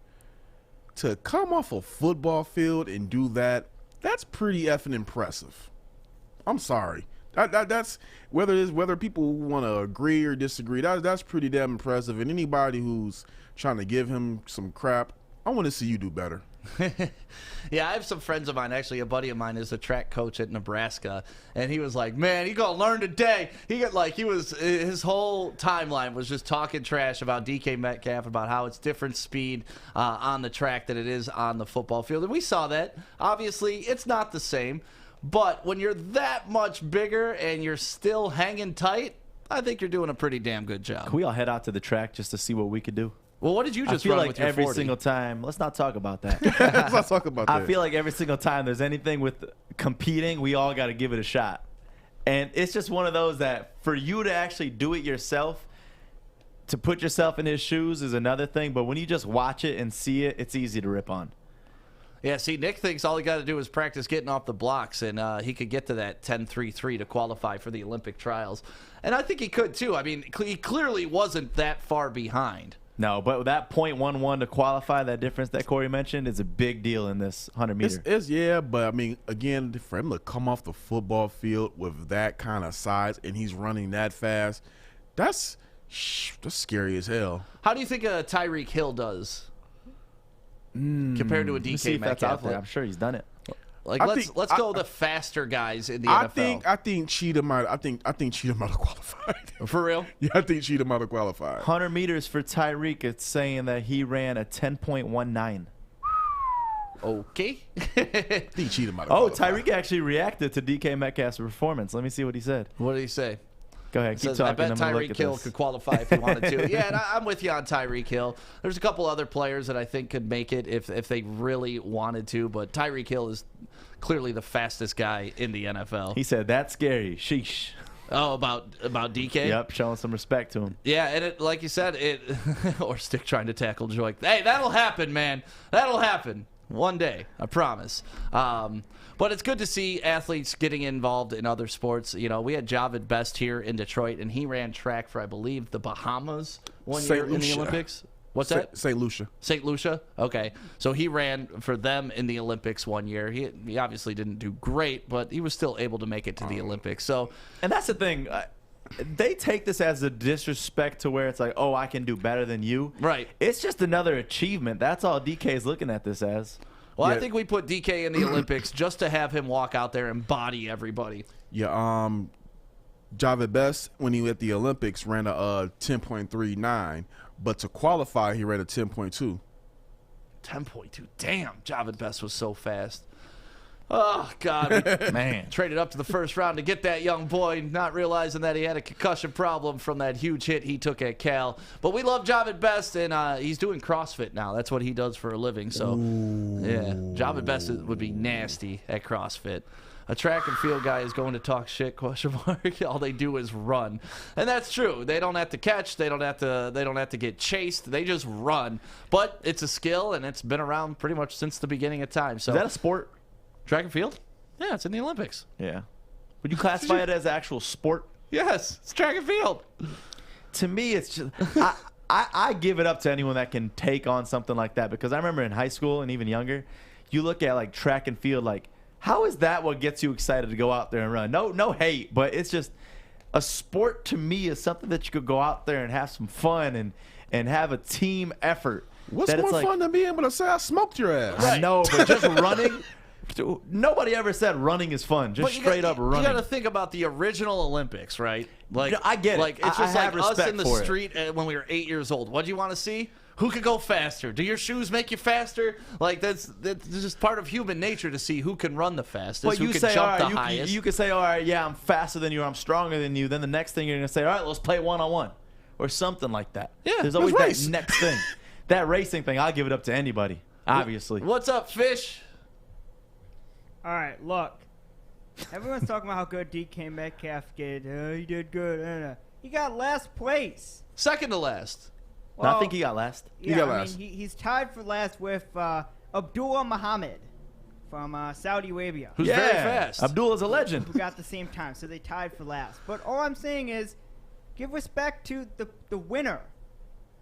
Speaker 3: To come off a football field and do that, that's pretty effing impressive. I'm sorry. That's whether people want to agree or disagree. That's pretty damn impressive. And anybody who's trying to give him some crap, I want to see you do better.
Speaker 2: Yeah, I have some friends of mine. Actually, a buddy of mine is a track coach at Nebraska, and he was like, "Man, you gonna learn today." His whole timeline was just talking trash about DK Metcalf, about how it's different speed on the track than it is on the football field, and we saw that. Obviously, it's not the same. But when you're that much bigger and you're still hanging tight, I think you're doing a pretty damn good job.
Speaker 4: Can we all head out to the track just to see what we could do?
Speaker 2: Well, what did you just
Speaker 4: run
Speaker 2: with your 40?
Speaker 4: I feel like every single time. Let's not talk about that.
Speaker 3: Let's not talk about that.
Speaker 4: I feel like every single time there's anything with competing, we all got to give it a shot. And it's just one of those that for you to actually do it yourself, to put yourself in his shoes is another thing. But when you just watch it and see it, it's easy to rip on.
Speaker 2: Yeah, see, Nick thinks all he got to do is practice getting off the blocks, and he could get to that 10.33 to qualify for the Olympic trials. And I think he could, too. I mean, he clearly wasn't that far behind.
Speaker 4: No, but that .11 to qualify, that difference that Corey mentioned, is a big deal in this 100-meter.
Speaker 3: Yeah, but, I mean, again, for him to come off the football field with that kind of size and he's running that fast, that's scary as hell.
Speaker 2: How do you think Tyreek Hill does? Compared to a DK Metcalf,
Speaker 4: I'm sure he's done it.
Speaker 2: Let's go the faster guys in the NFL.
Speaker 3: I think Cheetah might have qualified.
Speaker 2: For real?
Speaker 3: Yeah, I think Cheetah might have qualified.
Speaker 4: 100 meters for Tyreek. It's saying that he ran a 10.19.
Speaker 2: Okay.
Speaker 3: I think Cheetah might have qualified.
Speaker 4: Tyreek actually reacted to DK Metcalf's performance. Let me see what he said.
Speaker 2: What did he say?
Speaker 4: Go ahead, keep talking.
Speaker 2: I bet Tyreek Hill could qualify if he wanted to. Yeah, and I'm with you on Tyreek Hill. There's a couple other players that I think could make it if they really wanted to, but Tyreek Hill is clearly the fastest guy in the NFL.
Speaker 4: He said, "That's scary." Sheesh.
Speaker 2: Oh, about DK?
Speaker 4: Yep, showing some respect to him.
Speaker 2: Yeah, and like you said, or Stick trying to tackle Joy. Hey, that'll happen, man. That'll happen one day, I promise. But it's good to see athletes getting involved in other sports. You know, we had Javid Best here in Detroit, and he ran track for, I believe, the Bahamas one year in the Olympics. What's that?
Speaker 3: St. Lucia.
Speaker 2: St. Lucia? Okay. So he ran for them in the Olympics one year. He obviously didn't do great, but he was still able to make it to the Olympics. So,
Speaker 4: and that's the thing. They take this as a disrespect to where it's like, oh, I can do better than you.
Speaker 2: Right.
Speaker 4: It's just another achievement. That's all DK is looking at this as.
Speaker 2: Well, yeah. I think we put DK in the Olympics just to have him walk out there and body everybody.
Speaker 3: Yeah, Javid Best, when he was at the Olympics, ran a 10.39, but to qualify, he ran a 10.2.
Speaker 2: 10.2. Damn, Javid Best was so fast. Oh, God.
Speaker 4: Man.
Speaker 2: Traded up to the first round to get that young boy, not realizing that he had a concussion problem from that huge hit he took at Cal. But we love Javid Best, and he's doing CrossFit now. That's what he does for a living. So, yeah, Javid Best would be nasty at CrossFit. A track and field guy is going to talk shit, question mark. All they do is run. And that's true. They don't have to catch. They don't have to get chased. They just run. But it's a skill, and it's been around pretty much since the beginning of time. So
Speaker 4: is that a sport?
Speaker 2: Track and field? Yeah, it's in the Olympics.
Speaker 4: Yeah. Would you classify it as actual sport?
Speaker 2: Yes, it's track and field.
Speaker 4: To me, it's just I give it up to anyone that can take on something like that, because I remember in high school and even younger, you look at like track and field, like how is that what gets you excited to go out there and run? No hate, but it's just a sport to me is something that you could go out there and have some fun and have a team effort.
Speaker 3: What's more fun than being able to say I smoked your ass?
Speaker 4: I know, but just running. Nobody ever said running is fun. Just straight up running.
Speaker 2: You got to think about the original Olympics, right? Like
Speaker 4: I get it.
Speaker 2: Like it's just
Speaker 4: I
Speaker 2: like us in the street when we were 8 years old. What do you want to see? Who could go faster? Do your shoes make you faster? Like that's just part of human nature to see who can run the fastest,
Speaker 4: but
Speaker 2: who
Speaker 4: you
Speaker 2: can
Speaker 4: say,
Speaker 2: jump
Speaker 4: all right,
Speaker 2: the highest.
Speaker 4: You could say, all right, yeah, I'm faster than you, I'm stronger than you. Then the next thing you're gonna say, all right, let's play one-on-one or something like that.
Speaker 2: Yeah,
Speaker 4: there's always that next thing. That racing thing, I'll give it up to anybody. Obviously.
Speaker 2: What's up, Fish?
Speaker 5: All right, look. Everyone's talking about how good DK Metcalf did. He did good. He got last place.
Speaker 2: Second to last.
Speaker 5: Well,
Speaker 4: I think he got last.
Speaker 5: Yeah,
Speaker 3: he got last.
Speaker 5: Mean, he's tied for last with Abdullah Muhammad from Saudi Arabia.
Speaker 2: Who's very fast.
Speaker 4: Abdullah's a legend.
Speaker 5: Who got the same time, so they tied for last. But all I'm saying is give respect to the winner.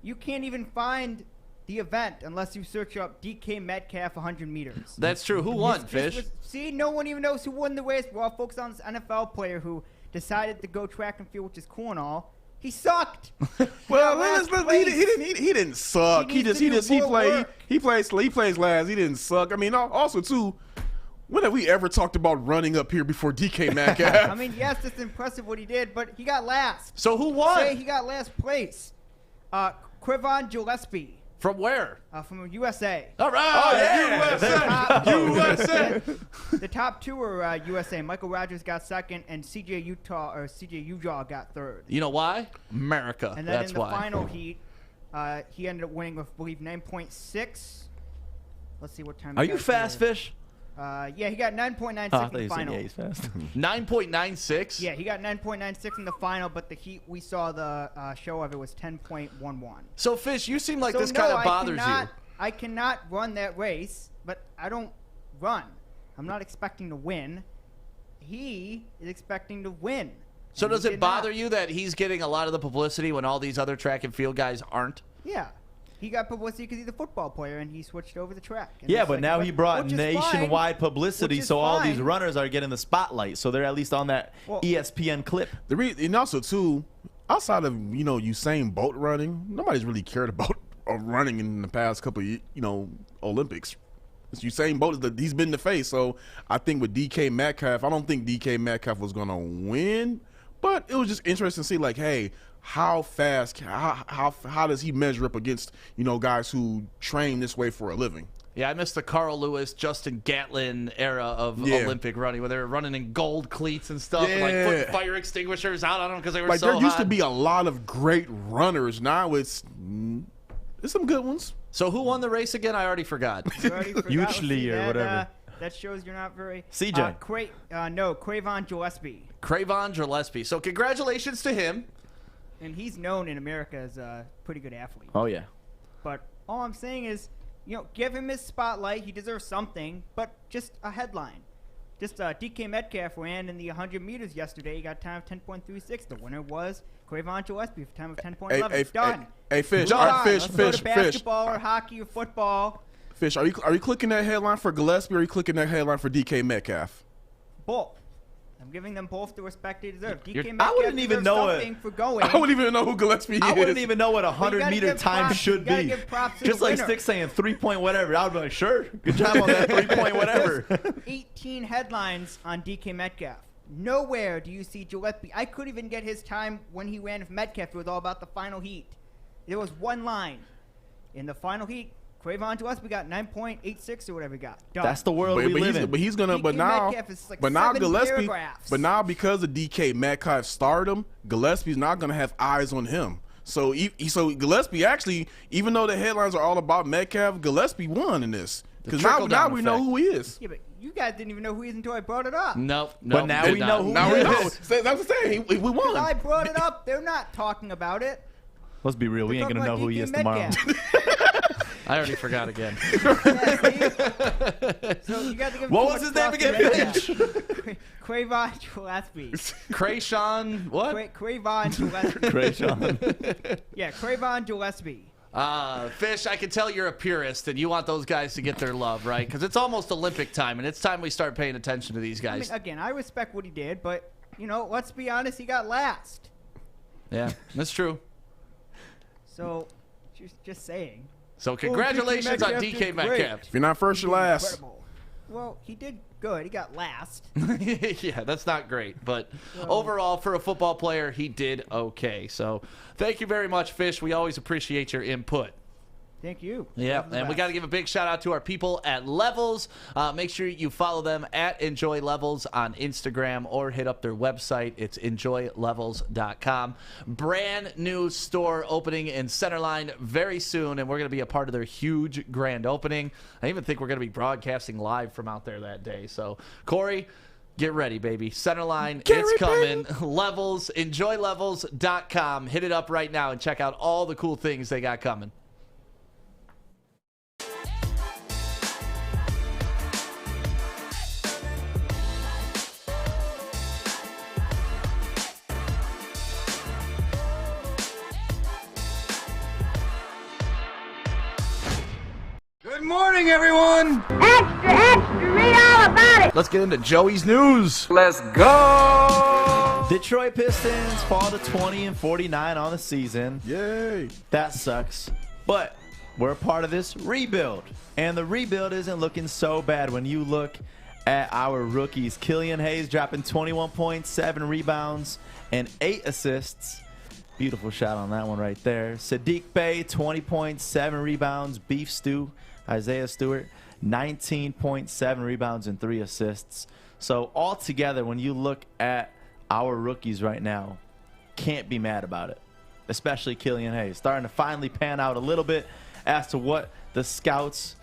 Speaker 5: You can't even find the event unless you search up DK Metcalf 100 meters.
Speaker 2: That's true. Who won, Fish?
Speaker 5: See, no one even knows who won the race. We're all focused on this NFL player who decided to go track and field, which is cool and all. He sucked.
Speaker 3: Well, he didn't suck. He plays last. He didn't suck. I mean, also too, when have we ever talked about running up here before DK Metcalf?
Speaker 5: I mean, yes, it's impressive what he did, but he got last.
Speaker 2: So who won?
Speaker 5: Say he got last place. Quivon Gillespie.
Speaker 2: From where?
Speaker 5: From USA.
Speaker 2: All right.
Speaker 5: USA. The top two are USA. Michael Rogers got second, and CJ Ujah got third.
Speaker 2: You know why? America.
Speaker 5: And then
Speaker 2: That's
Speaker 5: in the
Speaker 2: why.
Speaker 5: final heat, he ended up winning with, I believe, 9.6. Let's see what time.
Speaker 4: Are you fast, Fish?
Speaker 5: Yeah, he got 9.96 in the final.
Speaker 4: Yeah, he's fast.
Speaker 2: 9.96?
Speaker 5: Yeah, he got 9.96 in the final, but the heat we saw the show of it was 10.11.
Speaker 2: So, Fish, you seem like this kind of bothers you.
Speaker 5: I cannot run that race, but I don't run. I'm not expecting to win. He is expecting to win.
Speaker 2: So does it bother you that he's getting a lot of the publicity when all these other track and field guys aren't?
Speaker 5: Yeah. He got publicity because he's a football player, and he switched over the track. And
Speaker 4: yeah, but now he brought nationwide publicity, so all these runners are getting the spotlight, so they're at least on that ESPN clip.
Speaker 3: And also, too, outside of, Usain Bolt running, nobody's really cared about running in the past couple of, Olympics. Usain Bolt, he's been the face, so I think with DK Metcalf, I don't think DK Metcalf was going to win, but it was just interesting to see, like, hey, how fast, how does he measure up against, guys who train this way for a living?
Speaker 2: Yeah, I missed the Carl Lewis, Justin Gatlin era of Olympic running, where they were running in gold cleats and stuff, and like putting fire extinguishers out on them because they were so hot.
Speaker 3: There used to be a lot of great runners. Now it's some good ones.
Speaker 2: So who won the race again? I already forgot.
Speaker 4: Usually or whatever.
Speaker 5: That shows you're not very...
Speaker 4: CJ.
Speaker 5: Quivon Gillespie.
Speaker 2: Quivon Gillespie. So congratulations to him.
Speaker 5: And he's known in America as a pretty good athlete.
Speaker 4: Oh, yeah.
Speaker 5: But all I'm saying is, give him his spotlight. He deserves something, but just a headline. Just DK Metcalf ran in the 100 meters yesterday. He got a time of 10.36. The winner was Quivon Gillespie with a time of 10.11. Done.
Speaker 3: Hey, Fish.
Speaker 5: Let's go to basketball or hockey or football.
Speaker 3: Fish, are you clicking that headline for Gillespie or are you clicking that headline for DK Metcalf?
Speaker 5: Both. I'm giving them both the respect they deserve. DK
Speaker 4: I
Speaker 5: Metcalf
Speaker 4: wouldn't even know
Speaker 5: something for going.
Speaker 3: I wouldn't even know who Gillespie is.
Speaker 4: I wouldn't even know what a 100-meter time should be. Just like
Speaker 5: winner.
Speaker 4: Stick saying 3-point whatever. I would be like, sure, good job on that 3-point whatever.
Speaker 5: 18 headlines on DK Metcalf. Nowhere do you see Gillespie. I couldn't even get his time when he ran with Metcalf. It was all about the final heat. There was one line. In the final heat, Quavon Gillespie got 9.86 or whatever he got. Done.
Speaker 4: That's the world we live in.
Speaker 3: But he's gonna. But
Speaker 5: DK
Speaker 3: now,
Speaker 5: Metcalf is like
Speaker 3: but now
Speaker 5: 7
Speaker 3: Gillespie.
Speaker 5: paragraphs.
Speaker 3: But now because of DK Metcalf stardom, Gillespie's not gonna have eyes on him. So Gillespie actually, even though the headlines are all about Metcalf, Gillespie won in this because now we know who he is.
Speaker 5: Yeah, but you guys didn't even know who he is until I brought it up.
Speaker 2: Nope.
Speaker 4: But now we know who
Speaker 3: Now
Speaker 4: he
Speaker 3: we know.
Speaker 4: is.
Speaker 3: That's what I'm saying. We won.
Speaker 5: Until I brought it up, they're not talking about it.
Speaker 4: Let's be real. We ain't
Speaker 5: They're
Speaker 4: gonna know
Speaker 5: talking
Speaker 4: who he is
Speaker 5: about
Speaker 4: tomorrow.
Speaker 5: DK Metcalf.
Speaker 2: I already forgot again.
Speaker 5: So you got to give him
Speaker 4: What
Speaker 5: too
Speaker 4: was his
Speaker 5: much
Speaker 4: name
Speaker 5: props
Speaker 4: again,
Speaker 5: to Metcalf. Quavon Gillespie.
Speaker 2: Krayshawn, what?
Speaker 5: Quavon Gillespie.
Speaker 4: Krayshawn.
Speaker 5: Yeah, Quavon Gillespie.
Speaker 2: Fish, I can tell you're a purist and you want those guys to get their love, right? Because it's almost Olympic time, and it's time we start paying attention to these
Speaker 5: I
Speaker 2: guys.
Speaker 5: mean, again, I respect what he did, but, you know, let's be honest, he got last.
Speaker 2: Yeah, that's true.
Speaker 5: So, just saying.
Speaker 2: So congratulations on DK Metcalf.
Speaker 3: If you're not first, you're last.
Speaker 5: Incredible. Well, he did good. He got last.
Speaker 2: Yeah, that's not great. But overall, for a football player, he did okay. So thank you very much, Fish. We always appreciate your input.
Speaker 5: Thank you.
Speaker 2: Yeah, and we got to give a big shout out to our people at Levels. Make sure you follow them at Enjoy Levels on Instagram or hit up their website. It's enjoylevels.com. Brand new store opening in Centerline very soon, and we're going to be a part of their huge grand opening. I even think we're going to be broadcasting live from out there that day. So, Corey, get ready, baby. Centerline, it's coming. Levels, enjoylevels.com. Hit it up right now and check out all the cool things they got coming.
Speaker 1: Good morning, everyone.
Speaker 9: Extra, extra, read all about it.
Speaker 2: Let's get into Joey's news.
Speaker 1: Let's go.
Speaker 4: Detroit Pistons fall to 20-49 on the season.
Speaker 3: Yay.
Speaker 4: That sucks. But we're a part of this rebuild. And the rebuild isn't looking so bad when you look at our rookies. Killian Hayes dropping 21 points, 7 rebounds, and 8 assists. Beautiful shot on that one right there. Sadiq Bey, 20 points, 7 rebounds. Beef Stew, Isaiah Stewart, 19.7 rebounds and 3 assists. So altogether, when you look at our rookies right now, can't be mad about it, especially Killian Hayes. Starting to finally pan out a little bit as to what the scouts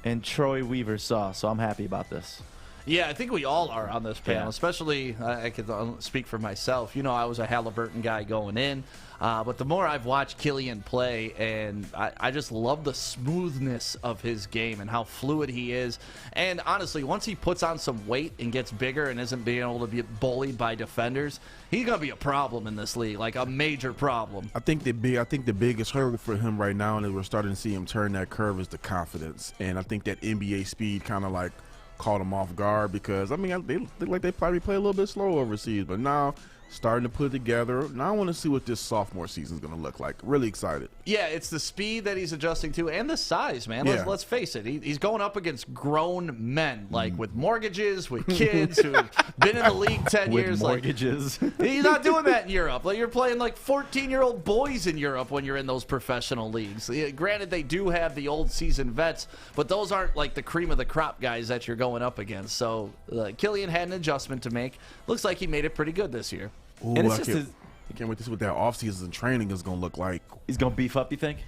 Speaker 4: and Troy Weaver saw. So I'm happy about this.
Speaker 2: Yeah, I think we all are on this panel,
Speaker 4: Yeah.
Speaker 2: especially I can speak for myself. You know, I was a Halliburton guy going in, but the more I've watched Killian play, and I just love the smoothness of his game and how fluid he is. And honestly, once he puts on some weight and gets bigger and isn't being able to be bullied by defenders, he's going to be a problem in this league, like a major problem.
Speaker 3: I think the biggest hurdle for him right now, and we're starting to see him turn that curve, is the confidence. And I think that NBA speed kind of like caught him off guard because, I mean, they look like they probably play a little bit slow overseas, but now starting to put it together. Now I want to see what this sophomore season is going to look like. Really excited.
Speaker 2: Yeah, it's the speed that he's adjusting to and the size, man. Let's face it. He's going up against grown men, like with mortgages, with kids who've been in the league 10
Speaker 4: With
Speaker 2: years.
Speaker 4: mortgages.
Speaker 2: Like, he's not doing that in Europe. Like, you're playing like 14-year-old boys in Europe when you're in those professional leagues. Yeah, granted, they do have the old season vets, but those aren't like the cream of the crop guys that you're going up against. So Killian had an adjustment to make. Looks like he made it pretty good this year.
Speaker 3: Ooh,
Speaker 4: And it's
Speaker 3: I
Speaker 4: just
Speaker 3: can't wait to see what that offseason training is going to look like.
Speaker 4: He's going to beef up, you think?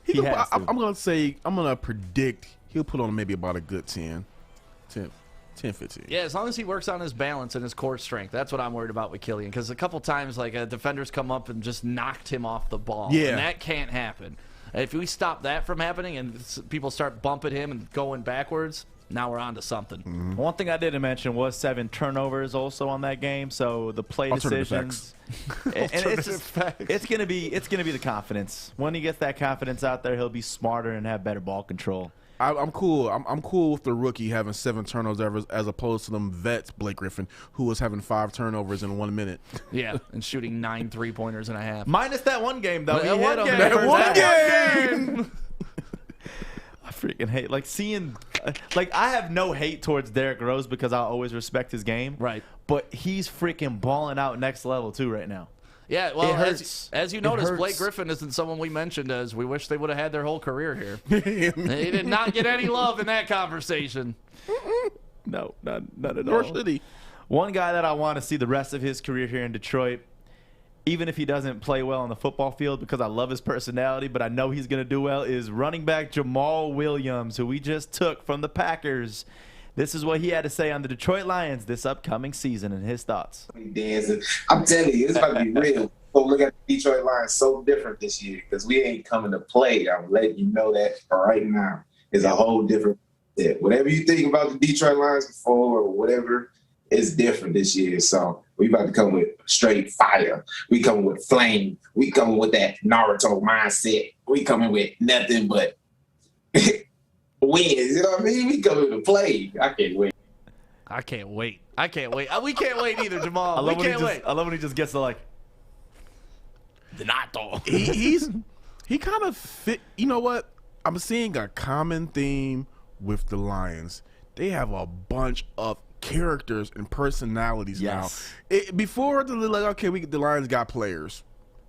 Speaker 3: I'm going to predict he'll put on maybe about a good 10, 15.
Speaker 2: Yeah, as long as he works on his balance and his core strength. That's what I'm worried about with Killian, because a couple times, like, defenders come up and just knocked him off the ball.
Speaker 3: Yeah.
Speaker 2: And that can't happen. If we stop that from happening and people start bumping him and going backwards, now we're on to something.
Speaker 3: Mm-hmm.
Speaker 4: One thing I didn't mention was 7 turnovers also on that game. So the play decisions, and it's gonna be the confidence. When he gets that confidence out there, he'll be smarter and have better ball control.
Speaker 3: I'm cool. I'm cool with the rookie having 7 turnovers as opposed to them vets, Blake Griffin, who was having 5 turnovers in 1 minute.
Speaker 2: Yeah, and shooting 9 3-pointers and a half.
Speaker 4: Minus that one game though.
Speaker 2: That
Speaker 4: He
Speaker 2: one
Speaker 4: hit
Speaker 2: game.
Speaker 4: him
Speaker 2: That
Speaker 4: in the
Speaker 2: one
Speaker 4: first
Speaker 2: game.
Speaker 4: half. I freaking hate seeing I have no hate towards Derrick Rose because I always respect his game.
Speaker 2: Right.
Speaker 4: But he's freaking balling out next level too right now.
Speaker 2: Yeah, well,
Speaker 4: It hurts.
Speaker 2: as you
Speaker 4: It
Speaker 2: noticed,
Speaker 4: hurts.
Speaker 2: Blake Griffin isn't someone we mentioned as we wish they would have had their whole career here. They did not get any love in that conversation.
Speaker 4: No, not at all.
Speaker 3: Nor should he.
Speaker 4: One guy that I want to see the rest of his career here in Detroit, even if he doesn't play well on the football field because I love his personality, but I know he's going to do well, is running back Jamal Williams, who we just took from the Packers. This is what he had to say on the Detroit Lions this upcoming season and his thoughts.
Speaker 10: Dancing. I'm telling you, it's about to be real. So look at the Detroit Lions so different this year because we ain't coming to play. I'm letting you know that right now. It's a whole different set. Whatever you think about the Detroit Lions before or whatever, it's different this year. So we about to come with straight fire. We coming with flame. We coming with that Naruto mindset. We coming with nothing but wins. You know what I mean? We coming to play. I can't wait.
Speaker 2: I can't wait. I can't wait. We can't wait either, Jamal.
Speaker 4: I love
Speaker 2: We can't wait.
Speaker 4: I love when he just gets to like
Speaker 2: the Nato.
Speaker 3: He kind of fit. You know what? I'm seeing a common theme with the Lions. They have a bunch of characters and personalities now. Before the the Lions got players.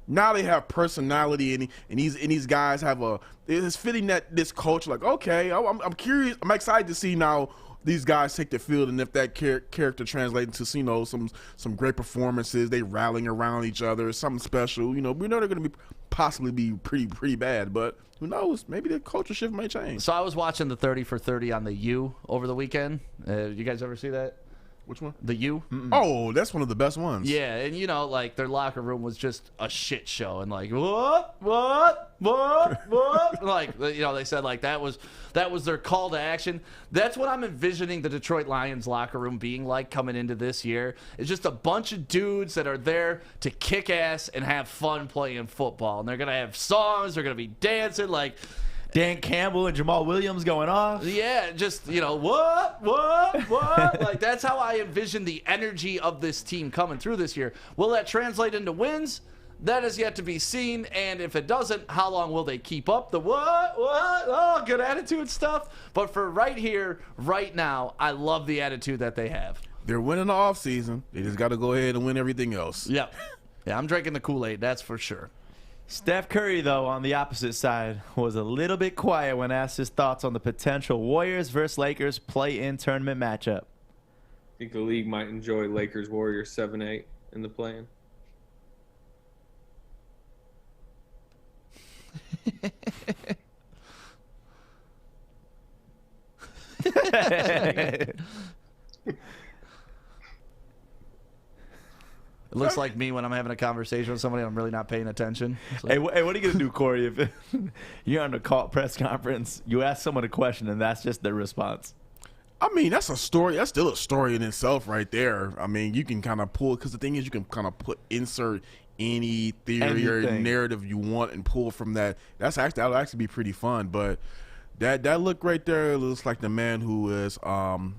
Speaker 3: Now they have personality, and these guys have it's fitting that this culture. Like, okay, I'm curious. I'm excited to see now these guys take the field, and if that character translates into some great performances, they rallying around each other, something special. You know, we know they're going to possibly be pretty bad, but who knows? Maybe the culture shift might change.
Speaker 2: So I was watching the 30 for 30 on the U over the weekend. You guys ever see that?
Speaker 3: Which one?
Speaker 2: The U.
Speaker 3: Oh, that's one of the best ones.
Speaker 2: Yeah, and you know, like their locker room was just a shit show, and like what, like you know, they said like that was their call to action. That's what I'm envisioning the Detroit Lions locker room being like coming into this year. It's just a bunch of dudes that are there to kick ass and have fun playing football, and they're gonna have songs, they're gonna be dancing like.
Speaker 4: Dan Campbell and Jamal Williams going off.
Speaker 2: Yeah, just, you know, what? Like, that's how I envision the energy of this team coming through this year. Will that translate into wins? That is yet to be seen. And if it doesn't, how long will they keep up the what? Oh, good attitude stuff. But for right here, right now, I love the attitude that they have.
Speaker 3: They're winning the offseason. They just got to go ahead and win everything else.
Speaker 2: Yep. Yeah, I'm drinking the Kool-Aid, that's for sure.
Speaker 4: Steph Curry, though, on the opposite side, was a little bit quiet when asked his thoughts on the potential Warriors versus Lakers play-in tournament matchup.
Speaker 11: I think the league might enjoy Lakers-Warriors 7-8 in the play-in.
Speaker 2: It looks like me when I'm having a conversation with somebody and I'm really not paying attention.
Speaker 4: Hey, what are you going to do, Corey, if you're on a press conference, you ask someone a question, and that's just their response?
Speaker 3: I mean, that's a story. That's still a story in itself right there. I mean, you can kind of pull, because the thing is you can kind of insert any theory or narrative you want and pull from that. That'll actually be pretty fun. But that look right there looks like the man who is going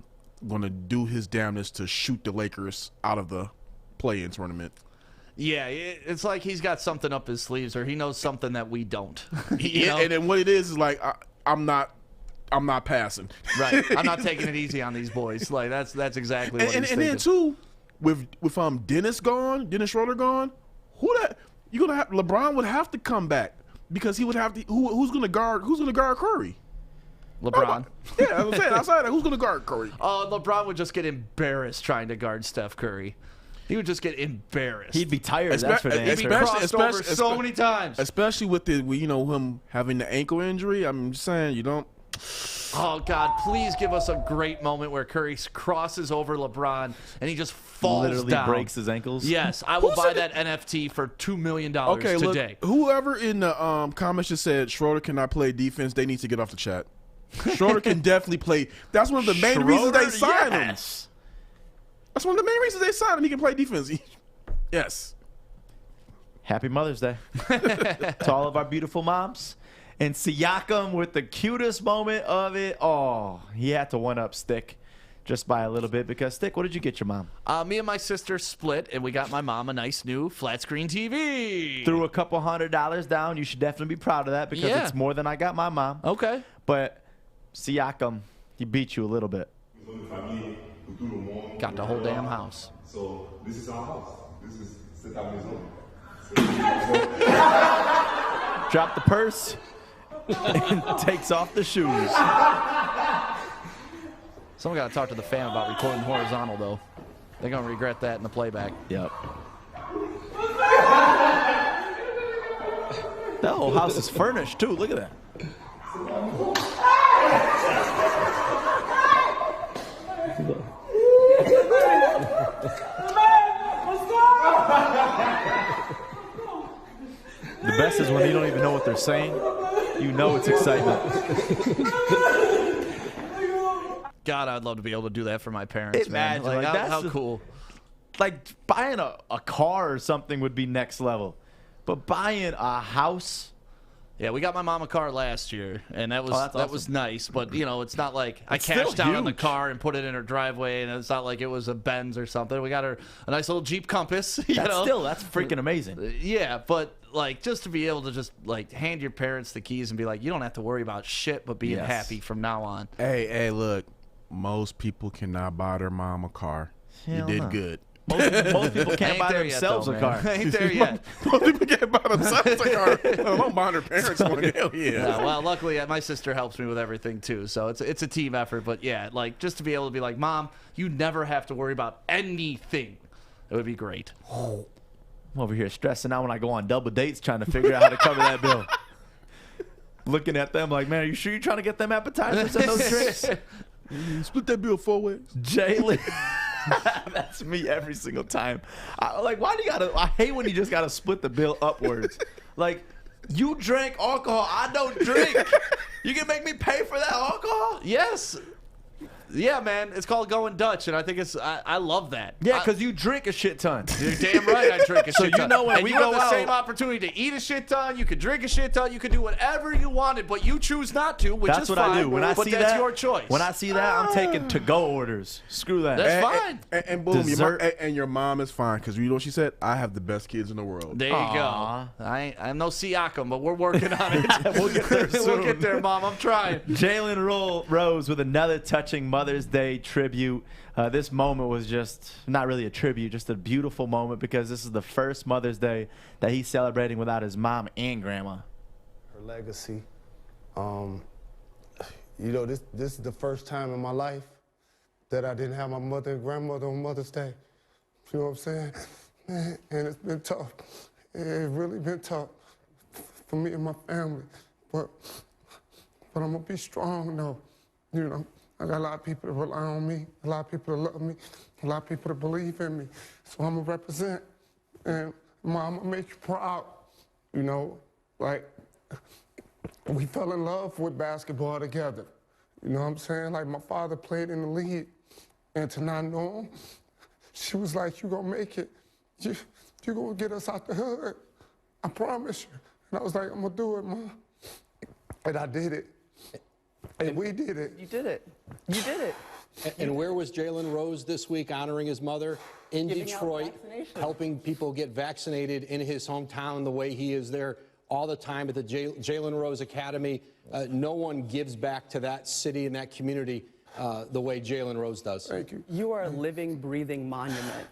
Speaker 3: to do his damnedest to shoot the Lakers out of the play-in tournament.
Speaker 2: Yeah, it's like he's got something up his sleeves, or he knows something that we don't.
Speaker 3: Yeah, and then what it is like I'm not passing.
Speaker 2: Right, I'm not taking it easy on these boys. Like that's exactly what he's thinking.
Speaker 3: And then too, with Dennis Schroeder gone, LeBron would have to come back because he would have to. Who's gonna guard Curry?
Speaker 2: LeBron.
Speaker 3: Yeah, I'm saying outside that, who's gonna guard Curry?
Speaker 2: Oh, LeBron would just get embarrassed trying to guard Steph Curry. He would just get embarrassed.
Speaker 4: He'd be tired. That's for damn
Speaker 2: He'd be crossed over so many times.
Speaker 3: Especially with him having the ankle injury. I'm just saying, you don't.
Speaker 2: Oh God! Please give us a great moment where Curry crosses over LeBron and he just falls
Speaker 4: literally
Speaker 2: down.
Speaker 4: breaks his ankles.
Speaker 2: Yes, I will buy that NFT for $2 million
Speaker 3: Okay,
Speaker 2: today.
Speaker 3: Look, whoever in the comments just said Schroeder cannot play defense, they need to get off the chat. Schroeder can definitely play. That's one of the main reasons they signed him. That's one of the main reasons they signed him. He can play defense. Yes.
Speaker 4: Happy Mother's Day to all of our beautiful moms. And Siakam with the cutest moment of it. Oh, he had to one-up Stick just by a little bit because, Stick, what did you get your mom?
Speaker 2: Me and my sister split, and we got my mom a nice new flat-screen TV.
Speaker 4: Threw a couple $100 down. You should definitely be proud of that because it's more than I got my mom.
Speaker 2: Okay.
Speaker 4: But Siakam, he beat you a little bit.
Speaker 2: Got the whole damn house.
Speaker 12: So this is our house. This is cette maison.
Speaker 4: Drop the purse and takes off the shoes.
Speaker 2: Someone got to talk to the fam about recording horizontal, though. They're going to regret that in the playback.
Speaker 4: Yep. That whole house is furnished, too. Look at that. The best is when you don't even know what they're saying. You know it's excitement.
Speaker 2: God, I'd love to be able to do that for my parents, man.
Speaker 4: Imagine, like,
Speaker 2: how cool.
Speaker 4: Like, buying a car or something would be next level. But buying a house...
Speaker 2: Yeah, we got my mom a car last year, and that was
Speaker 4: awesome.
Speaker 2: was nice. But, you know, it's not like I
Speaker 4: It's
Speaker 2: cashed
Speaker 4: still
Speaker 2: out on the
Speaker 4: huge.
Speaker 2: car and put it in her driveway, and it's not like it was a Benz or something. We got her a nice little Jeep Compass. You know?
Speaker 4: That's freaking amazing.
Speaker 2: Yeah, but, like, just to be able to just, like, hand your parents the keys and be like, you don't have to worry about shit but being happy from now on.
Speaker 3: Hey, look. Most people cannot buy their mom a car.
Speaker 4: Hell
Speaker 3: you did
Speaker 4: no.
Speaker 3: good.
Speaker 4: Most people can't
Speaker 2: Ain't
Speaker 4: buy
Speaker 2: there yet,
Speaker 4: themselves
Speaker 2: though,
Speaker 4: a car.
Speaker 2: man. Ain't there yet.
Speaker 3: Most people can't buy themselves a car. Don't buy their parents one. Hell yeah.
Speaker 2: Yeah, well, luckily, my sister helps me with everything, too. So it's a team effort. But, yeah, like, just to be able to be like, Mom, you never have to worry about anything. It would be great.
Speaker 4: I'm over here stressing out when I go on double dates trying to figure out how to cover that bill. Looking at them like, man, are you sure you're trying to get them appetizers and those drinks?
Speaker 3: Split that bill 4 ways.
Speaker 4: Jalen. That's me every single time. Why do you gotta? I hate when you just gotta split the bill upwards. Like, you drank alcohol, I don't drink. You can make me pay for that alcohol?
Speaker 2: Yes. Yeah, man. It's called going Dutch, and I think I love that.
Speaker 4: Yeah, because you drink a shit ton.
Speaker 2: You're damn right I drink a shit ton.
Speaker 4: So you know when
Speaker 2: and
Speaker 4: we
Speaker 2: you
Speaker 4: go
Speaker 2: have the
Speaker 4: out,
Speaker 2: same opportunity to eat a shit ton, you could drink a shit ton, you could do whatever you wanted, but you choose not to, which
Speaker 4: that's
Speaker 2: is
Speaker 4: what
Speaker 2: fine.
Speaker 4: I do. When I
Speaker 2: but
Speaker 4: see
Speaker 2: that's
Speaker 4: that,
Speaker 2: your choice.
Speaker 4: When I see that, I'm taking to-go orders. Screw that.
Speaker 2: That's fine.
Speaker 3: And boom,
Speaker 4: Dessert.
Speaker 3: your mom is fine because you know what she said? I have the best kids in the world.
Speaker 2: There you go. I'm no Siakam, but we're working on it.
Speaker 4: We'll get there soon.
Speaker 2: We'll get there, Mom. I'm trying.
Speaker 4: Jalen Rose with another touching Mother's Day tribute. This moment was just not really a tribute, just a beautiful moment because this is the first Mother's Day that he's celebrating without his mom and grandma.
Speaker 13: Her legacy. You know, this is the first time in my life that I didn't have my mother and grandmother on Mother's Day. You know what I'm saying? Man, and it's been tough. It's really been tough for me and my family. But I'm gonna be strong though, you know. I got a lot of people that rely on me, a lot of people that love me, a lot of people that believe in me. So I'm gonna represent, and Mom, I'm gonna make you proud. You know, like, we fell in love with basketball together. You know what I'm saying? Like, my father played in the league, and to not know him, she was like, you gonna make it. You gonna get us out the hood. I promise you. And I was like, I'm gonna do it, Mom. And I did it. And we did it.
Speaker 14: You did it. You did it. And where was Jalen Rose this week honoring his mother? In Detroit, helping people get vaccinated in his hometown the way he is there all the time at the Jalen Rose Academy. No one gives back to that city and that community the way Jalen Rose does.
Speaker 13: Thank you.
Speaker 14: You are a living, breathing monument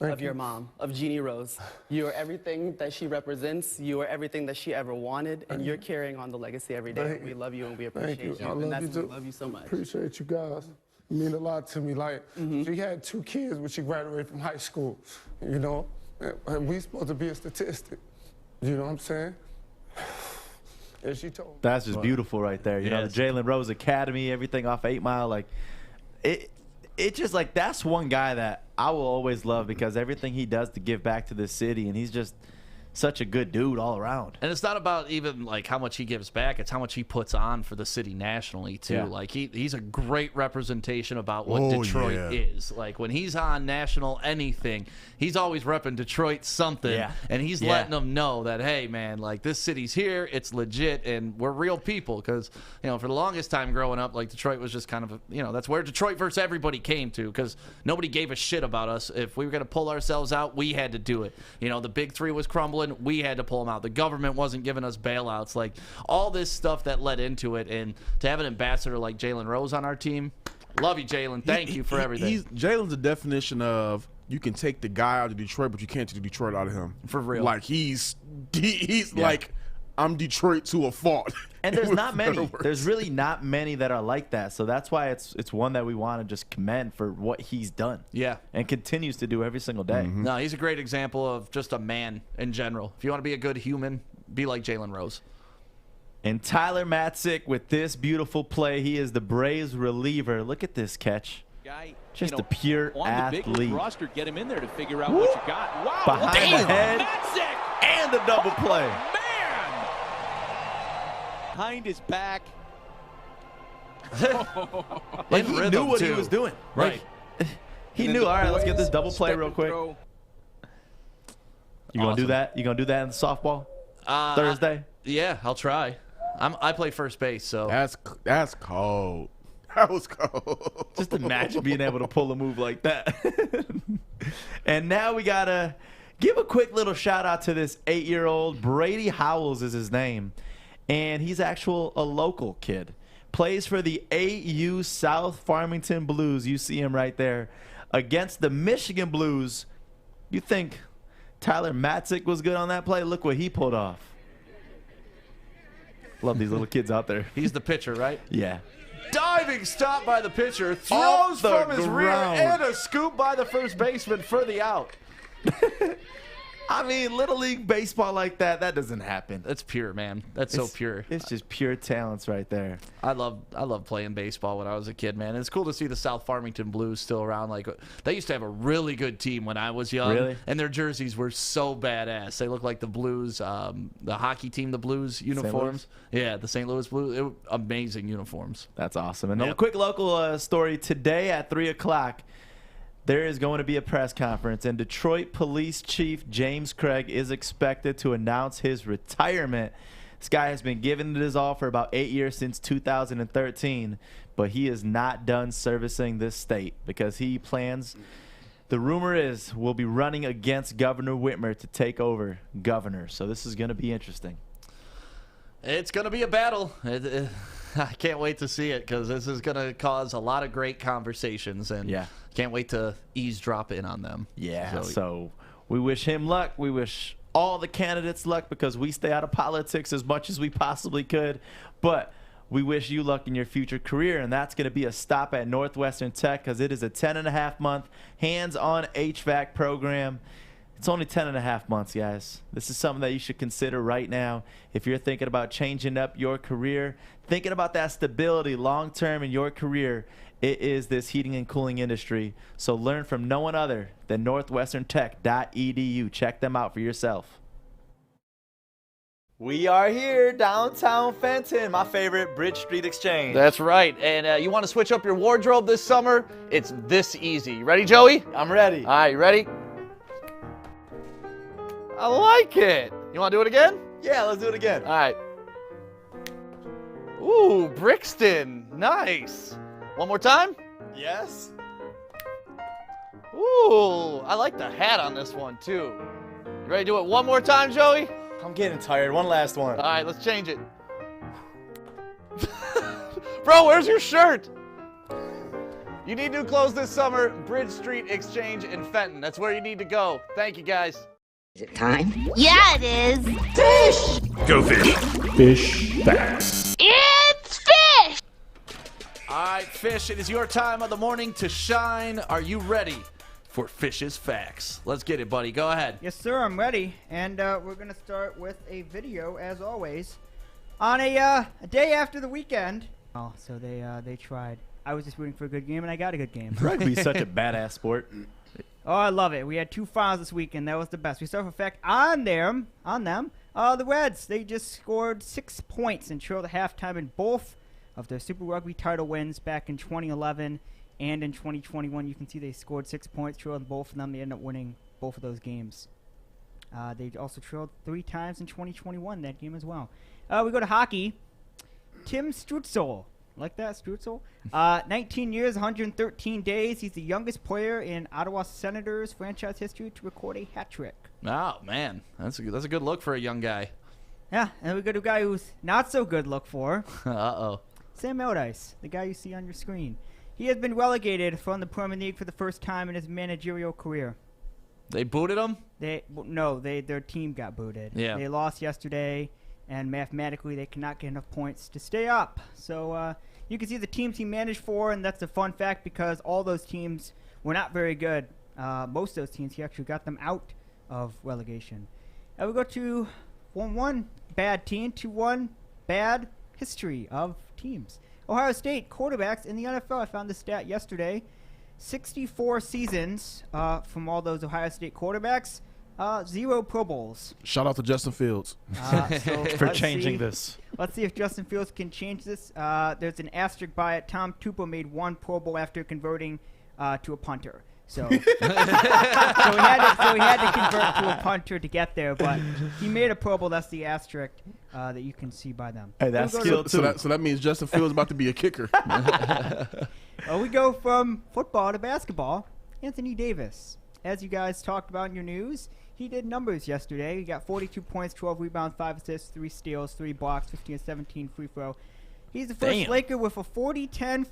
Speaker 14: of your mom, of Jeannie Rose. You are everything that she represents. You are everything that she ever wanted, and you're carrying on the legacy every day. We love you and we appreciate you.
Speaker 13: I love you too.
Speaker 14: We love you so much.
Speaker 13: Appreciate you guys. You mean a lot to me. Like, she had 2 kids when she graduated from high school, you know? And we supposed to be a statistic. You know what I'm saying? And she told me.
Speaker 4: That's just beautiful right there. You know, the Jalen Rose Academy, everything off 8 Mile, like, it just, like, that's one guy that I will always love because everything he does to give back to this city, and he's just such a good dude all around.
Speaker 2: And it's not about even like how much he gives back, it's how much he puts on for the city nationally too. Like he's a great representation about what Detroit is. Like when he's on national anything, he's always repping Detroit something, and he's letting them know that, hey man, like this city's here, it's legit, and we're real people. Because you know, for the longest time growing up, like Detroit was just kind of, you know, that's where Detroit versus everybody came to, because nobody gave a shit about us. If we were gonna pull ourselves out, we had to do it. You know, the big three was crumbling, we had to pull them out. The government wasn't giving us bailouts. Like all this stuff that led into it, and to have an ambassador like Jalen Rose on our team, love you, Jalen. Thank you for everything.
Speaker 3: Jalen's the definition of you can take the guy out of Detroit, but you can't take the Detroit out of him.
Speaker 2: For real.
Speaker 3: Like, he's like, I'm Detroit to a fault.
Speaker 4: And there's not many. There's really not many that are like that. So that's why it's one that we want to just commend for what he's done.
Speaker 2: Yeah.
Speaker 4: And continues to do every single day.
Speaker 2: No, he's a great example of just a man in general. If you want to be a good human, be like Jalen Rose.
Speaker 4: And Tyler Matzik with this beautiful play. He is the Braves reliever. Look at this catch. Just a pure athlete.
Speaker 17: On the big roster, get him in there to figure out what you got. Wow.
Speaker 4: Behind the head. And a double play.
Speaker 17: Behind his back.
Speaker 4: Like he knew what he was doing.
Speaker 2: Right.
Speaker 4: He knew, all right, let's get this double play real quick. You going to do that? You going to do that in the softball Thursday?
Speaker 2: Yeah, I'll try. I play first base, so.
Speaker 3: That's cold. That was cold.
Speaker 4: Just imagine being able to pull a move like that. And now we got to give a quick little shout out to this 8-year-old. Brady Howells is his name. And he's a local kid. Plays for the AU South Farmington Blues. You see him right there. Against the Michigan Blues. You think Tyler Matzik was good on that play? Look what he pulled off. Love these little kids out there.
Speaker 2: He's the pitcher, right?
Speaker 4: Yeah.
Speaker 2: Diving stop by the pitcher,
Speaker 4: Off
Speaker 2: throws
Speaker 4: the
Speaker 2: from his rear,
Speaker 4: ground.
Speaker 2: and a scoop by the first baseman for the out.
Speaker 4: I mean, Little League baseball like that doesn't happen.
Speaker 2: That's pure, man. That's so pure.
Speaker 4: It's just pure talents right there.
Speaker 2: I love playing baseball when I was a kid, man. It's cool to see the South Farmington Blues still around. Like, they used to have a really good team when I was young.
Speaker 4: Really?
Speaker 2: And their jerseys were so badass. They looked like the Blues, the hockey team, the Blues uniforms. Yeah, the St. Louis Blues. It were amazing uniforms.
Speaker 4: That's awesome. And a quick local story today at 3 o'clock. There is going to be a press conference, and Detroit Police Chief James Craig is expected to announce his retirement. This guy has been giving it his all for about 8 years, since 2013, but he is not done servicing this state because he plans, the rumor is, will be running against Governor Whitmer to take over governor. So this is going to be interesting.
Speaker 2: It's going to be a battle. I can't wait to see it because this is going to cause a lot of great conversations, and can't wait to eavesdrop in on them.
Speaker 4: Yeah, so we wish him luck. We wish all the candidates luck because we stay out of politics as much as we possibly could. But we wish you luck in your future career, and that's going to be a stop at Northwestern Tech because it is a 10.5-month hands-on HVAC program. It's only 10.5 months, guys. This is something that you should consider right now. If you're thinking about changing up your career, thinking about that stability long-term in your career, it is this heating and cooling industry. So learn from no one other than northwesterntech.edu. Check them out for yourself. We are here, downtown Fenton, my favorite Bridge Street Exchange.
Speaker 2: That's right. And you want to switch up your wardrobe this summer? It's this easy. You ready, Joey?
Speaker 4: I'm ready.
Speaker 2: All right, you ready? I like it. You want to do it again?
Speaker 4: Yeah, let's do it again.
Speaker 2: All right. Ooh, Brixton. Nice. One more time?
Speaker 4: Yes.
Speaker 2: Ooh, I like the hat on this one, too. You ready to do it one more time, Joey?
Speaker 4: I'm getting tired. One last one.
Speaker 2: All right, let's change it. Bro, where's your shirt? You need new clothes this summer. Bridge Street Exchange in Fenton. That's where you need to go. Thank you, guys.
Speaker 9: Is it time? Yeah, it is. Fish!
Speaker 12: Go fish. Fish facts.
Speaker 9: It's fish!
Speaker 2: All right, Fish, it is your time of the morning to shine. Are you ready for Fish's Facts? Let's get it, buddy. Go ahead.
Speaker 5: Yes, sir, I'm ready. And we're going to start with a video, as always, on a day after the weekend. Oh, so they tried. I was just rooting for a good game, and I got a good game.
Speaker 4: Rugby's such a badass sport.
Speaker 5: Oh, I love it. We had 2 finals this weekend. That was the best. We start with a fact on them. The Reds, they just scored 6 points and trailed at halftime in both of their Super Rugby title wins back in 2011 and in 2021. You can see they scored 6 points, trailed in both of them. They ended up winning both of those games. They also trailed 3 times in 2021, that game as well. We go to hockey. Tim Stützle. Like that, Stützle? 19 years, 113 days. He's the youngest player in Ottawa Senators franchise history to record a hat trick.
Speaker 2: Oh, man. That's a good look for a young guy.
Speaker 5: Yeah, and we go to a guy who's not so good look for.
Speaker 2: Uh-oh.
Speaker 5: Sam Allardyce, the guy you see on your screen. he has been relegated from the Premier League for the first time in his managerial career.
Speaker 2: They booted him?
Speaker 5: Their team got booted.
Speaker 2: Yeah.
Speaker 5: They lost yesterday, and mathematically they cannot get enough points to stay up. So you can see the teams he managed for, and that's a fun fact because all those teams were not very good. Most of those teams, he actually got them out of relegation. And we go to 1-1 bad team, 2-1 bad history of teams. Ohio State quarterbacks in the NFL. I found this stat yesterday. 64 seasons from all those Ohio State quarterbacks. 0 Pro Bowls.
Speaker 3: Shout out to Justin Fields
Speaker 4: for changing this.
Speaker 5: Let's see if Justin Fields can change this. There's an asterisk by it. Tom Tupo made 1 Pro Bowl after converting to a punter. So, so he had to convert to a punter to get there, but he made a Pro Bowl. That's the asterisk that you can see by them.
Speaker 4: Hey, that's skill too.
Speaker 3: So that means Justin Fields about to be a kicker.
Speaker 5: We go from football to basketball. Anthony Davis, as you guys talked about in your news, he did numbers yesterday. He got 42 points, 12 rebounds, 5 assists, 3 steals, 3 blocks, 15 and 17 free throw. He's the first Laker with a 40-10-5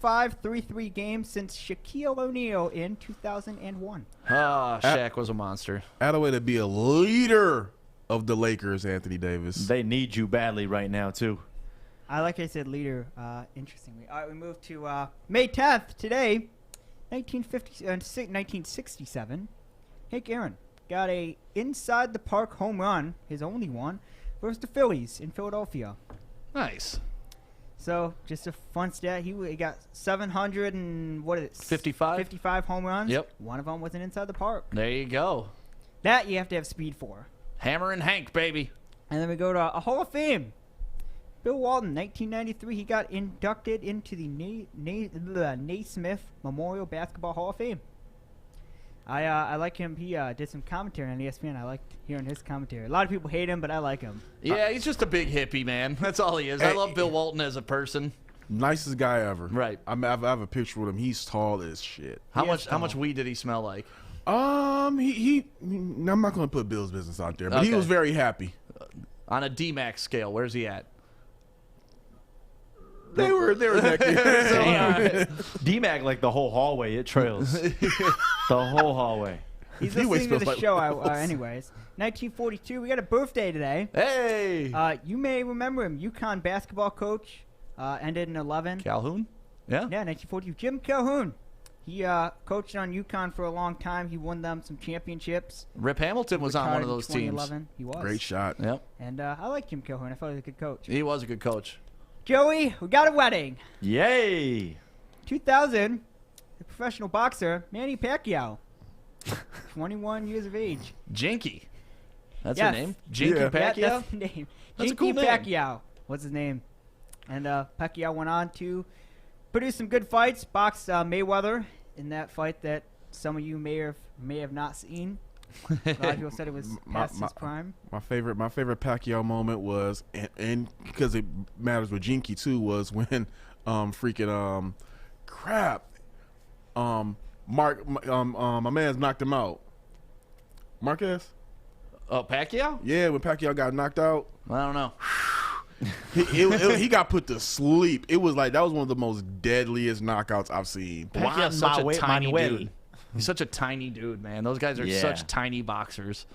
Speaker 5: 3-3 game since Shaquille O'Neal in 2001.
Speaker 2: Shaq was a monster.
Speaker 3: Add a way to be a leader of the Lakers, Anthony Davis.
Speaker 4: They need you badly right now, too.
Speaker 5: Like I said, leader, interestingly. All right, we move to May 10th, today, 1967. Hank Aaron got a inside-the-park home run, his only one, versus the Phillies in Philadelphia.
Speaker 2: Nice.
Speaker 5: So, just a fun stat. He got
Speaker 2: 55
Speaker 5: home runs.
Speaker 2: Yep.
Speaker 5: One of them was an inside the park.
Speaker 2: There you go.
Speaker 5: That you have to have speed for.
Speaker 2: Hammer and Hank, baby.
Speaker 5: And then we go to a Hall of Fame. Bill Walton, 1993, he got inducted into the Naismith Memorial Basketball Hall of Fame. I like him. He did some commentary on ESPN. I liked hearing his commentary. A lot of people hate him, but I like him.
Speaker 2: Yeah, he's just a big hippie, man. That's all he is. I love Bill Walton as a person.
Speaker 3: Nicest guy ever.
Speaker 2: Right.
Speaker 3: I have a picture with him. He's tall as shit.
Speaker 2: How much weed did he smell like?
Speaker 3: I'm not going to put Bill's business out there, but he was very happy.
Speaker 2: On a D-Max scale, where's he at?
Speaker 3: They were neck.
Speaker 4: D-Mac, like the whole hallway, it trails. The whole hallway.
Speaker 5: He's listening to the show, anyways. 1942, we got a birthday today.
Speaker 2: Hey!
Speaker 5: You may remember him. UConn basketball coach, ended in 11.
Speaker 2: Calhoun? Yeah.
Speaker 5: Yeah, 1942. Jim Calhoun. He coached on UConn for a long time. He won them some championships.
Speaker 2: Rip Hamilton was on one of those teams.
Speaker 5: He was.
Speaker 3: Great shot.
Speaker 2: Yep.
Speaker 5: And I like Jim Calhoun. I thought he was a good coach.
Speaker 2: He was a good coach.
Speaker 5: Joey, we got a wedding.
Speaker 4: Yay!
Speaker 5: 2000, the professional boxer, Manny Pacquiao. 21 years of age.
Speaker 2: Jinky. That's her name? Jinky Pacquiao?
Speaker 5: Yeah, that's the name.
Speaker 2: That's
Speaker 5: Jinky
Speaker 2: a cool name.
Speaker 5: Pacquiao. What's his name? And Pacquiao went on to produce some good fights. Boxed Mayweather in that fight that some of you may have not seen. A lot of people said it was past his prime.
Speaker 3: My favorite Pacquiao moment was, and because it matters with Jinky too, was when my man's knocked him out. Marquez?
Speaker 2: Oh, Pacquiao?
Speaker 3: Yeah, when Pacquiao got knocked out.
Speaker 2: I don't know.
Speaker 3: He got put to sleep. It was like that was one of the most deadliest knockouts I've seen.
Speaker 2: Pacquiao's such a tiny dude. He's such a tiny dude, man. Those guys are such tiny boxers.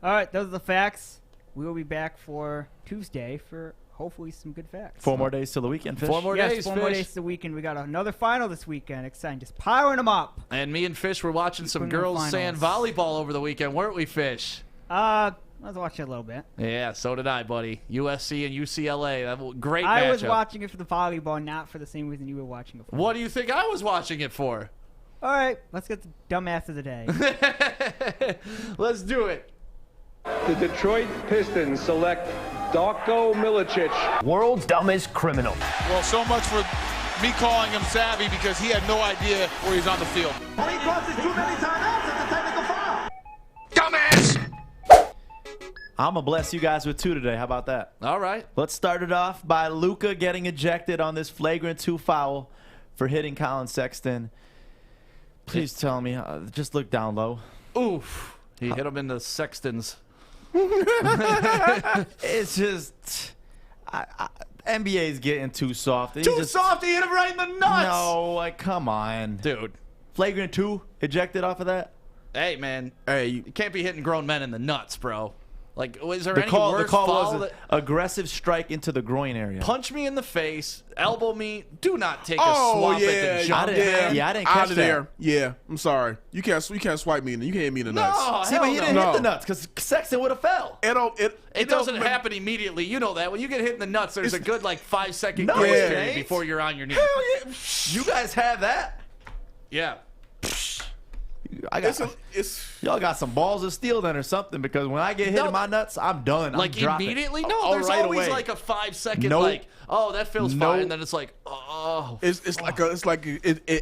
Speaker 5: All right, those are the facts. We will be back for Tuesday for hopefully some good facts.
Speaker 4: 4 more days till the weekend, Fish.
Speaker 2: 4 more days,
Speaker 5: 4 more days to the weekend. We got another final this weekend. Exciting. Just piling them up.
Speaker 2: And me and Fish were watching some girls sand volleyball over the weekend, weren't we, Fish?
Speaker 5: I was watching a little bit.
Speaker 2: Yeah, so did I, buddy. USC and UCLA. That was a great matchup.
Speaker 5: I was watching it for the volleyball, not for the same reason you were watching it for.
Speaker 2: What do you think I was watching it for?
Speaker 5: All right, let's get the dumbass of the day.
Speaker 2: Let's do it.
Speaker 16: The Detroit Pistons select Darko Milicic.
Speaker 18: World's dumbest criminal.
Speaker 1: Well, so much for me calling him savvy because he had no idea where he's on the field.
Speaker 18: When he crosses too many timeouts, it's a technical foul.
Speaker 1: Dumbass!
Speaker 4: I'm going to bless you guys with 2 today. How about that?
Speaker 2: All right.
Speaker 4: Let's start it off by Luka getting ejected on this flagrant 2 foul for hitting Colin Sexton. Please tell me. Just look down low.
Speaker 2: Oof. He hit him in the Sextons.
Speaker 4: It's just... NBA is getting too soft.
Speaker 2: Too soft, he hit him right in the nuts.
Speaker 4: No, like, come on.
Speaker 2: Dude.
Speaker 4: Flagrant 2 ejected off of that?
Speaker 2: Hey, man. Hey, you can't be hitting grown men in the nuts, bro. Like, was there any
Speaker 4: the
Speaker 2: worse
Speaker 4: call
Speaker 2: foul?
Speaker 4: was an aggressive strike into the groin area.
Speaker 2: Punch me in the face, elbow me. Do not take a swap at the jump.
Speaker 4: I didn't catch that.
Speaker 3: There. Yeah, I'm sorry. You can't swipe me in. You can't hit me in the nuts.
Speaker 2: No,
Speaker 4: See, but he didn't hit the nuts because Sexton would have fell.
Speaker 2: It doesn't happen immediately. You know that. When you get hit in the nuts, there's a good, 5-second grace period before you're on your knee.
Speaker 4: Hell yeah. You guys have that?
Speaker 2: Yeah.
Speaker 4: Y'all got some balls of steel then or something, because when I get hit in my nuts, I'm done.
Speaker 2: Like,
Speaker 4: I'm
Speaker 2: immediately? No, there's
Speaker 4: right
Speaker 2: always
Speaker 4: away.
Speaker 2: a 5-second,
Speaker 4: Nope.
Speaker 2: that feels fine. And then it's like, oh.
Speaker 3: It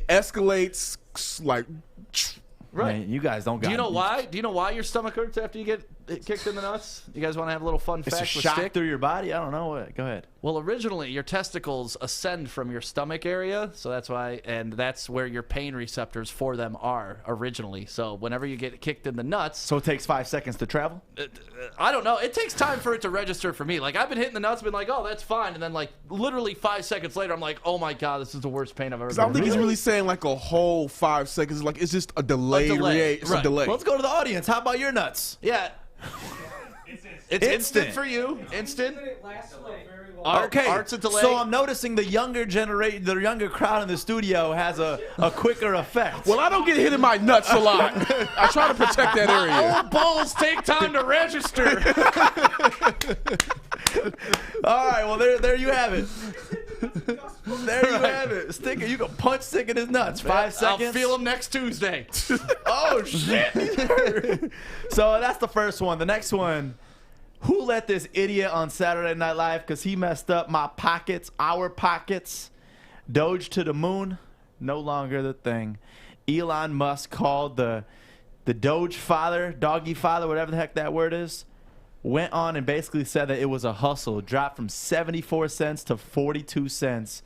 Speaker 3: escalates like.
Speaker 2: Right.
Speaker 4: Man, you guys don't got.
Speaker 2: Do you know why? Do you know why your stomach hurts after you get kicked in the nuts? You guys want to have a little fun fact?
Speaker 4: It's a shock through your body. I don't know. Go ahead.
Speaker 2: Well, originally your testicles ascend from your stomach area, so that's why, and that's where your pain receptors for them are originally. So whenever you get kicked in the nuts,
Speaker 4: so it takes 5 seconds to travel.
Speaker 2: I don't know. It takes time for it to register for me. Like, I've been hitting the nuts, been like, oh, that's fine, and then literally 5 seconds later, I'm like, oh my god, this is the worst pain I've ever.
Speaker 3: I don't think he's really saying a whole 5 seconds. It's just a delay. It's a delay.
Speaker 4: Let's go to the audience. How about your nuts?
Speaker 2: Yeah. It's instant for you. Instant.
Speaker 4: Okay,
Speaker 2: Art's a delay.
Speaker 4: So I'm noticing the younger generation, the younger crowd in the studio has a quicker effect.
Speaker 3: Well, I don't get hit in my nuts a lot. I try to protect that area.
Speaker 2: My old balls take time to register.
Speaker 4: All right, well there you have it. There you have it. Sticker, you can punch Stick in his nuts. 5 seconds.
Speaker 2: I'll feel him next Tuesday.
Speaker 4: Oh shit! So that's the first one. The next one. Who let this idiot on Saturday Night Live, because he messed up my pockets, our pockets? Doge to the moon, no longer the thing. Elon Musk called the Doge father, doggy father, whatever the heck that word is, went on and basically said that it was a hustle. Dropped from 74 cents to 42 cents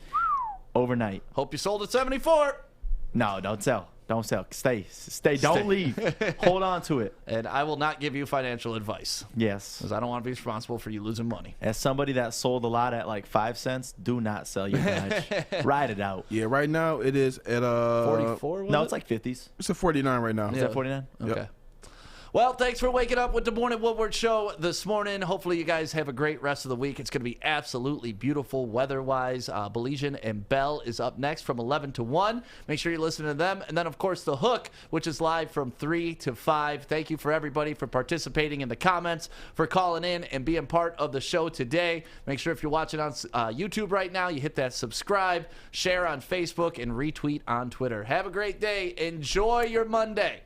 Speaker 4: overnight.
Speaker 2: Hope you sold at 74.
Speaker 4: No, don't sell. Don't sell. Stay. Don't leave. Hold on to it.
Speaker 2: And I will not give you financial advice.
Speaker 4: Yes.
Speaker 2: Because I don't want to be responsible for you losing money.
Speaker 4: As somebody that sold a lot at 5 cents, do not sell your badge. Ride it out.
Speaker 3: Yeah, right now it is at
Speaker 2: 44.
Speaker 4: No, it's like 50s.
Speaker 3: It's at 49 right now.
Speaker 4: Is that 49?
Speaker 2: Okay.
Speaker 3: Yep.
Speaker 2: Well, thanks for waking up with the Morning Woodward Show this morning. Hopefully you guys have a great rest of the week. It's going to be absolutely beautiful weather-wise. Baligian and Bell is up next from 11 to 1. Make sure you listen to them. And then, of course, The Hook, which is live from 3 to 5. Thank you for everybody for participating in the comments, for calling in and being part of the show today. Make sure if you're watching on YouTube right now, you hit that subscribe, share on Facebook, and retweet on Twitter. Have a great day. Enjoy your Monday.